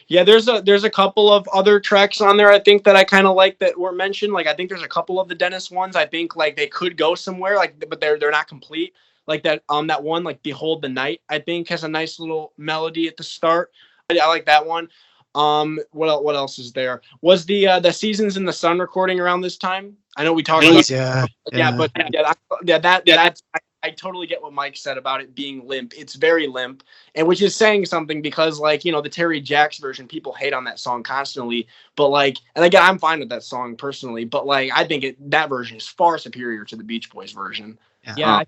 Yeah, there's a couple of other tracks on there I think that I kind of like that were mentioned. Like I think there's a couple of the Dennis ones I think like they could go somewhere like, but they're not complete. Like that one like Behold the Night I think has a nice little melody at the start. I like that one. What else is there? Was the Seasons in the Sun recording around this time? I know we talked about but I totally get what Mike said about it being limp. It's very limp, and which is saying something because, like, you know, the Terry Jacks version, people hate on that song constantly. But like, and again, I'm fine with that song personally, but like, I think that version is far superior to the Beach Boys version. Yeah,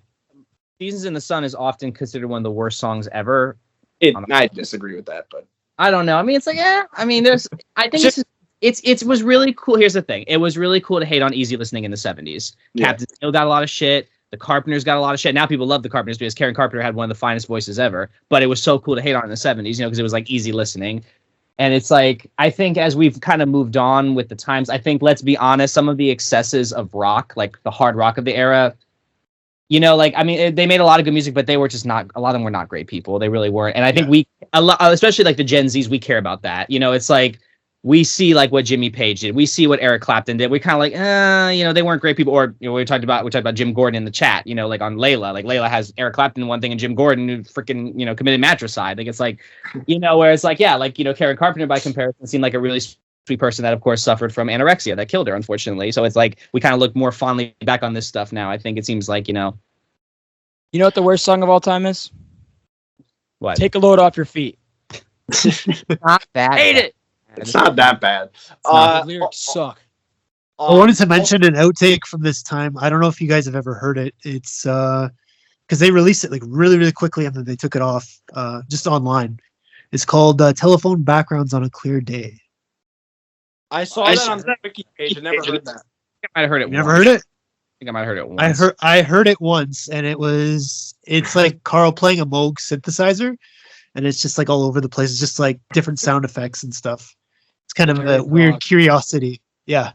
Seasons in the Sun is often considered one of the worst songs ever. I disagree with that, but I don't know. I mean, it's like, I mean, I think it was really cool. Here's the thing: it was really cool to hate on easy listening in the '70s. Yeah. Captain Steel got a lot of shit. The Carpenters got a lot of shit. Now people love the Carpenters because Karen Carpenter had one of the finest voices ever. But it was so cool to hate on in the 70s, you know, because it was like easy listening. And it's like, I think as we've kind of moved on with the times, I think, let's be honest, some of the excesses of rock, like the hard rock of the era, you know, like, I mean, they made a lot of good music, but they were just not, a lot of them were not great people. They really weren't. And I think especially like the Gen Zs, we care about that. You know, it's like, we see like what Jimmy Page did. We see what Eric Clapton did. We kind of like, you know, they weren't great people. Or, you know, we talked about Jim Gordon in the chat, you know, like on Layla. Like Layla has Eric Clapton in one thing and Jim Gordon who freaking, you know, committed matricide. Like it's like, you know, where it's like, yeah, like, you know, Karen Carpenter by comparison seemed like a really sweet person that of course suffered from anorexia that killed her, unfortunately. So it's like we kind of look more fondly back on this stuff now. I think it seems like, you know. You know what the worst song of all time is? What? Take a Load Off Your Feet. Not bad. Hate it. It's not that bad. The lyrics suck. I wanted to mention an outtake from this time. I don't know if you guys have ever heard it. It's because they released it like really, really quickly and then they took it off just online. It's called Telephone Backgrounds on a Clear Day. I saw that on the wiki page. I never heard that. I might have heard it. You never heard it? I think I might have heard it once. I heard it once, and it's like Carl playing a Moog synthesizer, and it's just like all over the place. It's just like different sound effects and stuff. It's kind of a weird curiosity. Yeah.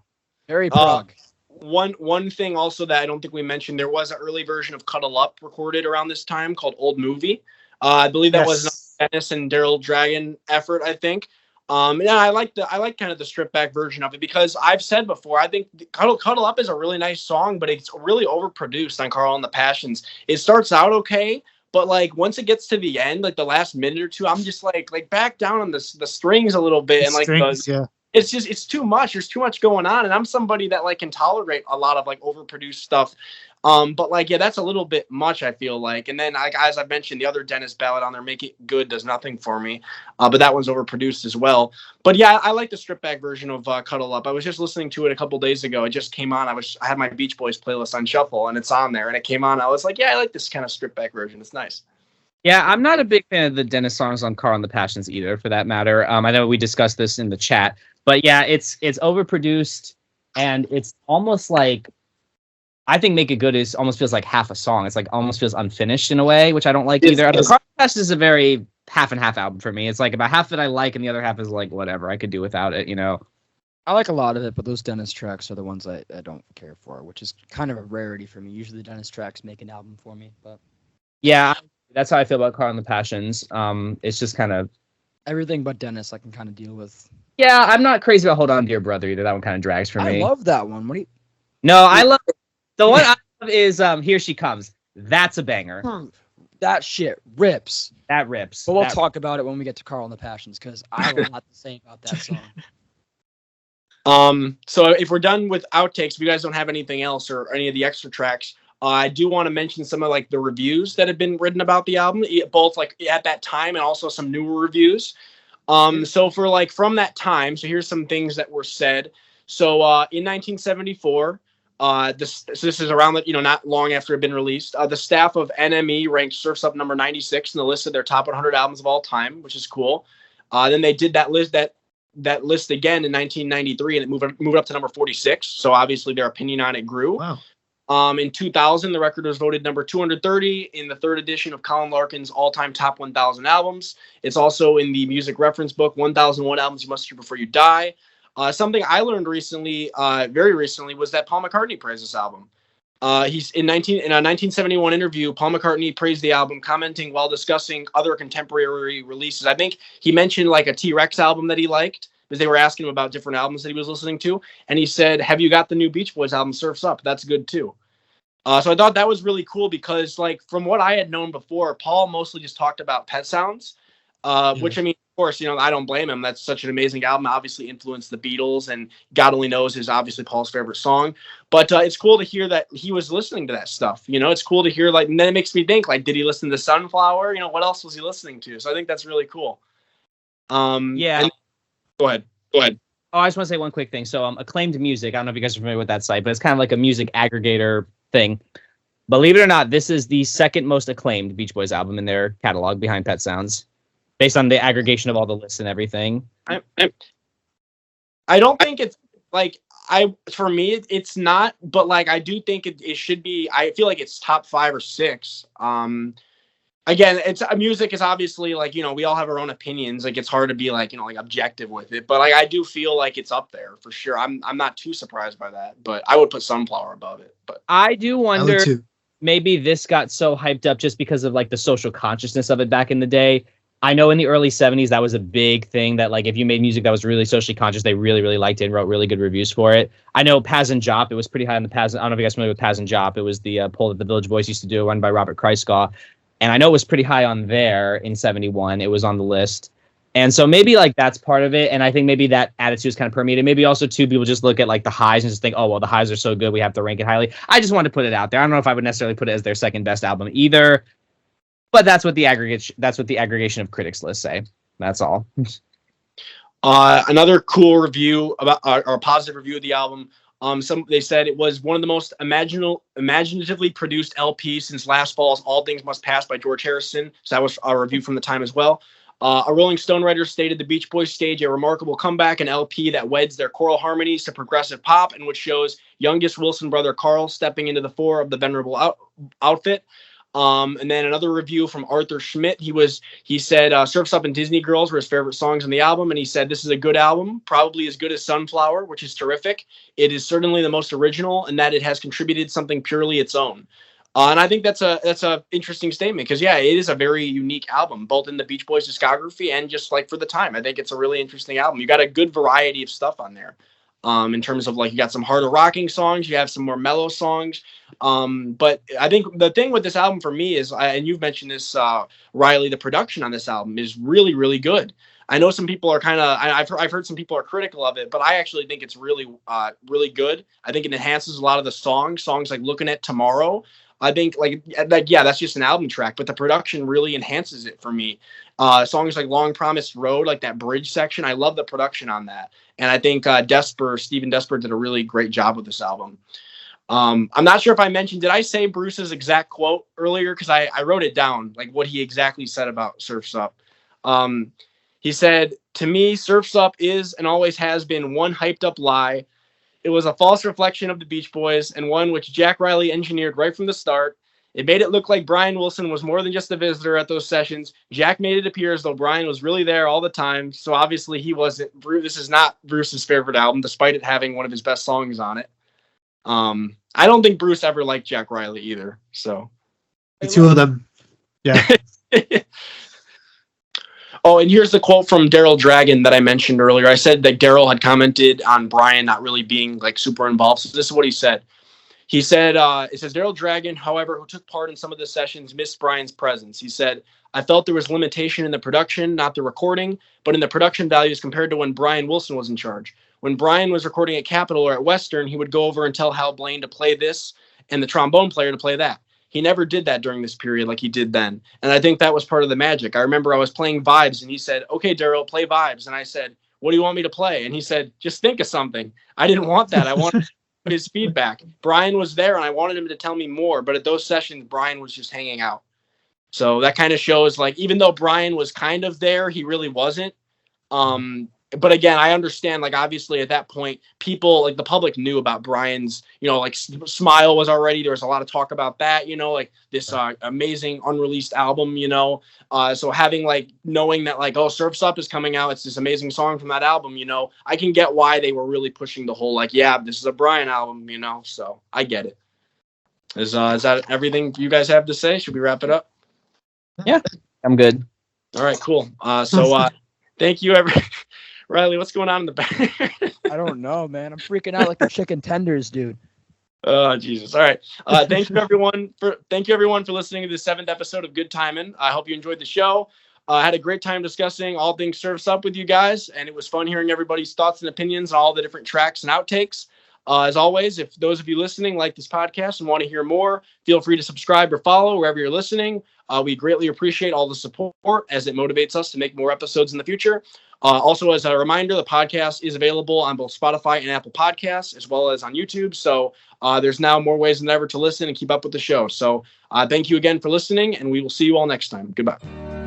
Very prog. One thing also that I don't think we mentioned, there was an early version of Cuddle Up recorded around this time called Old Movie. I believe that was an Dennis and Daryl Dragon effort, I think. Yeah, I like kind of the stripped back version of it because I've said before, I think Cuddle Up is a really nice song, but it's really overproduced on Carl and the Passions. It starts out okay, but like once it gets to the end, like the last minute or two, I'm just like back down on the strings a little bit and like it's too much. There's too much going on, and I'm somebody that like can tolerate a lot of like overproduced stuff. But like, yeah, that's a little bit much, I feel like. And then, like, as I mentioned, the other Dennis ballad on there, Make It Good, does nothing for me. But that one's overproduced as well. But yeah, I like the stripped back version of Cuddle Up. I was just listening to it a couple days ago. It just came on. I had my Beach Boys playlist on shuffle, and it's on there. And it came on. I was like, yeah, I like this kind of stripped back version. It's nice. Yeah, I'm not a big fan of the Dennis songs on Carl and the Passions either, for that matter. I know we discussed this in the chat, but yeah, it's overproduced, and it's almost like, I think Make It Good almost feels like half a song. It's like almost feels unfinished in a way, which I don't like either. Carl and the Passions is a very half and half album for me. It's like about half that I like, and the other half is like whatever, I could do without it, you know. I like a lot of it, but those Dennis tracks are the ones I don't care for, which is kind of a rarity for me. Usually the Dennis tracks make an album for me, but yeah. That's how I feel about Carl and the Passions. It's just kind of everything but Dennis I can kind of deal with. Yeah, I'm not crazy about Hold On Dear Brother either. That one kind of drags for me. I love that one. What do you? No, I love the one I love is Here She Comes. That's a banger. That shit rips. That rips. But we'll talk about it when we get to Carl and the Passions because I have a lot to say about that song. So if we're done with outtakes, if you guys don't have anything else or any of the extra tracks, I do want to mention some of like the reviews that have been written about the album, both like at that time and also some newer reviews. So for like from that time, so here's some things that were said. So in 1974, this is around the, not long after it had been released. The staff of NME ranked Surf's Up number 96 in the list of their top 100 albums of all time, which is cool. Then they did that list again in 1993, and it moved up to number 46. So obviously their opinion on it grew. Wow. In 2000, the record was voted number 230 in the third edition of Colin Larkin's all-time top 1,000 albums. It's also in the music reference book, 1001 Albums You Must Hear Before You Die. Something I learned recently, very recently, was that Paul McCartney praised this album. He's in a 1971 interview, Paul McCartney praised the album, commenting while discussing other contemporary releases. I think he mentioned like a T-Rex album that he liked because they were asking him about different albums that he was listening to, and he said, "Have you got the new Beach Boys album, Surf's Up? That's good too." So I thought that was really cool because, like, from what I had known before, Paul mostly just talked about Pet Sounds, which, I mean, of course, I don't blame him. That's such an amazing album. Obviously influenced the Beatles, and God Only Knows is obviously Paul's favorite song. But it's cool to hear that he was listening to that stuff. It's cool to hear, like, and then it makes me think, like, did he listen to Sunflower? What else was he listening to? So I think that's really cool. Yeah. Go ahead. Oh, I just want to say one quick thing. So, Acclaimed Music, I don't know if you guys are familiar with that site, but it's kind of like a music aggregator thing. Believe it or not, this is the second most acclaimed Beach Boys album in their catalog behind Pet Sounds, based on the aggregation of all the lists and everything. I don't think it's like for me it's not, but like I do think it should be. I feel like it's top 5 or 6. Again, it's music is obviously like, we all have our own opinions. Like it's hard to be like, like objective with it, but like I do feel like it's up there for sure. I'm not too surprised by that, but I would put Sunflower above it. But I do wonder, I would too. Maybe this got so hyped up just because of like the social consciousness of it back in the day. I know in the early 70s that was a big thing, that like if you made music that was really socially conscious, they really, really liked it and wrote really good reviews for it. I know Paz and Jop, it was pretty high on the Paz. I don't know if you guys are familiar with Paz and Jop. It was the poll that the Village Voice used to do, run by Robert Kreisgaw. And I know it was pretty high on there in 71. It was on the list. And so maybe like that's part of it. And I think maybe that attitude is kind of permeated. Maybe also too, people just look at like the highs and just think, oh, well, the highs are so good, we have to rank it highly. I just wanted to put it out there. I don't know if I would necessarily put it as their second best album either, but that's what the aggregation of critics lists say. That's all. Another cool review about or positive review of the album. They said it was one of the most imaginatively produced LPs since last fall's All Things Must Pass by George Harrison. So that was a review from the time as well. A Rolling Stone writer stated the Beach Boys stage a remarkable comeback, an LP that weds their choral harmonies to progressive pop, and which shows youngest Wilson brother Carl stepping into the fore of the venerable outfit. And then another review from Arthur Schmidt. He said Surf's Up and Disney Girls were his favorite songs on the album, and he said this is a good album, probably as good as Sunflower, which is terrific. It is certainly the most original, and that it has contributed something purely its own. And I think that's a interesting statement because, yeah, it is a very unique album, both in the Beach Boys discography and just like for the time. I think it's a really interesting album. You got a good variety of stuff on there. In terms of like, you got some harder rocking songs, you have some more mellow songs. But I think the thing with this album for me is, and you've mentioned this, Reilly, the production on this album is really, really good. I know some people are kind of, I've heard some people are critical of it, but I actually think it's really, really good. I think it enhances a lot of the songs like Looking at Tomorrow. I think like, yeah, that's just an album track, but the production really enhances it for me. Songs like Long Promised Road, like that bridge section, I love the production on that. And I think Stephen Desper did a really great job with this album. I'm not sure if I mentioned, did I say Bruce's exact quote earlier? Because I wrote it down, like what he exactly said about Surf's Up. He said, "To me, Surf's Up is and always has been one hyped up lie. It was a false reflection of the Beach Boys and one which Jack Reilly engineered right from the start. It made it look like Brian Wilson was more than just a visitor at those sessions. Jack made it appear as though Brian was really there all the time. So obviously he wasn't. This is not Bruce's favorite album, despite it having one of his best songs on it. I don't think Bruce ever liked Jack Reilly either. So the two of them, yeah." Oh, and here's the quote from Daryl Dragon that I mentioned earlier. I said that Daryl had commented on Brian not really being like super involved. So this is what he said. He said, it says, Daryl Dragon, however, who took part in some of the sessions, missed Brian's presence. He said, I felt there was limitation in the production, not the recording, but in the production values compared to when Brian Wilson was in charge. When Brian was recording at Capitol or at Western, he would go over and tell Hal Blaine to play this and the trombone player to play that. He never did that during this period like he did then. And I think that was part of the magic. I remember I was playing Vibes and he said, okay, Daryl, play Vibes. And I said, what do you want me to play? And he said, just think of something. I didn't want that. I wanted his feedback. Brian was there and I wanted him to tell me more. But at those sessions, Brian was just hanging out. So that kind of shows like, even though Brian was kind of there, he really wasn't. but again, I understand, like, obviously at that point, people, like, the public knew about Brian's, like, Smile was already, there was a lot of talk about that, like this amazing unreleased album, so having, like, knowing that, like, oh, Surf's Up is coming out, it's this amazing song from that album, I can get why they were really pushing the whole, like, yeah, this is a Brian album, so I get it. Is that everything you guys have to say? Should we wrap it up? Yeah, I'm good. All right, cool. Thank you, Reilly, what's going on in the back? I don't know, man. I'm freaking out like the chicken tenders, dude. Oh, Jesus. All right. Thank you everyone for listening to the 7th episode of Good Timin. I hope you enjoyed the show. I had a great time discussing all things Surf's Up with you guys, and it was fun hearing everybody's thoughts and opinions on all the different tracks and outtakes. As always, if those of you listening like this podcast and want to hear more, feel free to subscribe or follow wherever you're listening. We greatly appreciate all the support as it motivates us to make more episodes in the future. Also, as a reminder, the podcast is available on both Spotify and Apple Podcasts, as well as on YouTube. So there's now more ways than ever to listen and keep up with the show. So thank you again for listening, and we will see you all next time. Goodbye.